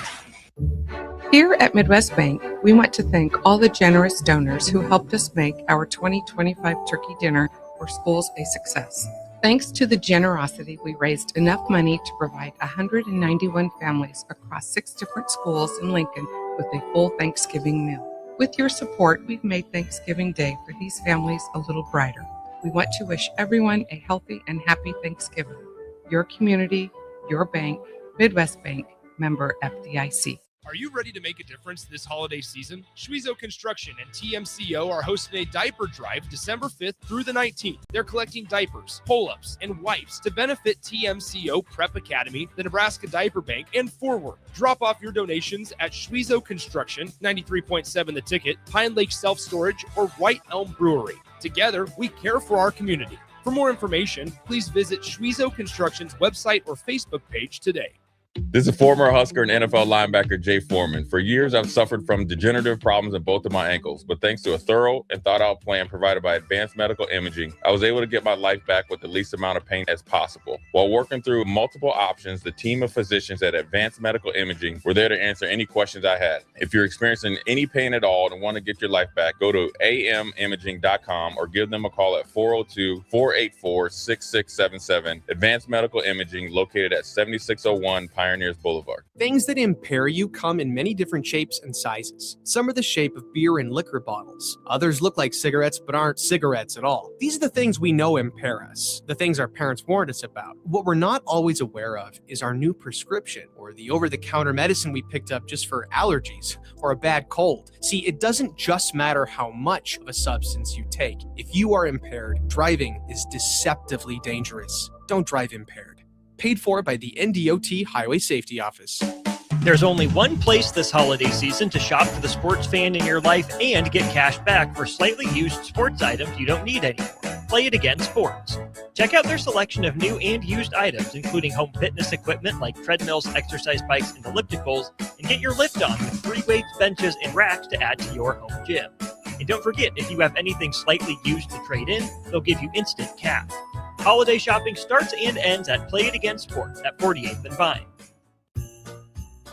Here at Midwest Bank, we want to thank all the generous donors who helped us make our 2025 turkey dinner for schools a success. Thanks to the generosity, we raised enough money to provide 191 families across 6 different schools in Lincoln with a full Thanksgiving meal. With your support, we've made Thanksgiving Day for these families a little brighter. We want to wish everyone a healthy and happy Thanksgiving. Your community, your bank, Midwest Bank, member FDIC.
Are you ready to make a difference this holiday season? Schwiezo Construction and TMCO are hosting a diaper drive December 5th through the 19th. They're collecting diapers, pull-ups, and wipes to benefit TMCO Prep Academy, the Nebraska Diaper Bank, and Forward. Drop off your donations at Schwiezo Construction, 93.7 The Ticket, Pine Lake Self-Storage, or White Elm Brewery. Together, we care for our community. For more information, please visit Schwiezo Construction's website or Facebook page today.
This is former Husker and NFL linebacker Jay Foreman. For years, I've suffered from degenerative problems in both of my ankles, but thanks to a thorough and thought-out plan provided by Advanced Medical Imaging, I was able to get my life back with the least amount of pain as possible. While working through multiple options, the team of physicians at Advanced Medical Imaging were there to answer any questions I had. If you're experiencing any pain at all and want to get your life back, go to amimaging.com or give them a call at 402-484-6677. Advanced Medical Imaging, located at 7601 Pioneers Boulevard.
Things that impair you come in many different shapes and sizes. Some are the shape of beer and liquor bottles. Others look like cigarettes but aren't cigarettes at all. These are the things we know impair us, the things our parents warned us about. What we're not always aware of is our new prescription or the over-the-counter medicine we picked up just for allergies or a bad cold. See, it doesn't just matter how much of a substance you take. If you are impaired, driving is deceptively dangerous. Don't drive impaired. Paid for by the NDOT Highway Safety Office.
There's only one place this holiday season to shop for the sports fan in your life and get cash back for slightly used sports items you don't need anymore. Play It Again Sports. Check out their selection of new and used items, including home fitness equipment like treadmills, exercise bikes, and ellipticals, and get your lift on with free weights, benches, and racks to add to your home gym. And don't forget, if you have anything slightly used to trade in, they'll give you instant cash. Holiday shopping starts and ends at Play It Again Sports at 48th and Vine.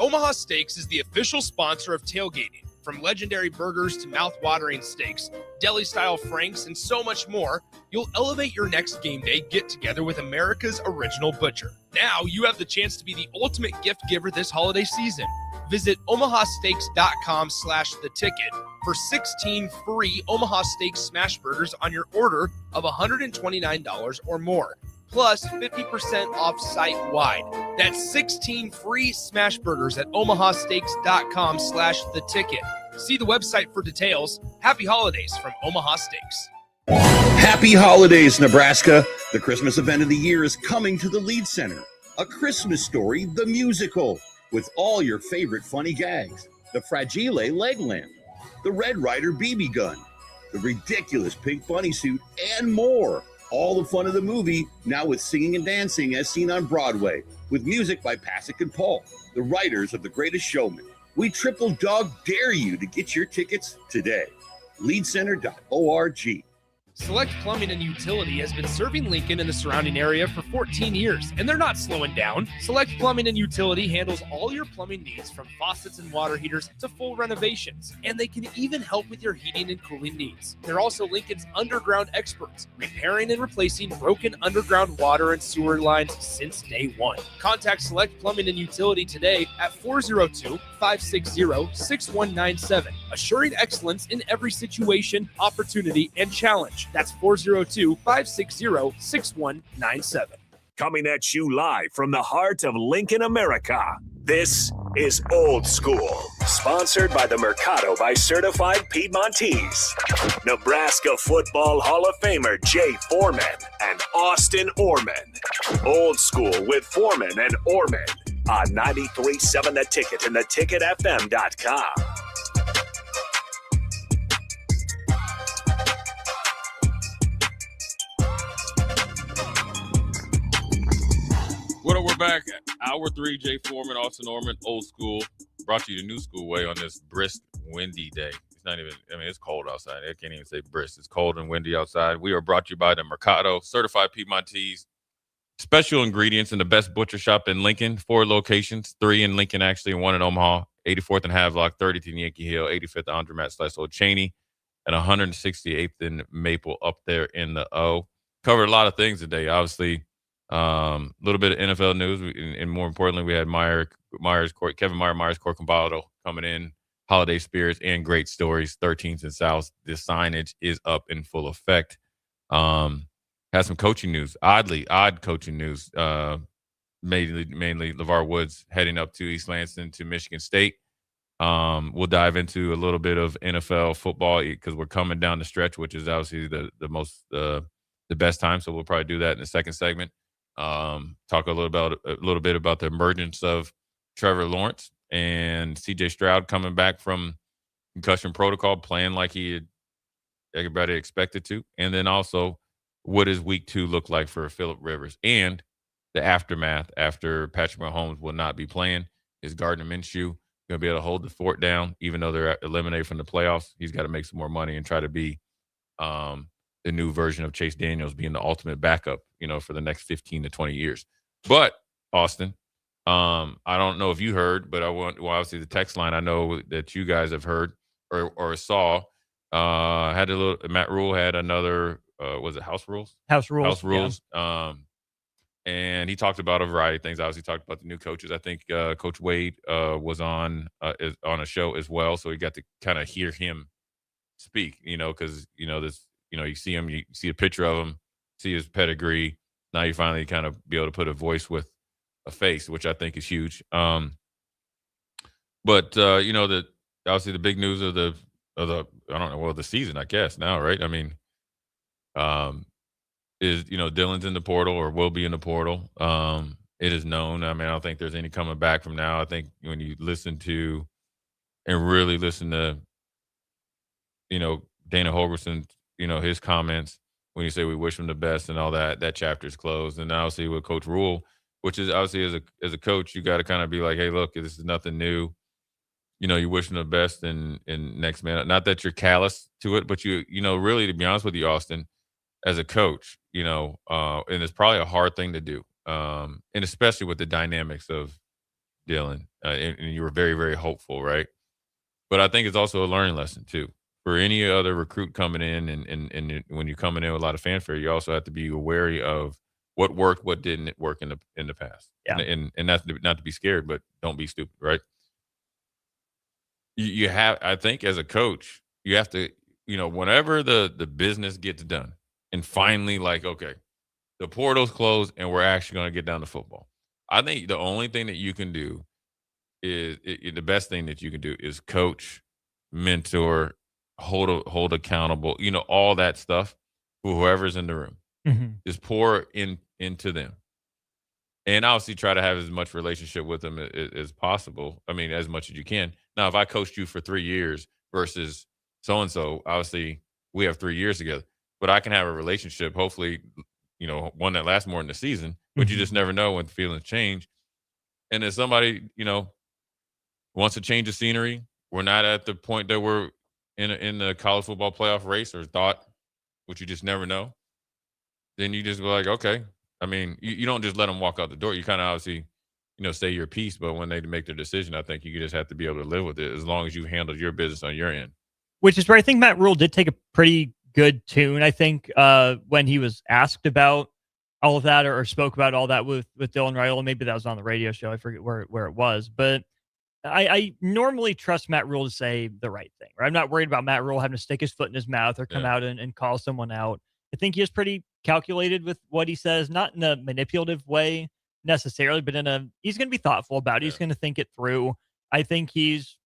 Omaha Steaks is the official sponsor of tailgating. From legendary burgers to mouth-watering steaks, deli-style franks, and so much more, you'll elevate your next game day get-together with America's original butcher. Now you have the chance to be the ultimate gift giver this holiday season. Visit omahasteaks.com/theticket for 16 free Omaha Steaks smash burgers on your order of $129 or more, plus 50% off site-wide. That's 16 free smash burgers at omahasteaks.com/theticket. See the website for details. Happy holidays from Omaha Steaks.
Happy holidays, Nebraska. The Christmas event of the year is coming to the Lead Center. A Christmas Story, the musical, with all your favorite funny gags. The Fragile leg lamp, the Red Ryder BB gun, the ridiculous pink bunny suit, and more. All the fun of the movie, now with singing and dancing as seen on Broadway, with music by Pasek and Paul, the writers of The Greatest Showman. We triple dog dare you to get your tickets today. Leadcenter.org.
Select Plumbing and Utility has been serving Lincoln and the surrounding area for 14 years, and they're not slowing down. Select Plumbing and Utility handles all your plumbing needs, from faucets and water heaters to full renovations, and they can even help with your heating and cooling needs. They're also Lincoln's underground experts, repairing and replacing broken underground water and sewer lines since day one. Contact Select Plumbing and Utility today at 402-560-6197, assuring excellence in every situation, opportunity, and challenge. That's 402-560-6197.
Coming at you live from the heart of Lincoln, America. This is Old School, sponsored by the Mercado by Certified Piedmontese. Nebraska Football Hall of Famer Jay Foreman and Austin Orman. Old School with Foreman and Orman on 93.7 The Ticket and theticketfm.com.
What up, we're back. Hour 3, Jay Foreman, Austin Norman, Old School. Brought to you the new school way on this brisk, windy day. It's not even, it's cold outside. I can't even say brisk. It's cold and windy outside. We are brought to you by the Mercado, Certified Piedmontese. Special ingredients in the best butcher shop in Lincoln. 4 locations, 3 in Lincoln, actually, and 1 in Omaha. 84th and Havelock, 30th in Yankee Hill, 85th Andremat/Old Cheney, and 168th in Maple up there in the O. Covered a lot of things today, obviously. A little bit of NFL news, and more importantly, we had Kevin Myers Corcombado coming in, holiday spirits and great stories. 13th and South, the signage is up in full effect. Had some coaching news, odd coaching news. Mainly LeVar Woods heading up to East Lansing to Michigan State. We'll dive into a little bit of NFL football because we're coming down the stretch, which is obviously the best time. So we'll probably do that in the second segment. Talk a little bit about the emergence of Trevor Lawrence and CJ Stroud coming back from concussion protocol, playing like everybody expected to. And then also, what does week 2 look like for Phillip Rivers? And the aftermath after Patrick Mahomes will not be playing. Is Gardner Minshew going to be able to hold the fort down, even though they're eliminated from the playoffs? He's got to make some more money and try to be the new version of Chase Daniels, being the ultimate backup, for the next 15 to 20 years. But, Austin, I don't know if you heard, but obviously the text line, I know that you guys have heard or saw, Matt Rule had another, was it House Rules?
House Rules.
House Rules. Yeah. And he talked about a variety of things. Obviously, talked about the new coaches. I think Coach Wade was on a show as well, so he got to kind of hear him speak. Because this, you see him, you see a picture of him, see his pedigree. Now you finally kind of be able to put a voice with a face, which I think is huge. But obviously the big news of the I don't know, well, the season, I guess now, right? I mean, is Dylan's in the portal or will be in the portal. It is known. I mean, I don't think there's any coming back from now. I think when you listen to and really listen to Dana Holgerson, his comments when you say we wish him the best and all that chapter is closed. And now see with Coach Rule, which is obviously as a coach, you got to kind of be like, hey, look, this is nothing new. You wish him the best in next man. Not that you're callous to it, but really, to be honest with you, Austin, as a coach, and it's probably a hard thing to do, and especially with the dynamics of Dylan, and you were very, very hopeful, right? But I think it's also a learning lesson too for any other recruit coming in, and when you're coming in with a lot of fanfare, you also have to be wary of what worked, what didn't work in the past, and that's not to be scared, but don't be stupid, right? You have, I think, as a coach, you have to, whenever the business gets done. And finally, okay, the portal's closed and we're actually going to get down to football. I think the only thing that you can do is the best thing that you can do is coach, mentor, hold accountable, all that stuff for whoever's in the room.
Mm-hmm.
Just pour into them. And obviously try to have as much relationship with them as possible. I mean, as much as you can. Now, if I coached you for 3 years versus so-and-so, obviously we have 3 years together. But I can have a relationship, hopefully, one that lasts more than the season. But you just never know when feelings change. And if somebody, wants to change the scenery, we're not at the point that we're in the college football playoff race or thought, which you just never know. Then you just go like, okay. I mean, you don't just let them walk out the door. You kind of obviously, say your piece. But when they make their decision, I think you just have to be able to live with it as long as you handle your business on your end.
Which is where I think Matt Rule did take a pretty good tune, I think, when he was asked about all of that or spoke about all that with Dylan Raiola. Maybe that was on the radio show. I forget where it was. But I normally trust Matt Rule to say the right thing. Right? I'm not worried about Matt Rule having to stick his foot in his mouth or come out and call someone out. I think he is pretty calculated with what he says, not in a manipulative way necessarily, but he's going to be thoughtful about it. He's going to think it through. I think he's,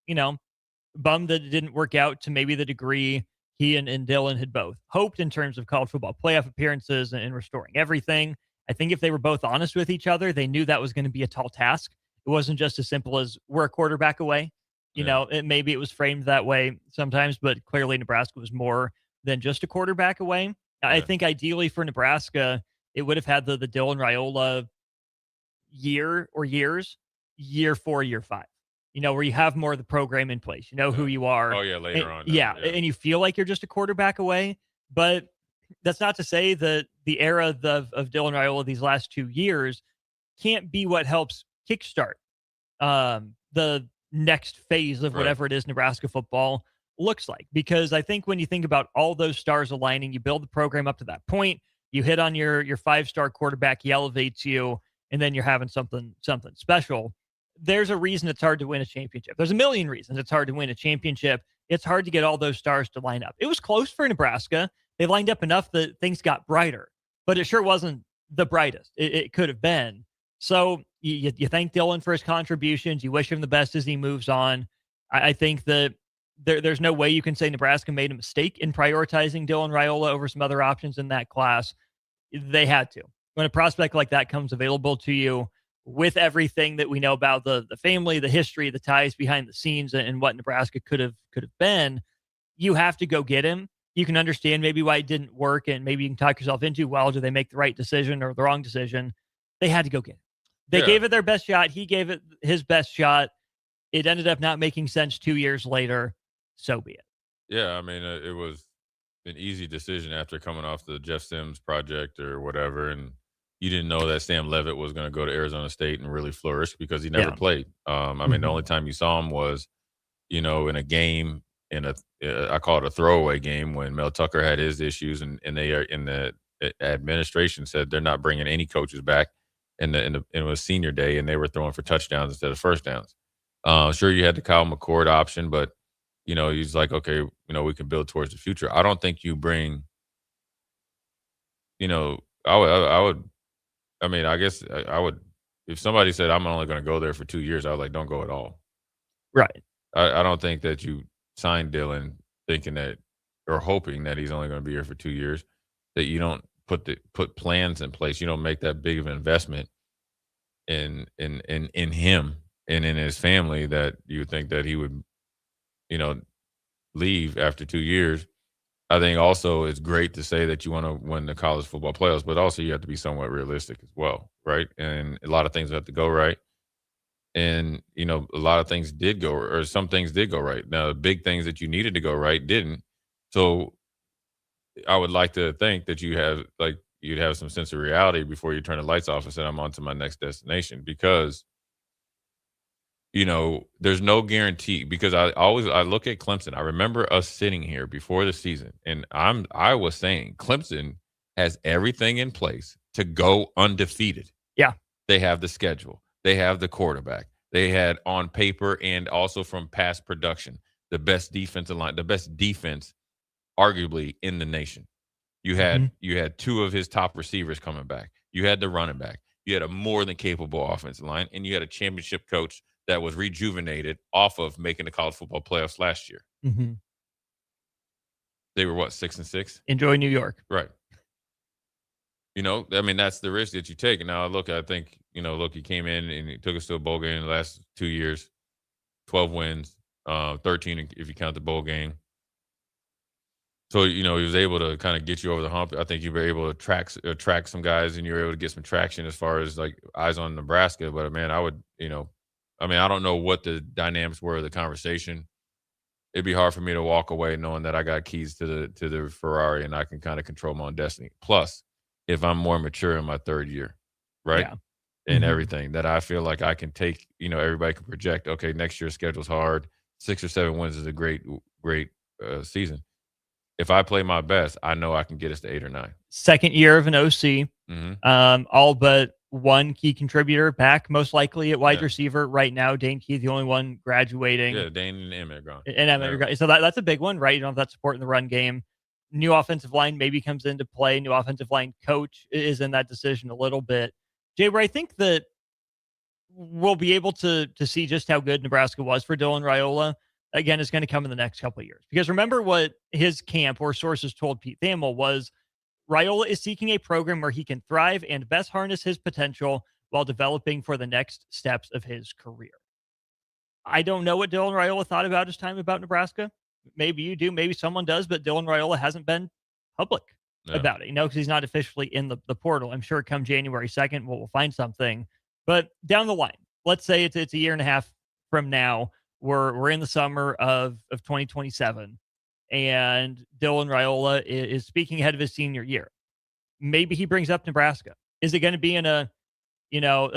bummed that it didn't work out to maybe the degree he and Dylan had both hoped in terms of college football playoff appearances and restoring everything. I think if they were both honest with each other, they knew that was going to be a tall task. It wasn't just as simple as we're a quarterback away. Maybe it was framed that way sometimes, but clearly Nebraska was more than just a quarterback away. I think ideally for Nebraska, it would have had the Dylan Raiola year or years, year 4, year 5. Where you have more of the program in place. You know who you are.
Oh, yeah, later on.
And you feel like you're just a quarterback away. But that's not to say that the era of Dylan Raiola these last 2 years can't be what helps kickstart the next phase of whatever it is Nebraska football looks like. Because I think when you think about all those stars aligning, you build the program up to that point, you hit on your 5-star quarterback, he elevates you, and then you're having something special. There's a reason it's hard to win a championship. There's a million reasons it's hard to win a championship. It's hard to get all those stars to line up. It was close for Nebraska. They lined up enough that things got brighter, but it sure wasn't the brightest it could have been. So you thank Dylan for his contributions. You wish him the best as he moves on. I think that there's no way you can say Nebraska made a mistake in prioritizing Dylan Raiola over some other options in that class. They had to. When a prospect like that comes available to you, with everything that we know about the family, the history, the ties behind the scenes, and what Nebraska could have been, you have to go get him. You can understand maybe why it didn't work, and maybe you can talk yourself into, well, do they make the right decision or the wrong decision? they had to go get it. They
Yeah.
gave it their best shot. He gave it his best shot. It ended up not making sense 2 years later. So be it.
Yeah, I mean, it was an easy decision after coming off the Jeff Sims project or whatever, and you didn't know that Sam Levitt was going to go to Arizona State and really flourish because he never
Yeah.
played. I mean, the only time you saw him was, in a game I call it a throwaway game when Mel Tucker had his issues, and they are in the administration said they're not bringing any coaches back, and it was senior day, and they were throwing for touchdowns instead of first downs. Sure, you had the Kyle McCord option, but he's like, okay, we can build towards the future. I don't think you bring, I would, I mean, I guess I would, if somebody said I'm only going to go there for 2 years, I was like, don't go at all.
Right.
I don't think that you signed Dylan thinking that or hoping that he's only going to be here for 2 years, that you don't put plans in place. You don't make that big of an investment in him and in his family that you think that he would, leave after 2 years. I think also it's great to say that you want to win the college football playoffs, but also you have to be somewhat realistic as well, right? And a lot of things have to go right. And, a lot of things did go, or some things did go right. Now, the big things that you needed to go right didn't. So I would like to think that you'd have some sense of reality before you turn the lights off and say, I'm on to my next destination, because there's no guarantee, because I look at Clemson. I remember us sitting here before the season, and I was saying Clemson has everything in place to go undefeated.
Yeah.
They have the schedule. They have the quarterback. They had on paper and also from past production, the best defensive line, the best defense arguably in the nation. You had two of his top receivers coming back. You had the running back. You had a more than capable offensive line, and you had a championship coach that was rejuvenated off of making the college football playoffs last year.
Mm-hmm.
They were 6-6?
Enjoy New York.
Right. I mean, that's the risk that you take. And now I think, he came in and he took us to a bowl game in the last 2 years, 12 wins, 13 if you count the bowl game. So, he was able to kind of get you over the hump. I think you were able to attract some guys, and you were able to get some traction as far as like eyes on Nebraska. But man, I would, I don't know what the dynamics were of the conversation. It'd be hard for me to walk away knowing that I got keys to the Ferrari and I can kind of control my own destiny. Plus, if I'm more mature in my third year, right?
Yeah.
And everything that I feel like I can take, everybody can project, okay, next year's schedule's hard. 6 or 7 wins is a great season. If I play my best, I know I can get us to 8 or 9.
Second year of an OC.
Mm-hmm.
All but one key contributor back, most likely at wide receiver right now. Dane Key, the only one graduating.
Yeah, Dane and Emmett are gone.
And Emmett are gone. So that's a big one, right? You don't have that support in the run game. New offensive line maybe comes into play. New offensive line coach is in that decision a little bit. Jay, where I think that we'll be able to see just how good Nebraska was for Dylan Raiola, again, is going to come in the next couple of years. Because remember what his camp or sources told Pete Thamel was Raiola is seeking a program where he can thrive and best harness his potential while developing for the next steps of his career. I don't know what Dylan Raiola thought about his time about Nebraska. Maybe you do. Maybe someone does. But Dylan Raiola hasn't been public about it, because he's not officially in the portal. I'm sure come January 2nd, we'll find something. But down the line, let's say it's a year and a half from now. We're in the summer of 2027, and Dylan Raiola is speaking ahead of his senior year. Maybe he brings up Nebraska. Is it going to be in a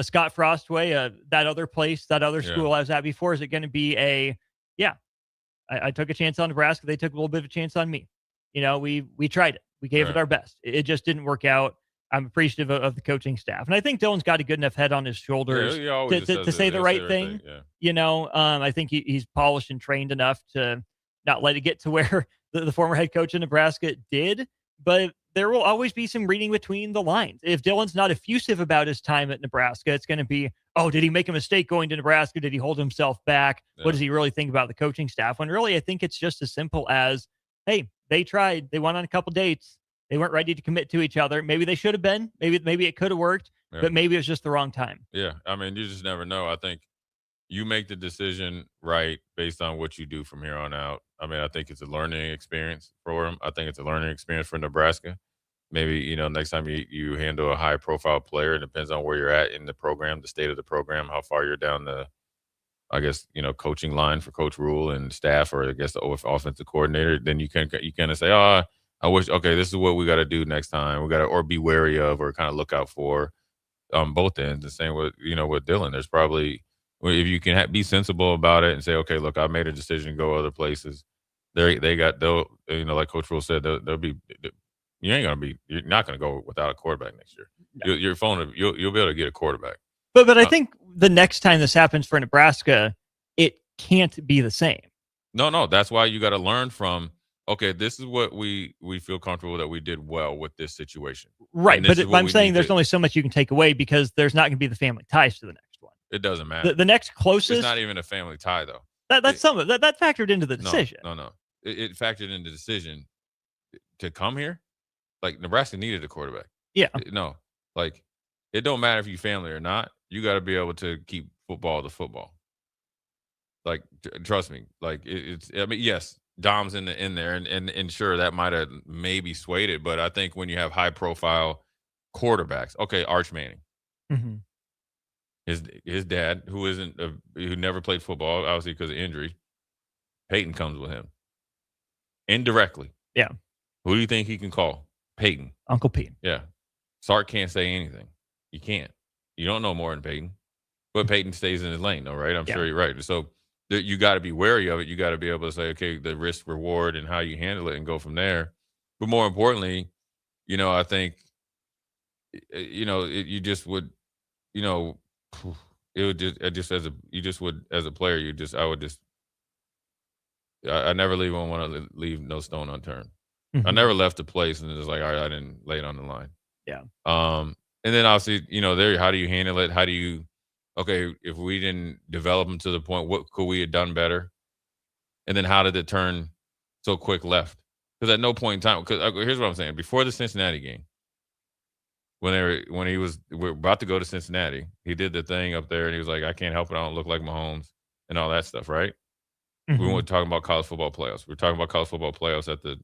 Scott Frost way, that other place, that other school I was at before? Is it going to be I took a chance on Nebraska. They took a little bit of a chance on me. We tried it. We gave it our best. It just didn't work out. I'm appreciative of the coaching staff. And I think Dylan's got a good enough head on his shoulders to say the right thing. I think he's polished and trained enough to not let it get to where the former head coach in Nebraska did. But there will always be some reading between the lines. If Dylan's not effusive about his time at Nebraska, it's going to be, oh, did he make a mistake going to Nebraska? Did he hold himself back? Yeah. What does he really think about the coaching staff? When really, I think it's just as simple as, hey, they tried. They went on a couple dates. They weren't ready to commit to each other. Maybe they should have been. Maybe it could have worked, but maybe it was just the wrong time.
Yeah. I mean, you just never know. I think you make the decision right based on what you do from here on out. I mean, I think it's a learning experience for him. I think it's a learning experience for Nebraska. maybe, next time you handle a high profile player, it depends on where you're at in the program, the state of the program, how far you're down the, I guess, coaching line for Coach Rule and staff, or I guess the offensive coordinator. Then you kind of say, oh, I wish, okay, this is what we got to do next time. We got to, or be wary of, or kind of look out for on both ends. The same with, with Dylan. There's probably, if you can be sensible about it and say, okay, look, I made a decision to go other places. They'll, like Coach Rule said, they'll be, you're not going to go without a quarterback next year.
No.
Your phone, you'll be able to get a quarterback.
But I think the next time this happens for Nebraska, it can't be the same.
No, that's why you got to learn from, okay, this is what we feel comfortable that we did well with this situation.
Right, but I'm saying there's only so much you can take away, because there's not going to be the family ties to the next one.
It doesn't matter.
The next closest.
It's not even a family tie, though.
That's some of that factored into the decision.
No. It factored into the decision to come here. Like, Nebraska needed a quarterback.
Yeah.
No, like, it don't matter if you family or not. You got to be able to keep football to football. Like, trust me. Like, it's. I mean, yes, Dom's in there, and sure, that might have maybe swayed it. But I think when you have high profile quarterbacks, okay, Arch Manning, his dad, who never played football, obviously because of injury, Peyton comes with him indirectly.
Yeah.
Who do you think he can call? Peyton.
Uncle Pete.
Yeah. Sark can't say anything. You can't. You don't know more than Peyton. But Peyton stays in his lane, though, right? I'm sure you're right. So you got to be wary of it. You got to be able to say, okay, the risk reward and how you handle it, and go from there. But more importantly, I think, you just would, it would just as a player, I never want to leave no stone unturned. I never left a place and it's like, all right, I didn't lay it on the line.
Yeah.
And then obviously, there, how do you handle it? How do you, okay, if we didn't develop them to the point, what could we have done better? And then how did it turn so quick left? Because at no point in time, because here's what I'm saying. Before the Cincinnati game, we're about to go to Cincinnati, he did the thing up there and he was like, I can't help it, I don't look like Mahomes and all that stuff, right? We weren't talking about college football playoffs. We were talking about college football playoffs at the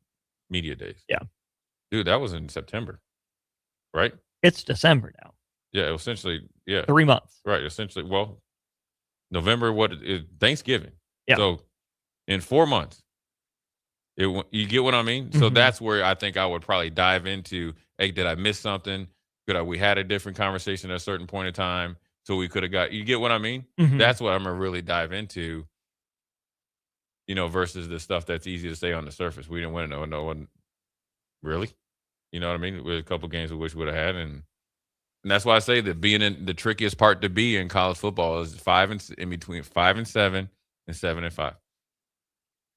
media days.
Yeah. Dude,
that was in September, right?
It's December now.
Yeah, essentially, yeah.
3 months.
Right, essentially. Well, November, Thanksgiving.
Yeah.
So in 4 months, you get what I mean? So that's where I think I would probably dive into, hey, did I miss something? We had a different conversation at a certain point in time, so we could have you get what I mean? That's what I'm going to really dive into, versus the stuff that's easy to say on the surface. We didn't win it. No one, really? You know what I mean? With a couple games we wish we would have had. And that's why I say that being in the trickiest part to be in college football is in between 5-7 and 7-5.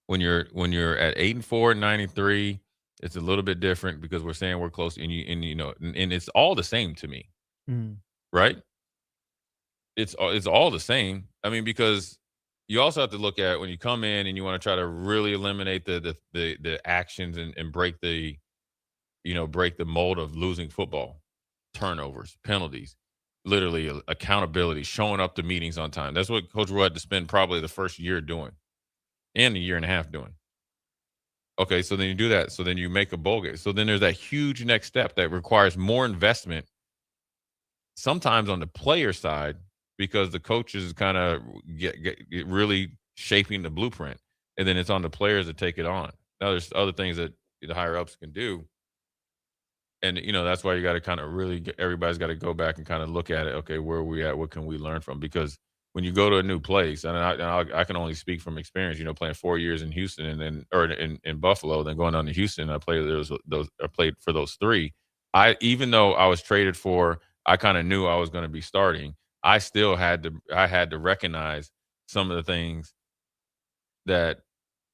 When you're at 8-4 and 9-3, it's a little bit different because we're saying we're close, and it's all the same to me, right? It's all the same. I mean, because you also have to look at when you come in and you want to try to really eliminate the actions and break the mold of losing football, turnovers, penalties, literally accountability, showing up to meetings on time. That's what Coach Roy had to spend probably the first year doing, and a year and a half doing. Okay, so then you do that. So then you make a bowl game. So then there's that huge next step that requires more investment, sometimes on the player side, because the coaches kind of get really shaping the blueprint, and then it's on the players to take it on. Now there's other things that the higher ups can do, and that's why you got to kind of really everybody's got to go back and kind of look at it. Okay, where are we at? What can we learn from? Because when you go to a new place, and I can only speak from experience, playing 4 years in Houston and then in Buffalo, then going on to Houston, I played for those 3. Even though I was traded for, I kind of knew I was going to be starting. I still had to recognize some of the things that,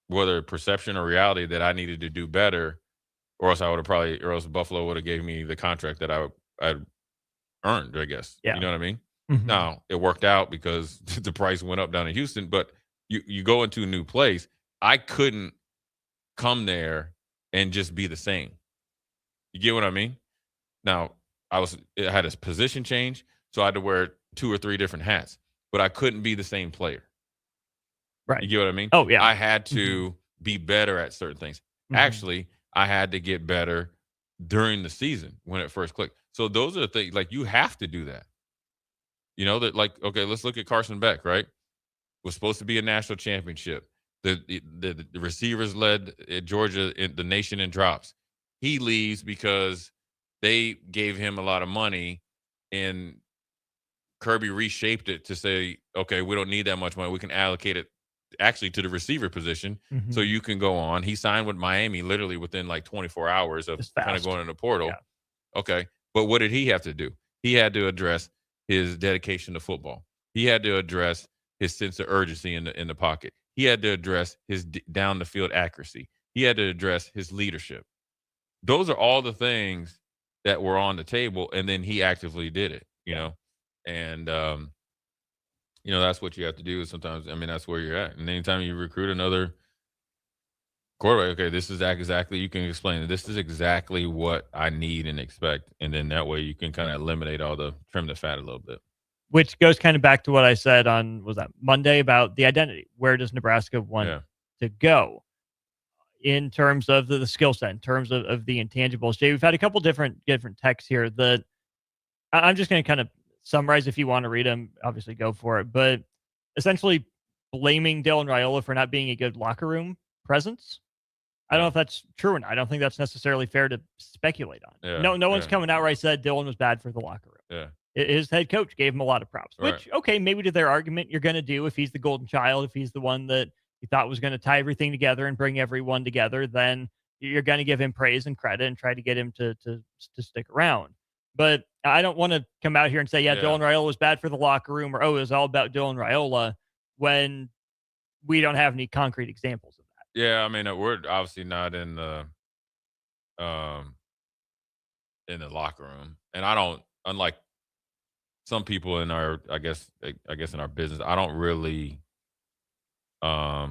whether perception or reality, that I needed to do better, or else Buffalo would have gave me the contract that I'd earned, I guess.
Yeah.
You know what I mean? Now, it worked out because the price went up down in Houston, but you go into a new place. I couldn't come there and just be the same. You get what I mean? Now, I had a position change, so I had to wear 2 or 3 different hats, but I couldn't be the same player.
Right.
You get what I mean?
Oh, yeah.
I had to be better at certain things. Actually, I had to get better during the season when it first clicked. So those are the things, like, you have to do that. You know, that, like, okay, let's look at Carson Beck, right? Was supposed to be a national championship. The receivers led Georgia in the nation in drops. He leaves because they gave him a lot of money, and Kirby reshaped it to say, okay, we don't need that much money. We can allocate it actually to the receiver position, so you can go on. He signed with Miami literally within like 24 hours of kind of going in the portal. Yeah. Okay, but what did he have to do? He had to address his dedication to football. He had to address his sense of urgency in the pocket. He had to address his down the field accuracy. He had to address his leadership. Those are all the things that were on the table, and then he actively did it, you know? And, you know, that's what you have to do sometimes. I mean, that's where you're at. And anytime you recruit another quarterback, okay, this is exactly, you can explain it. This is exactly what I need and expect. And then that way you can kind of eliminate trim the fat a little bit.
Which goes kind of back to what I said on, was that Monday, about the identity. Where does Nebraska want to go in terms of the skill set, in terms of the intangibles? Jay, we've had a couple different texts here that I'm just going to kind of summarize. If you want to read them, obviously go for it. But essentially blaming Dylan Raiola for not being a good locker room presence. I don't know if that's true or not. I don't think that's necessarily fair to speculate on.
Yeah,
no one's coming out right said Dylan was bad for the locker room.
Yeah.
His head coach gave him a lot of props, which, okay, maybe to their argument, you're going to do if he's the golden child, if he's the one that you thought was going to tie everything together and bring everyone together, then you're going to give him praise and credit and try to get him to stick around. But I don't want to come out here and say, Dylan Raiola was bad for the locker room, or, it was all about Dylan Raiola, when we don't have any concrete examples of that.
Yeah, I mean, we're obviously not in the locker room. And I don't, unlike some people in our, I guess in our business, I don't really, I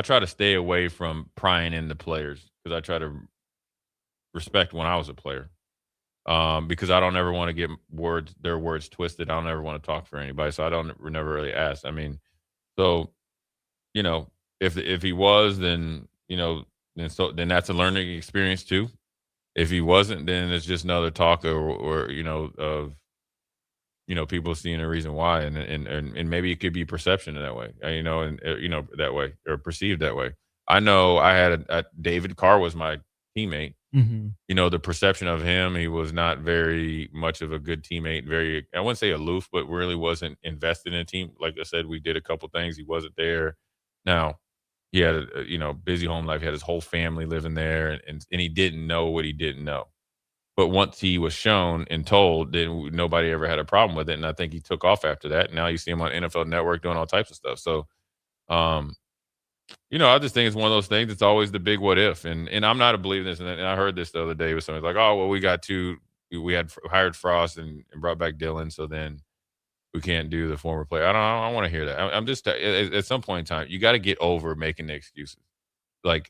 try to stay away from prying into players, because I try to respect when I was a player, because I don't ever want to get their words twisted. I don't ever want to talk for anybody, so I never really ask. I mean, so, you know, if he was, then, you know, then that's a learning experience too. If he wasn't, then it's just another talk or you know, of, you know, people seeing a reason why, and maybe it could be perception in that way, you know, and you know, that way, or perceived that way. I know I had David Carr was my teammate. You know, the perception of him, he was not very much of a good teammate. Very, I wouldn't say aloof, but really wasn't invested in a team. Like I said, we did a couple things. He wasn't there. Now, he had a you know, busy home life. He had his whole family living there, and he didn't know what he didn't know. But once he was shown and told, then nobody ever had a problem with it. And I think he took off after that. Now you see him on NFL Network doing all types of stuff. So, you know, I just think it's one of those things. It's always the big what if. And I'm not a believer in this. And I heard this the other day with somebody like, oh, well, we had hired Frost and brought back Dylan, so then we can't do the former player. I don't want to hear that. I'm just, at some point in time, you got to get over making the excuses. Like,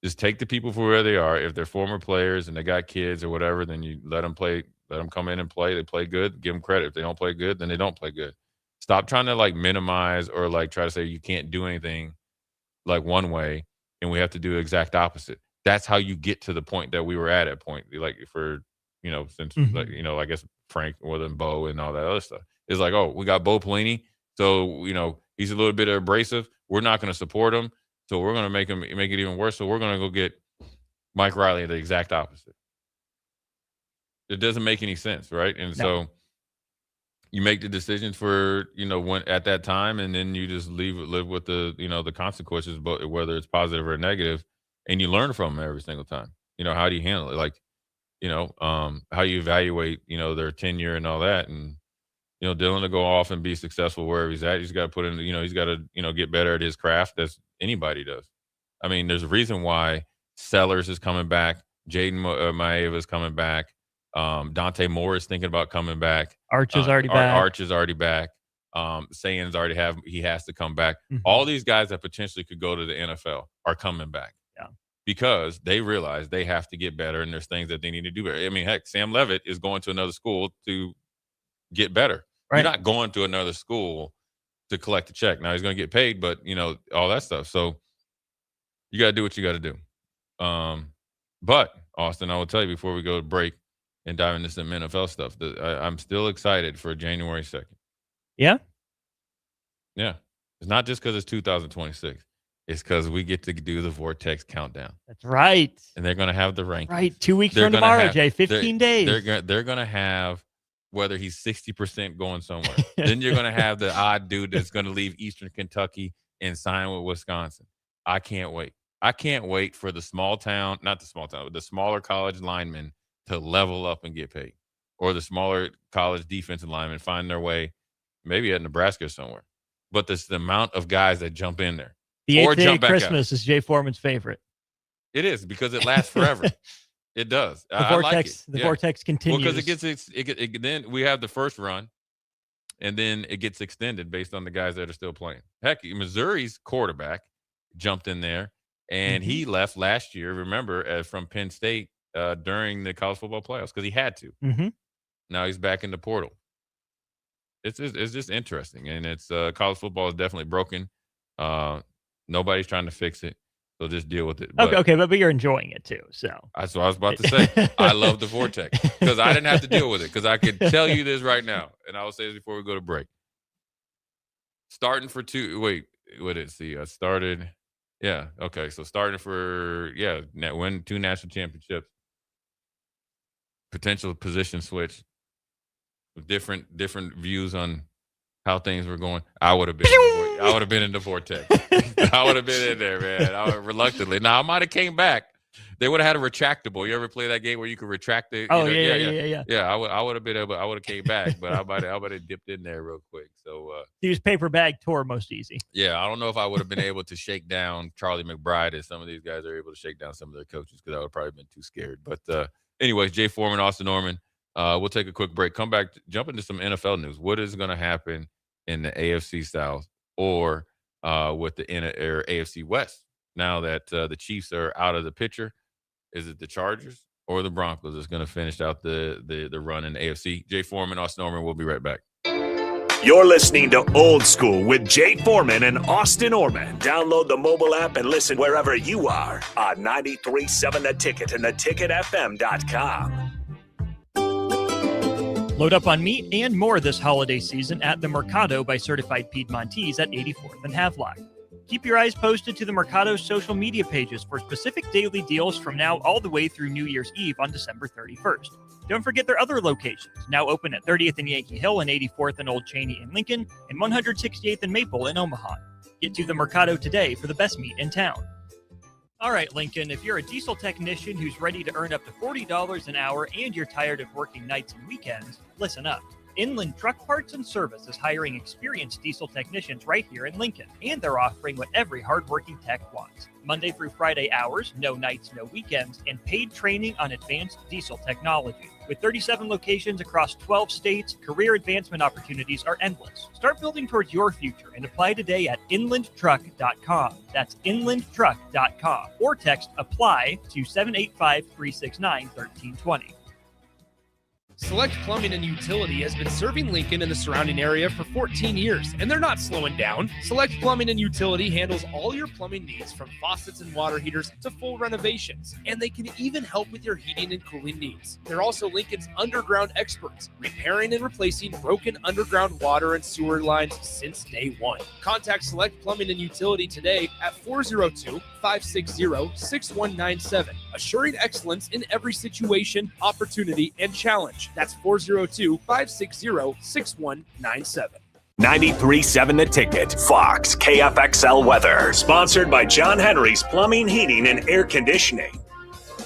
just take the people for where they are. If they're former players and they got kids or whatever, then you let them play, let them come in and play. They play good, give them credit. If they don't play good, then they don't play good. Stop trying to like minimize or like try to say you can't do anything like one way and we have to do the exact opposite. That's how you get to the point that we were at point. Like, for, you know, since like, you know, I guess Frank more than Bo and all that other stuff. It's like, oh, we got Bo Pelini, so, you know, he's a little bit abrasive. We're not going to support him. So we're going to make it even worse. So we're going to go get Mike Riley, the exact opposite. It doesn't make any sense, right? And so you make the decisions for, you know, when at that time, and then you just live with the, you know, the consequences, but whether it's positive or negative, and you learn from them every single time. You know, how do you handle it? Like, you know, how you evaluate, you know, their tenure and all that. And, you know, Dylan to go off and be successful wherever he's at, he's got to put in, you know, he's got to, you know, get better at his craft as anybody does. I mean, there's a reason why Sellers is coming back. Jaden Maeva is coming back. Dante Moore is thinking about coming back.
Arch is already back.
Arch is already back. Sayans he has to come back. All these guys that potentially could go to the NFL are coming back.
Yeah.
Because they realize they have to get better and there's things that they need to do better. I mean, heck, Sam Levitt is going to another school to get better. Right. You're not going to another school to collect a check. Now he's going to get paid, but you know, all that stuff. So you got to do what you got to do. But Austin, I will tell you before we go to break and dive into some NFL stuff, I'm still excited for January 2nd.
Yeah?
Yeah. It's not just because it's 2026. It's because we get to do the Vortex countdown.
That's right.
And they're going to have the rankings.
Right. 2 weeks from tomorrow, Jay. 15 days.
They're going to have whether he's 60% going somewhere. Then you're going to have the odd dude that's going to leave Eastern Kentucky and sign with Wisconsin. I can't wait. I can't wait for the the smaller college linemen to level up and get paid. Or the smaller college defensive linemen find their way maybe at Nebraska somewhere. But this the amount of guys that jump in there.
The
or
8th day
jump
of
back
Christmas
out.
is Jay Foreman's favorite.
It is because it lasts forever. It does.
The
I
vortex,
like it.
the vortex continues.
Well, because then we have the first run, and then it gets extended based on the guys that are still playing. Heck, Missouri's quarterback jumped in there, and he left last year. Remember, from Penn State during the college football playoffs because he had to.
Mm-hmm.
Now he's back in the portal. It's just interesting, and it's college football is definitely broken. Nobody's trying to fix it, so just deal with it.
But you're enjoying it too. So
that's what I was about to say. I love the Vortex because I didn't have to deal with it because I could tell you this right now, and I will say this before we go to break. Starting for two. Wait, what did it see? I started. Yeah. Okay. So starting for win 2 national championships. Potential position switch. Different views on how things were going. I would have been in the Vortex. I would have been in there, man. Reluctantly. Now I might have came back. They would have had a retractable. You ever play that game where you could retract it?
Yeah.
Yeah, I would have been able. I would have came back, but I might have dipped in there real quick. So
use paper bag tour most easy.
Yeah, I don't know if I would have been able to shake down Charlie McBride as some of these guys are able to shake down some of their coaches because I would have probably been too scared. But anyways, Jay Foreman, Austin Norman. We'll take a quick break. Come back, jump into some NFL news. What is going to happen in the AFC South or with the AFC West now that the Chiefs are out of the picture? Is it the Chargers or the Broncos that's going to finish out the run in the AFC? Jay Foreman, Austin Norman. We'll be right back.
You're listening to Old School with Jay Foreman and Austin Orman. Download the mobile app and listen wherever you are on 93.7 The Ticket and theticketfm.com.
Load up on meat and more this holiday season at the Mercado by Certified Piedmontese at 84th and Havelock. Keep your eyes posted to the Mercado's social media pages for specific daily deals from now all the way through New Year's Eve on December 31st. Don't forget their other locations, now open at 30th and Yankee Hill and 84th and Old Cheney in Lincoln and 168th and Maple in Omaha. Get to the Mercado today for the best meat in town. All right, Lincoln, if you're a diesel technician who's ready to earn up to $40 an hour and you're tired of working nights and weekends, listen up. Inland Truck Parts and Service is hiring experienced diesel technicians right here in Lincoln, and they're offering what every hardworking tech wants. Monday through Friday hours, no nights, no weekends, and paid training on advanced diesel technology. With 37 locations across 12 states, career advancement opportunities are endless. Start building towards your future and apply today at inlandtruck.com. That's inlandtruck.com. Or text APPLY to 785-369-1320.
Select Plumbing and Utility has been serving Lincoln and the surrounding area for 14 years, and they're not slowing down. Select Plumbing and Utility handles all your plumbing needs from faucets and water heaters to full renovations, and they can even help with your heating and cooling needs. They're also Lincoln's underground experts, repairing and replacing broken underground water and sewer lines since day one. Contact Select Plumbing and Utility today at 402-560-6197, assuring excellence in every situation, opportunity, and challenge. That's 402-560-6197.
93.7 The Ticket, Fox, KFXL weather. Sponsored by John Henry's Plumbing, Heating, and Air Conditioning.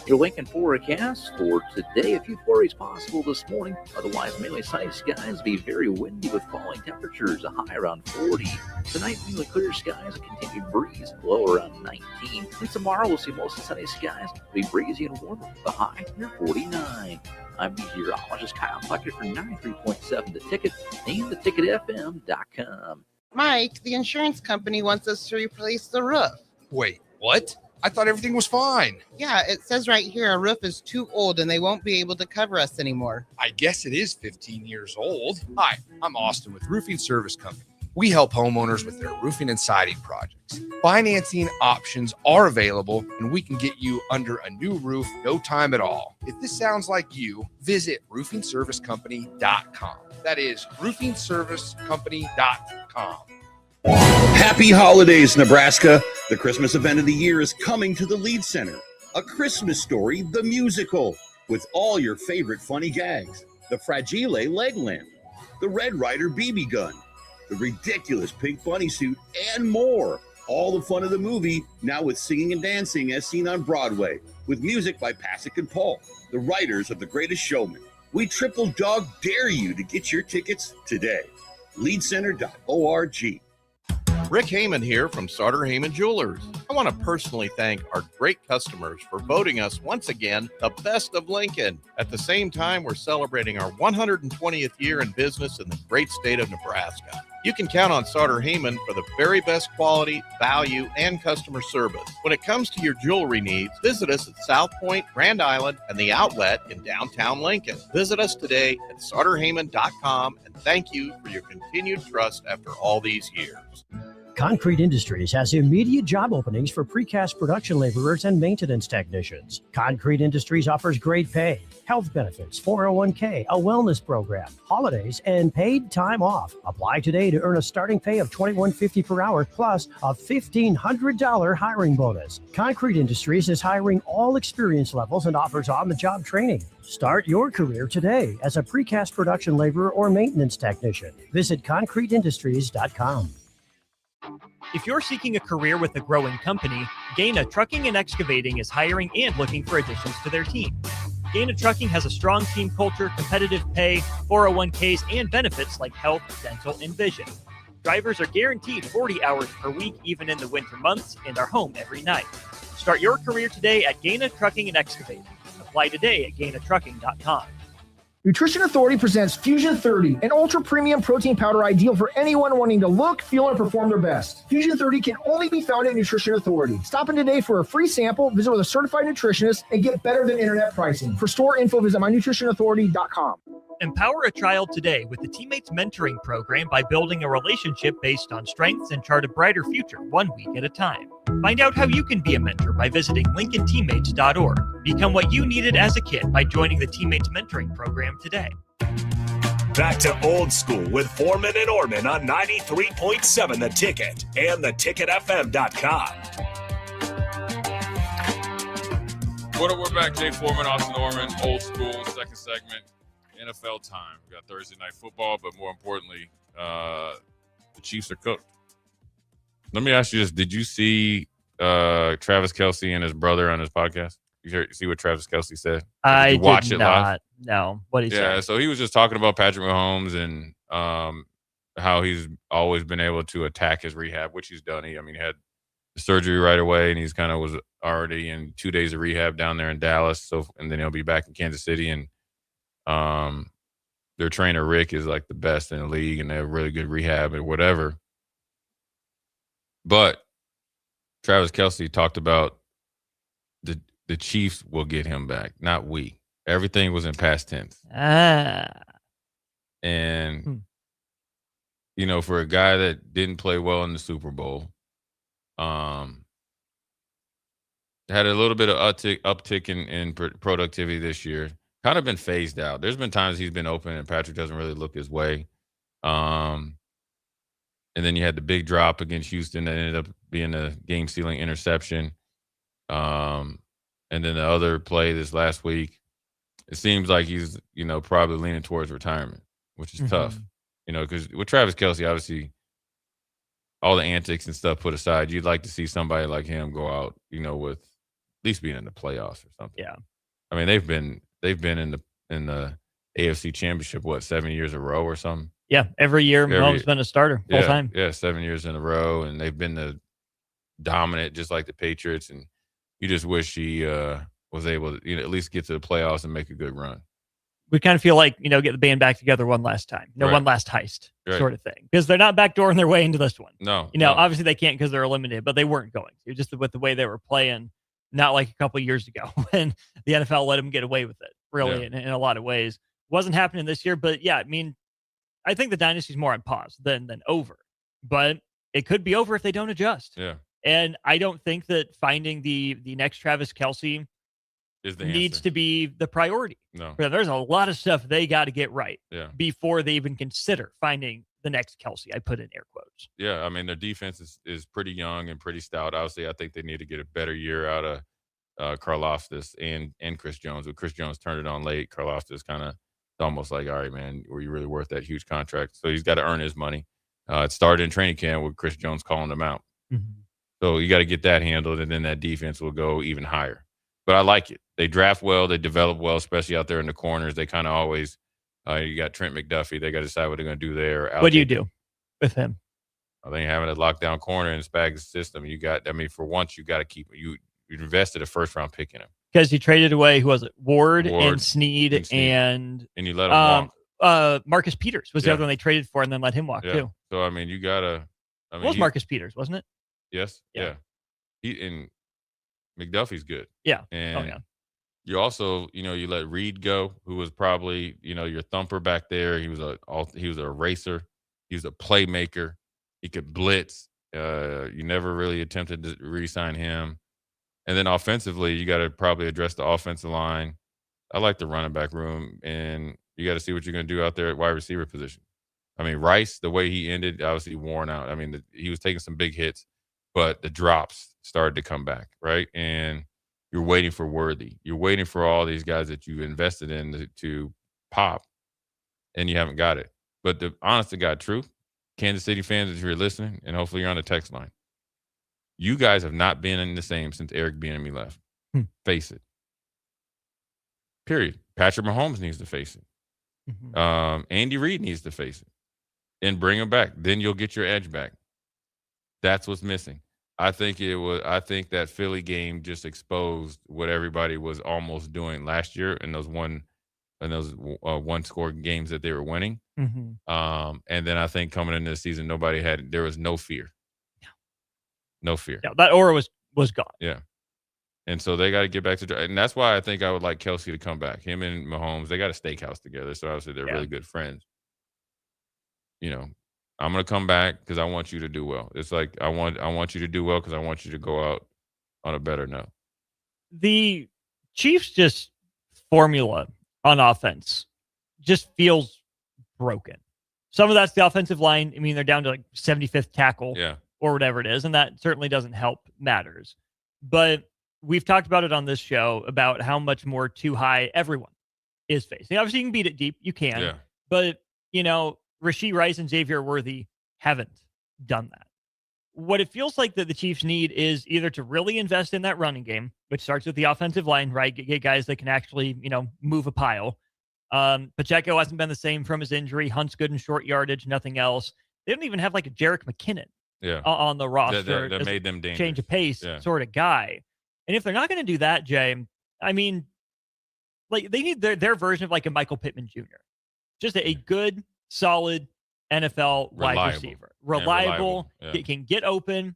Your Lincoln forecast for today, a few flurries possible this morning. Otherwise, mainly sunny skies, be very windy with falling temperatures, a high around 40. Tonight, mainly clear skies, a continued breeze, low around 19. And tomorrow, we'll see mostly sunny skies, be breezy and warmer, a high near 49. I'm meteorologist Kyle Puckett for 93.7 The Ticket and theticketfm.com.
Mike, the insurance company wants us to replace the roof.
Wait, what? I thought everything was fine.
Yeah, it says right here our roof is too old and they won't be able to cover us anymore.
I guess it is 15 years old. Hi, I'm Austin with Roofing Service Company. We help homeowners with their roofing and siding projects. Financing options are available, and we can get you under a new roof no time at all. If this sounds like you, visit roofingservicecompany.com. That is roofingservicecompany.com.
Happy holidays, Nebraska. The Christmas event of the year is coming to the Lead Center. A Christmas Story, the musical, with all your favorite funny gags. The Fragile leg lamp, the Red Ryder BB gun, the ridiculous pink bunny suit, and more. All the fun of the movie, now with singing and dancing as seen on Broadway, with music by Pasek and Paul, the writers of The Greatest Showman. We triple dog dare you to get your tickets today. Leadcenter.org.
Rick Heyman here from Sartor Heyman Jewelers. I want to personally thank our great customers for voting us once again the best of Lincoln. At the same time, we're celebrating our 120th year in business in the great state of Nebraska. You can count on Sartor Heyman for the very best quality, value, and customer service. When it comes to your jewelry needs, visit us at South Point, Grand Island, and the Outlet in downtown Lincoln. Visit us today at sartorheyman.com, and thank you for your continued trust after all these years.
Concrete Industries has immediate job openings for precast production laborers and maintenance technicians. Concrete Industries offers great pay, health benefits, 401k, a wellness program, holidays, and paid time off. Apply today to earn a starting pay of $21.50 per hour plus a $1,500 hiring bonus. Concrete Industries is hiring all experience levels and offers on-the-job training. Start your career today as a precast production laborer or maintenance technician. Visit concreteindustries.com.
If you're seeking a career with a growing company, Gaina Trucking and Excavating is hiring and looking for additions to their team. Gaina Trucking has a strong team culture, competitive pay, 401ks, and benefits like health, dental, and vision. Drivers are guaranteed 40 hours per week, even in the winter months, and are home every night. Start your career today at Gaina Trucking and Excavating. Apply today at gainatrucking.com.
Nutrition Authority presents Fusion 30, an ultra-premium protein powder ideal for anyone wanting to look, feel, and perform their best. Fusion 30 can only be found at Nutrition Authority. Stop in today for a free sample, visit with a certified nutritionist, and get better than internet pricing. For store info, visit mynutritionauthority.com.
Empower a child today with the Teammates Mentoring Program by building a relationship based on strengths and chart a brighter future 1 week at a time. Find out how you can be a mentor by visiting LincolnTeammates.org. Become what you needed as a kid by joining the Teammates Mentoring Program today.
Back to Old School with Foreman and Orman on 93.7 The Ticket and theticketfm.com.
What up, we're back. Jay Foreman, Austin Orman, Old School, second segment, NFL time. We got Thursday Night Football, but more importantly, the Chiefs are cooked. Let me ask you this. Did you see Travis Kelce and his brother on his podcast? You see what Travis Kelce said?
I
did watch
did
it
not.
live?
No. What he said?
Yeah, so he was just talking about Patrick Mahomes and how he's always been able to attack his rehab, which he's done. He had the surgery right away, and he's kind of was already in 2 days of rehab down there in Dallas. So, and then he'll be back in Kansas City, and their trainer Rick is like the best in the league, and they have really good rehab and whatever. But Travis Kelce talked about the Chiefs will get him back, not we. Everything was in past tense. And for a guy that didn't play well in the Super Bowl, had a little bit of uptick in productivity this year. Kind of been phased out. There's been times he's been open and Patrick doesn't really look his way. And then you had the big drop against Houston that ended up being a game-sealing interception. And then the other play this last week, it seems like he's, probably leaning towards retirement, which is tough. Because with Travis Kelce, obviously, all the antics and stuff put aside, you'd like to see somebody like him go out, with at least being in the playoffs or something.
Yeah.
I mean, they've been in the AFC Championship, 7 years in a row or something?
Yeah, every year Mahomes been a starter full time.
Yeah, 7 years in a row, and they've been the dominant, just like the Patriots. And you just wish he was able to, at least get to the playoffs and make a good run.
We kind of feel like, get the band back together one last time,
Right.
one last heist
Right.
sort of thing, because they're not backdooring their way into this one.
No,
Obviously they can't because they're eliminated, but they weren't going to, just with the way they were playing. Not like a couple of years ago when the NFL let them get away with it, really, in a lot of ways. Wasn't happening this year, but yeah, I think the dynasty's more on pause than over. but it could be over if they don't adjust.
Yeah.
And I don't think that finding the next Travis Kelce
Is the
needs
answer.
to be the priority.
No.
But there's a lot of stuff they got to get right
before
they even consider finding the next Kelce. I put in air quotes.
Yeah, I mean, their defense is pretty young and pretty stout. Obviously, I think they need to get a better year out of Karlaftis and Chris Jones. But Chris Jones turned it on late. Karlaftis kind of almost like, all right, man, were you really worth that huge contract? So he's got to earn his money. It started in training camp with Chris Jones calling him out.
Mm-hmm.
So you got to get that handled, and then that defense will go even higher. But I like it. They draft well. They develop well, especially out there in the corners. They kind of always you got Trent McDuffie. They got to decide what they're going to do there.
What do you do with him?
I think having a lockdown corner in Spags' system, for once, you got to keep you invested a first-round pick in him.
Because you traded away, who was it? Ward and Snead and
you let him
walk. Marcus Peters was the
Yeah.
other one they traded for and then let him walk too.
So, I mean, you got to –
It was Marcus Peters, wasn't it?
Yes.
Yeah.
And McDuffie's good.
Yeah.
And you also, you let Reed go, who was probably, your thumper back there. He was a racer. He was a playmaker. He could blitz. You never really attempted to re-sign him. And then offensively, you got to probably address the offensive line. I like the running back room, and you got to see what you're going to do out there at wide receiver position. I mean, Rice, the way he ended, obviously worn out. I mean, he was taking some big hits, but the drops started to come back, right? And you're waiting for Worthy. You're waiting for all these guys that you've invested in to pop, and you haven't got it. But the honest to God truth, Kansas City fans, if you're listening, and hopefully you're on the text line, you guys have not been in the same since Eric Bieniemy left. Face it. Period. Patrick Mahomes needs to face it.
Mm-hmm.
Andy Reid needs to face it and bring him back. Then you'll get your edge back. That's what's missing. I think that Philly game just exposed what everybody was almost doing last year in those one score games that they were winning.
Mm-hmm.
And then I think coming into the season, there was no fear. No fear.
Yeah, that aura was gone.
Yeah. And so they got to get back to, and that's why I think I would like Kelce to come back. Him and Mahomes, they got a steakhouse together. So obviously they're really good friends. I'm going to come back because I want you to do well. It's like, I want you to do well because I want you to go out on a better note.
The Chiefs just formula on offense just feels broken. Some of that's the offensive line. I mean, they're down to like 75th tackle or whatever it is. And that certainly doesn't help matters. But we've talked about it on this show about how much more too high everyone is facing. Obviously, you can beat it deep. You can.
Yeah.
But, Rashee Rice and Xavier Worthy haven't done that. What it feels like that the Chiefs need is either to really invest in that running game, which starts with the offensive line, right? Get guys that can actually, move a pile. Pacheco hasn't been the same from his injury. Hunt's good in short yardage, nothing else. They don't even have like a Jerick McKinnon on the roster.
That made them dangerous.
Change of pace sort of guy. And if they're not going to do that, Jay, I mean, like they need their version of like a Michael Pittman Jr. Just a good, solid NFL wide receiver. Reliable. Can get open,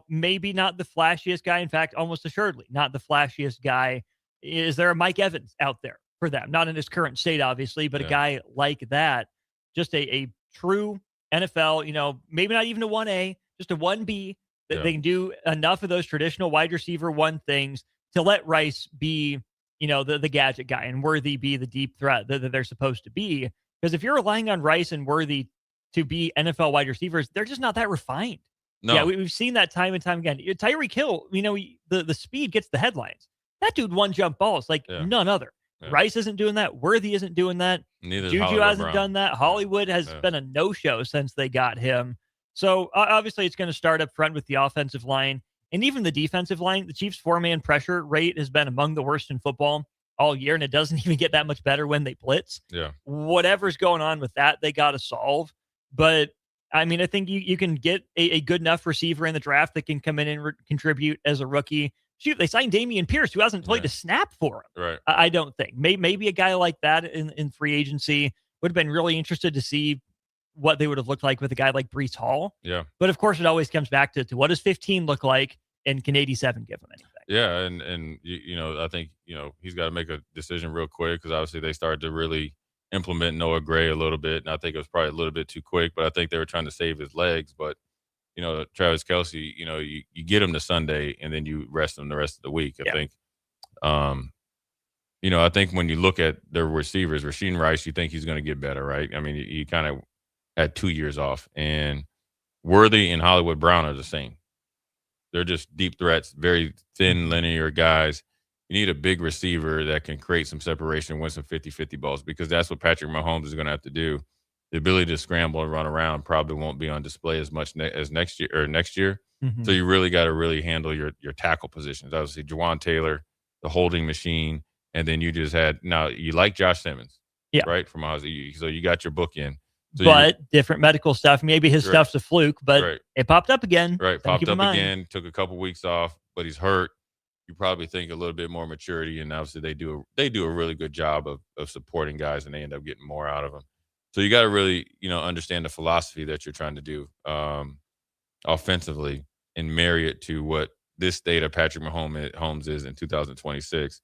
maybe not the flashiest guy. In fact, almost assuredly not the flashiest guy. Is there a Mike Evans out there for them? Not in his current state, obviously, but a guy like that. Just a true NFL, maybe not even a 1A, just a 1B. That they can do enough of those traditional wide receiver one things to let Rice be, the gadget guy and Worthy be the deep threat that they're supposed to be. Because if you're relying on Rice and Worthy to be NFL wide receivers, they're just not that refined.
No.
Yeah, we've seen that time and time again. Tyreek Hill, the speed gets the headlines. That dude one jump balls like none other. Yeah. Rice isn't doing that. Worthy isn't doing that.
Neither
Juju hasn't done that. Hollywood has been a no-show since they got him. So obviously it's going to start up front with the offensive line and even the defensive line. The Chiefs' 4-man pressure rate has been among the worst in football all year, and it doesn't even get that much better when they blitz.
Yeah.
Whatever's going on with that, they got to solve. But, I mean, I think you can get a good enough receiver in the draft that can come in and contribute as a rookie. Shoot, they signed Dameon Pierce, who hasn't played a snap for him.
Right.
I don't think. Maybe a guy like that in free agency would have been really interested to see what they would have looked like with a guy like Breece Hall.
Yeah.
But, of course, it always comes back to what does 15 look like, and can 87 give him anything?
Yeah, and I think, he's got to make a decision real quick because obviously they started to really implement Noah Gray a little bit, and I think it was probably a little bit too quick, but I think they were trying to save his legs. But Travis Kelce, you get him to Sunday and then you rest him the rest of the week. I think, I think when you look at their receivers, Rasheed Rice, you think he's going to get better, right? I mean, you kind of had 2 years off, and Worthy and Hollywood Brown are the same. They're just deep threats, very thin, linear guys. You need a big receiver that can create some separation and win some 50-50 balls, because that's what Patrick Mahomes is going to have to do. The ability to scramble and run around probably won't be on display as much as next year.
Mhm.
So you really got to really handle your tackle positions. Obviously, Jawan Taylor, the holding machine, and then you just had, now you like Josh Simmons, right? From Ozzy, so you got your bookend. So
but different medical stuff. Maybe his stuff's a fluke, but it popped up again.
Right,
Something to
popped
keep in
up
mind.
again. Took a couple weeks off, but he's hurt. You probably think a little bit more maturity, and obviously they do a really good job of supporting guys, and they end up getting more out of them. So you got to really understand the philosophy that you're trying to do offensively, and marry it to what this state of Patrick Mahomes is in 2026,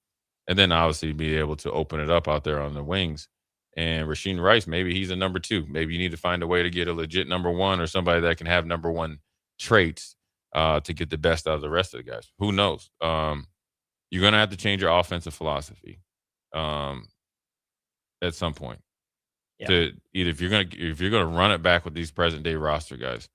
and then obviously be able to open it up out there on the wings. And Rasheed Rice, maybe he's a number 2. Maybe you need to find a way to get a legit number 1, or somebody that can have number 1 traits to get the best out of the rest of the guys. Who knows? You're going to have to change your offensive philosophy at some point. To either if you're gonna run it back with these present day roster guys,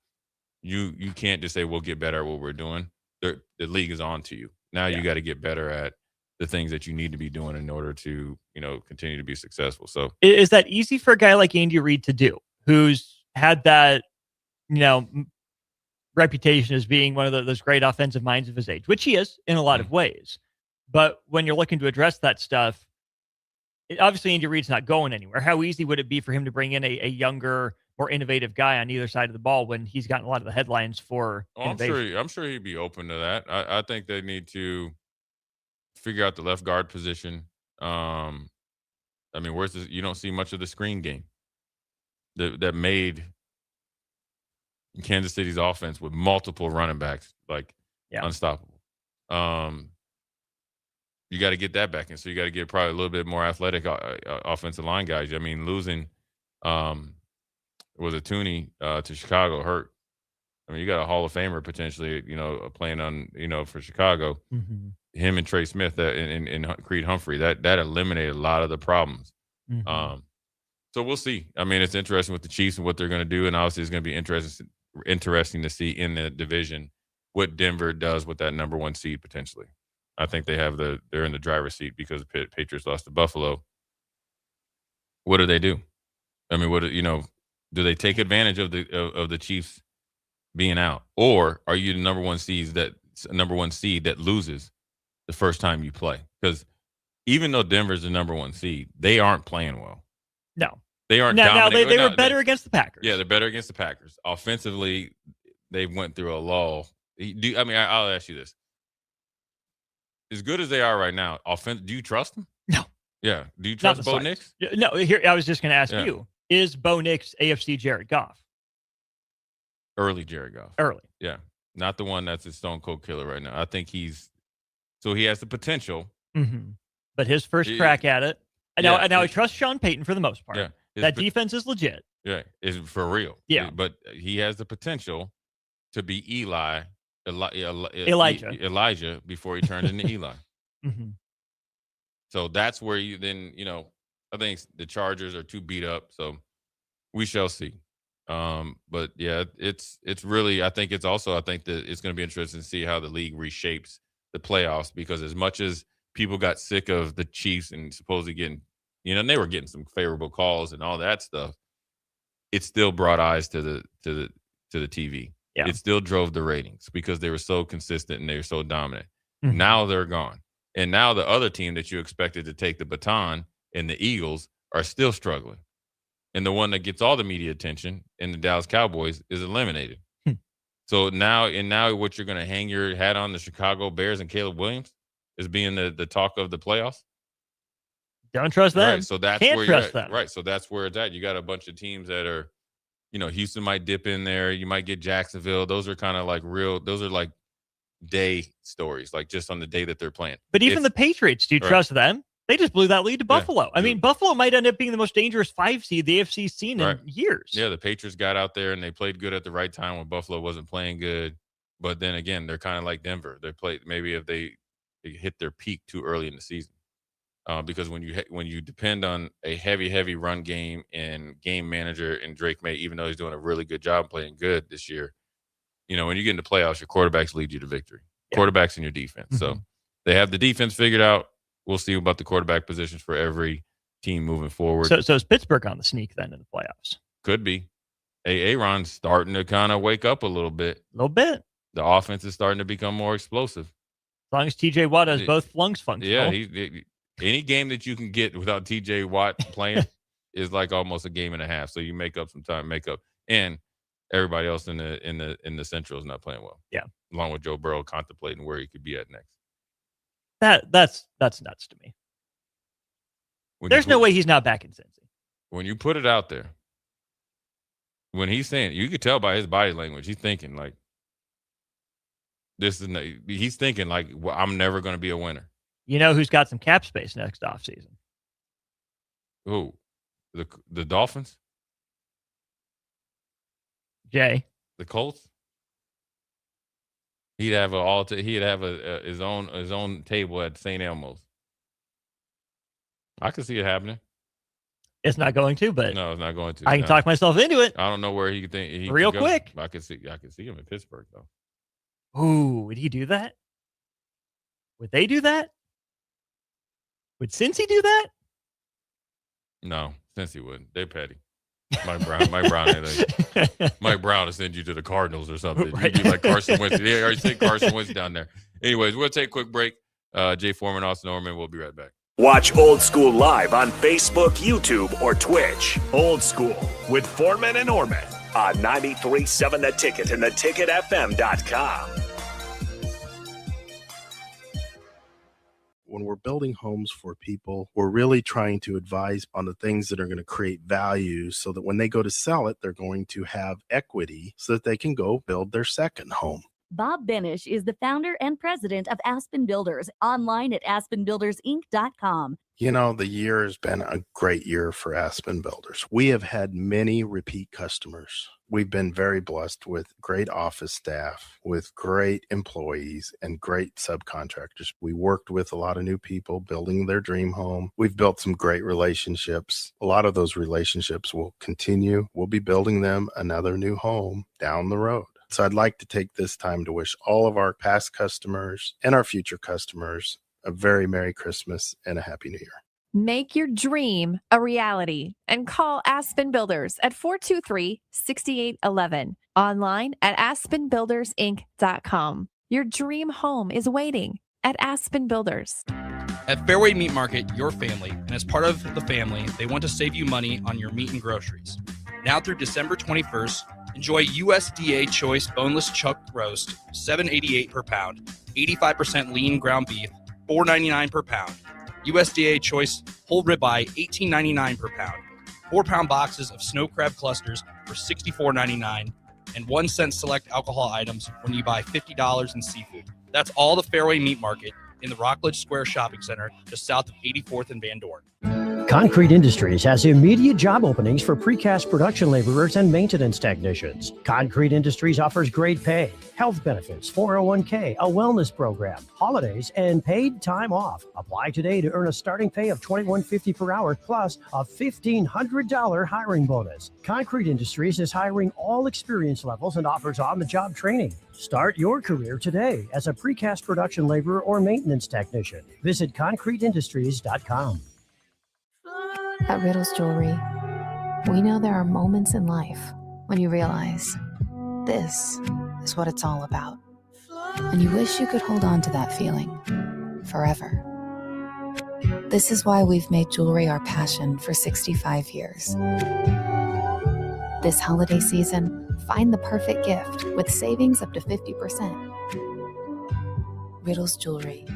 you can't just say we'll get better at what we're doing. The league is on to you now. You got to get better at the things that you need to be doing in order to continue to be successful. So
Is that easy for a guy like Andy Reid to do, who's had that reputation as being one of those great offensive minds of his age, which he is in a lot of ways? But when you're looking to address that stuff, obviously Andy Reid's not going anywhere. How easy would it be for him to bring in a younger, more innovative guy on either side of the ball when he's gotten a lot of the headlines for innovation?
I'm sure he'd be open to that. I think they need to figure out the left guard position. I mean, where's this? You don't see much of the screen game that made Kansas City's offense with multiple running backs unstoppable. You got to get that back in. So you got to get probably a little bit more athletic offensive line guys. I mean, losing was a Tooney to Chicago hurt. I mean, you got a Hall of Famer potentially, playing on, for Chicago.
Mhm.
Him and Trey Smith and Creed Humphrey, that eliminated a lot of the problems.
Mhm.
So we'll see. I mean, it's interesting with the Chiefs and what they're going to do, and obviously it's going to be interesting to see in the division what Denver does with that number 1 seed potentially. I think they're in the driver's seat because the Patriots lost to Buffalo. What do they do? I mean, do they take advantage of the Chiefs being out, or are you the number 1 seed that loses the first time you play? Because even though Denver's the number 1 seed, they aren't playing well.
No,
they aren't.
Now they were better against the Packers.
Yeah, they're better against the Packers. Offensively, they went through a lull. I'll ask you this. As good as they are right now, do you trust them?
No.
Yeah. Do you trust Bo Nix?
No. Here, I was just going to ask you: is Bo Nix AFC Jared Goff?
Early Jared Goff.
Early.
Yeah. Not the one that's a stone cold killer right now. I think he has the potential.
Mm-hmm. But his first crack at it. Now I trust Sean Payton for the most part.
Yeah.
That defense is legit.
Yeah. Is for real.
Yeah.
But he has the potential to be Elijah before he turns into Eli.
Mm-hmm.
So that's where I think the Chargers are too beat up. So we shall see. But yeah, it's really, I think that it's going to be interesting to see how the league reshapes the playoffs, because as much as people got sick of the Chiefs and supposedly getting, and they were getting some favorable calls and all that stuff, it still brought eyes to the TV.
Yeah.
It still drove the ratings because they were so consistent and they were so dominant.
Mhm.
Now they're gone. And now the other team that you expected to take the baton, and the Eagles, are still struggling. And the one that gets all the media attention, in the Dallas Cowboys, is eliminated. So now what you're going to hang your hat on, the Chicago Bears and Caleb Williams, is being the talk of the playoffs?
Don't trust them.
Right, so that's
Can't
where
trust
you're at.
them.
Right, so that's where it's at. You got a bunch of teams that are, Houston might dip in there. You might get Jacksonville. Those are kind of like those are like day stories, like just on the day that they're playing.
But even the Patriots, do you trust them? They just blew that lead to Buffalo. I mean, Buffalo might end up being the most dangerous 5 seed the AFC's seen in years.
Yeah, the Patriots got out there and they played good at the right time when Buffalo wasn't playing good. But then again, they're kind of like Denver. They played maybe if they hit their peak too early in the season. Because when you depend on a heavy run game and game manager and Drake May, even though he's doing a really good job playing good this year, when you get into playoffs, your quarterbacks lead you to victory. Yeah. Quarterbacks and your defense. Mm-hmm. So they have the defense figured out. We'll see about the quarterback positions for every team moving forward.
So is Pittsburgh on the sneak then in the playoffs?
Could be. Aaron's starting to kind of wake up a little bit.
A little bit.
The offense is starting to become more explosive.
As long as T.J. Watt has both lungs functional.
Yeah, any game that you can get without T.J. Watt playing is like almost a game and a half. So you make up some time, and everybody else in the Central is not playing well.
Yeah,
along with Joe Burrow contemplating where he could be at next.
That's nuts to me. There's no way he's not back in Cincy.
When you put it out there, when he's saying, you could tell by his body language, he's thinking like, he's thinking like, well, I'm never going to be a winner.
You know who's got some cap space next offseason?
Who? The Dolphins?
Jay.
The Colts? He'd have his own table at St. Elmo's. I can see it happening.
It's not going to, but
no, it's not going to.
I can talk myself into it.
I don't know where he could think he
real
could go.
Quick.
I can see him in Pittsburgh though.
Ooh, would he do that? Would they do that? Would Cincy do that?
No, Cincy wouldn't. They're petty. Mike Brown will send you to the Cardinals or something.
Right.
You'd be like Carson Wentz. They already sent Carson Wentz down there. Anyways, we'll take a quick break. Jay Foreman, Austin Norman. We'll be right back.
Watch Old School live on Facebook, YouTube, or Twitch. Old School with Foreman and Orman on 93.7 The Ticket and theticketfm.com.
When we're building homes for people, we're really trying to advise on the things that are going to create value so that when they go to sell it, they're going to have equity so that they can go build their second home.
Bob Benish is the founder and president of Aspen Builders, online at aspenbuildersinc.com.
You know, the year has been a great year for Aspen Builders. We have had many repeat customers. We've been very blessed with great office staff, with great employees, and great subcontractors. We worked with a lot of new people building their dream home. We've built some great relationships. A lot of those relationships will continue. We'll be building them another new home down the road. So I'd like to take this time to wish all of our past customers and our future customers a very Merry Christmas and a Happy New Year.
Make your dream a reality and call Aspen Builders at 423-6811. Online at aspenbuildersinc.com. Your dream home is waiting at Aspen Builders.
At Fairway Meat Market, your family, and as part of the family, they want to save you money on your meat and groceries. Now through December 21st, enjoy USDA Choice Boneless Chuck Roast, $7.88 per pound, 85% lean ground beef, $4.99 per pound. USDA Choice Whole Ribeye, $18.99 per pound. 4-pound boxes of snow crab clusters for $64.99, and 1 cent select alcohol items when you buy $50 in seafood. That's all the Fairway Meat Market in the Rockledge Square Shopping Center, just south of 84th and Van Dorn.
Concrete Industries has immediate job openings for precast production laborers and maintenance technicians. Concrete Industries offers great pay, health benefits, 401k, a wellness program, holidays, and paid time off. Apply today to earn a starting pay of $21.50 per hour plus a $1,500 hiring bonus. Concrete Industries is hiring all experience levels and offers on-the-job training. Start your career today as a precast production laborer or maintenance technician. Visit concreteindustries.com.
At Riddles Jewelry, we know there are moments in life when you realize this is what it's all about. And you wish you could hold on to that feeling forever. This is why we've made jewelry our passion for 65 years. This holiday season, find the perfect gift with savings up to 50%. Riddles Jewelry,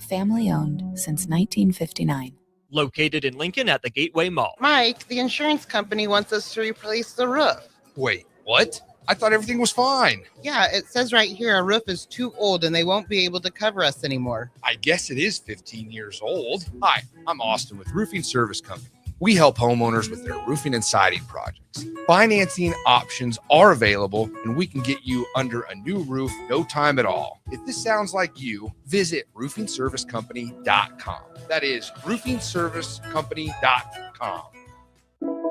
family owned since 1959.
Located in Lincoln at the Gateway Mall.
Mike, the insurance company wants us to replace the roof.
Wait, what?
I thought everything was fine.
Yeah, it says right here our roof is too old and they won't be able to cover us anymore.
I guess it is 15 years old. Hi, I'm Austin with Roofing Service Company. We help homeowners with their roofing and siding projects. Financing options are available, and we can get you under a new roof no time at all. If this sounds like you, visit roofingservicecompany.com. That is roofingservicecompany.com.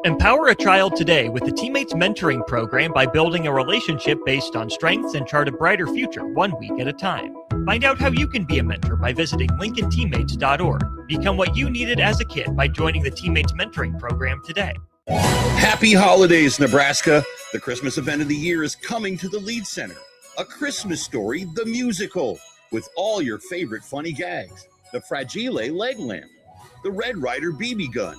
Empower a child today with the Teammates Mentoring Program by building a relationship based on strengths and chart a brighter future 1 week at a time. Find out how you can be a mentor by visiting LincolnTeammates.org. Become what you needed as a kid by joining the Teammates Mentoring Program today.
Happy holidays, Nebraska. The Christmas event of the year is coming to the Lead Center. A Christmas Story, the musical, with all your favorite funny gags. The Fragile leg lamp, the Red Ryder BB gun,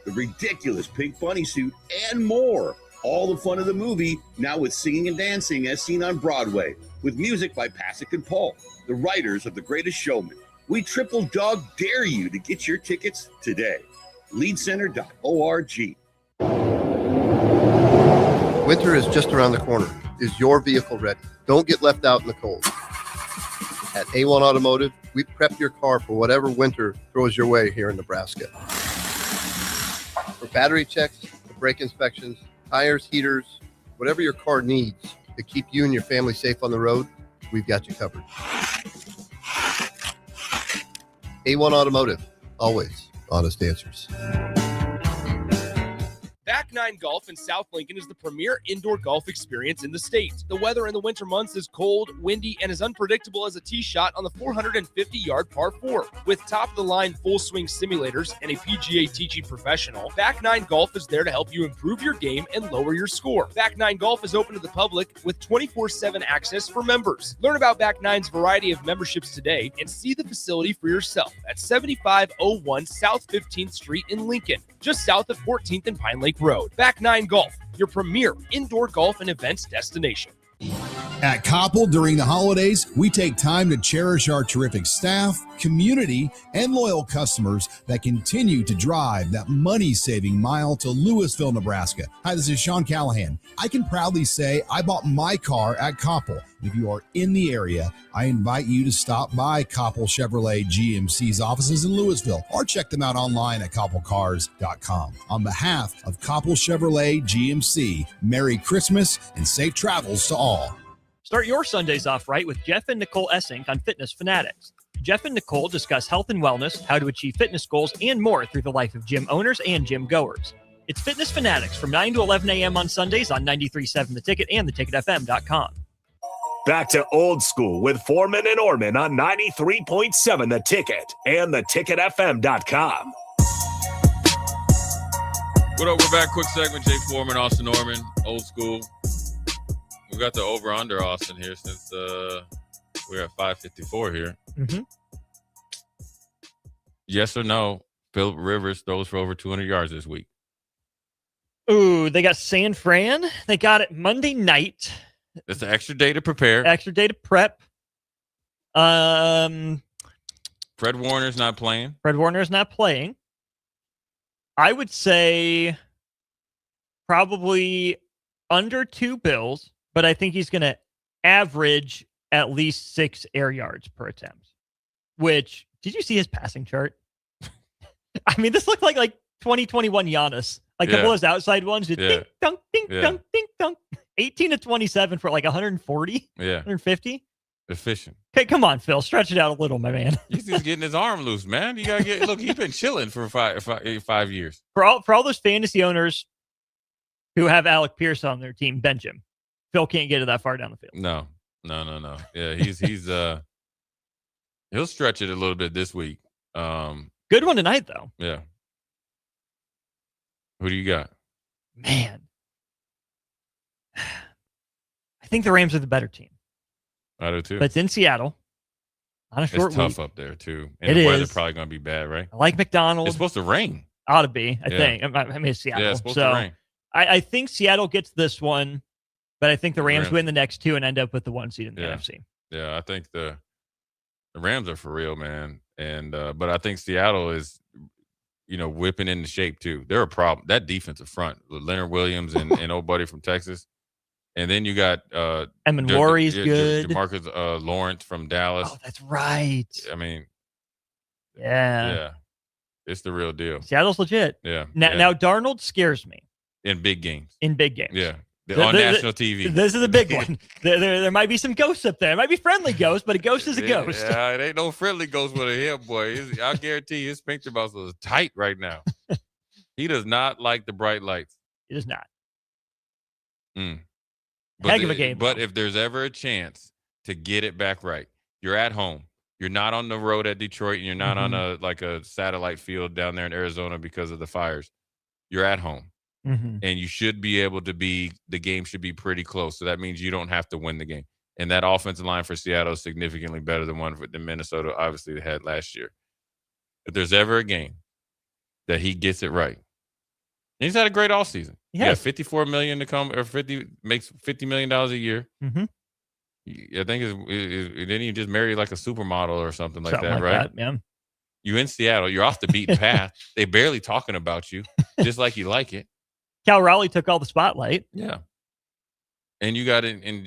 the ridiculous pink bunny suit, and more. All the fun of the movie, now with singing and dancing as seen on Broadway, with music by Pasek and Paul, the writers of The Greatest Showman. We triple dog dare you to get your tickets today. Leadcenter.org.
Winter is just around the corner. Is your vehicle ready? Don't get left out in the cold. At A1 Automotive, we prep your car for whatever winter throws your way here in Nebraska. For battery checks, to brake inspections, tires, heaters, whatever your car needs to keep you and your family safe on the road, we've got you covered. A1 Automotive, always honest answers.
Back Nine Golf in South Lincoln is the premier indoor golf experience in the state. The weather in the winter months is cold, windy, and as unpredictable as a tee shot on the 450-yard par 4. With top-of-the-line full-swing simulators and a PGA teaching professional, Back Nine Golf is there to help you improve your game and lower your score. Back Nine Golf is open to the public with 24/7 access for members. Learn about Back Nine's variety of memberships today and see the facility for yourself at 7501 South 15th Street in Lincoln, just south of 14th and Pine Lake Road. Back Nine Golf, your premier indoor golf and events destination.
At Koppel, during the holidays, we take time to cherish our terrific staff, community, and loyal customers that continue to drive that money-saving mile to Louisville, Nebraska. Hi, this is Sean Callahan. I can proudly say I bought my car at Koppel. If you are in the area, I invite you to stop by Koppel Chevrolet GMC's offices in Louisville or check them out online at koppelcars.com. On behalf of Koppel Chevrolet GMC, Merry Christmas and safe travels to all.
Start your Sundays off right with Jeff and Nicole Essink on Fitness Fanatics. Jeff and Nicole discuss health and wellness, how to achieve fitness goals, and more through the life of gym owners and gym goers. It's Fitness Fanatics from 9 to 11 a.m. on Sundays on 93.7 The Ticket and theticketfm.com.
Back to old school with Foreman and Orman on 93.7 The Ticket and theticketfm.com.
What up? We're back. Quick segment. Jay Foreman, Austin Norman, old school. We got the over-under, Austin, here since we're at 5:54 here.
Mm-hmm.
Yes or no, Phillip Rivers throws for over 200 yards this week?
Ooh, they got San Fran. They got it Monday night.
It's an extra day to prepare.
Extra day to prep.
Fred Warner's not playing.
Fred Warner's not playing. I would say probably under 2 Bills, but I think he's going to average at least 6 air yards per attempt. Which, did you see his passing chart? I mean, this looked like 2021 Giannis. A couple of those outside ones, just ding, dunk, ding, dunk, ding, dunk. 18 to 27 for 140, 150.
Efficient.
Okay, come on, Phil. Stretch it out a little, my man.
He's just getting his arm loose, man. You gotta get. Look, he's been chilling for five years.
For all those fantasy owners who have Alec Pierce on their team, bench him. Phil can't get it that far down the field.
No. Yeah, he's he'll stretch it a little bit this week.
Good one tonight, though.
Yeah. Who do you got?
Man, I think the Rams are the better team.
I do too.
But it's in Seattle on a short
It's tough
week.
up there too, and the weather's probably going to be bad, right?
I like McDonald.
It's supposed to rain.
Ought to be, I think. I mean, it's Seattle.
Yeah, it's supposed to rain.
I think Seattle gets this one, but I think the Rams win the next 2 and end up with the 1 seed in the NFC.
Yeah, I think the Rams are for real, man. And but I think Seattle is, whipping into shape too. They're a problem. That defensive front with Leonard Williams and old buddy from Texas, And then you got
Emin Warry's good.
Jamarcus Lawrence from Dallas.
Oh, that's right.
I mean,
yeah.
It's the real deal.
Seattle's legit.
Yeah.
Now Darnold scares me.
In big games.
Yeah.
On national TV.
This is a big one. There might be some ghosts up there. It might be friendly ghosts, but a ghost is a ghost.
Yeah, it ain't no friendly ghost with a him, boy. I guarantee you his sphincter muscles is tight right now. He does not like the bright lights.
He does not.
But
Heck of a game.
But if there's ever a chance to get it back right, you're at home. You're not on the road at Detroit, and you're not on a satellite field down there in Arizona because of the fires. You're at home. And you should be able to the game should be pretty close. So that means you don't have to win the game. And that offensive line for Seattle is significantly better than one than Minnesota, obviously, they had last year. If there's ever a game that he gets it right, and he's had a great offseason. Yeah, $54 million to come, or makes $50 million a year. I think didn't he just marry like a supermodel or something like that, right?
Yeah.
You in Seattle, you're off the beaten path. They barely talking about you, just like you like it.
Cal Raleigh took all the spotlight.
Yeah. And you got in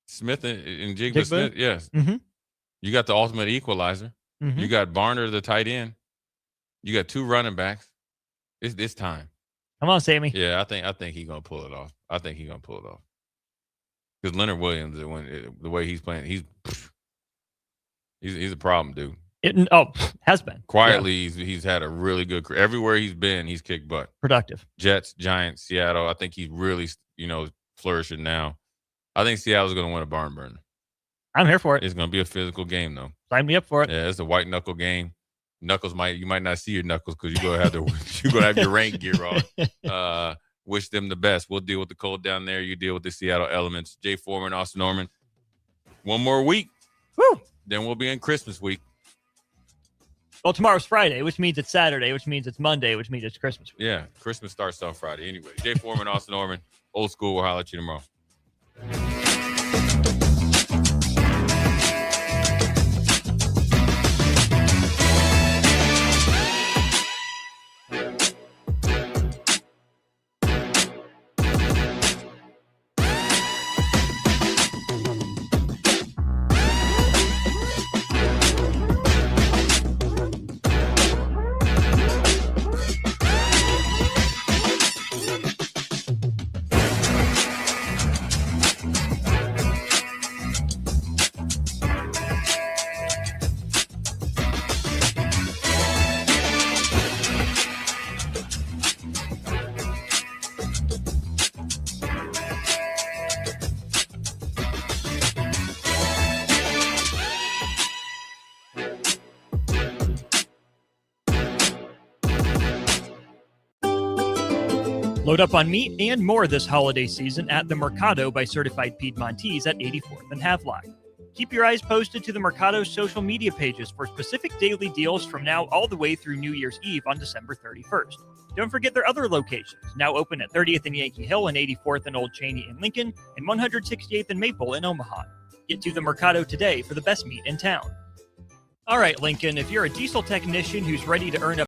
Smith and Jigba Smith. Yes. You got the ultimate equalizer. You got Barner, the tight end. You got 2 running backs. It's time.
Come on, Sammy.
Yeah, I think he's gonna pull it off. Because Leonard Williams, the way he's playing, he's a problem, dude.
Has been.
Quietly, he's had a really good career. Everywhere he's been, he's kicked butt.
Productive.
Jets, Giants, Seattle. I think he's really, flourishing now. I think Seattle's going to win a barn burner.
I'm here for it.
It's going to be a physical game, though.
Sign me up for it.
Yeah, it's a white knuckle game. You might not see your knuckles because you're gonna have your rain gear on. Wish them the best. We'll deal with the cold down there. You deal with the Seattle elements. Jay Foreman, Austin Norman. One more week.
Woo!
Then we'll be in Christmas week.
Well, tomorrow's Friday, which means it's Saturday, which means it's Monday, which means it's Christmas week.
Yeah, Christmas starts on Friday. Anyway, Jay Foreman, Austin Norman, Old School. We'll holler at you tomorrow.
Load up on meat and more this holiday season at the Mercado by Certified Piedmontese at 84th and Havelock. Keep your eyes posted to the Mercado's social media pages for specific daily deals from now all the way through New Year's Eve on December 31st. Don't forget their other locations, now open at 30th and Yankee Hill and 84th and Old Cheney in Lincoln and 168th and Maple in Omaha. Get to the Mercado today for the best meat in town. All right, Lincoln, if you're a diesel technician who's ready to earn up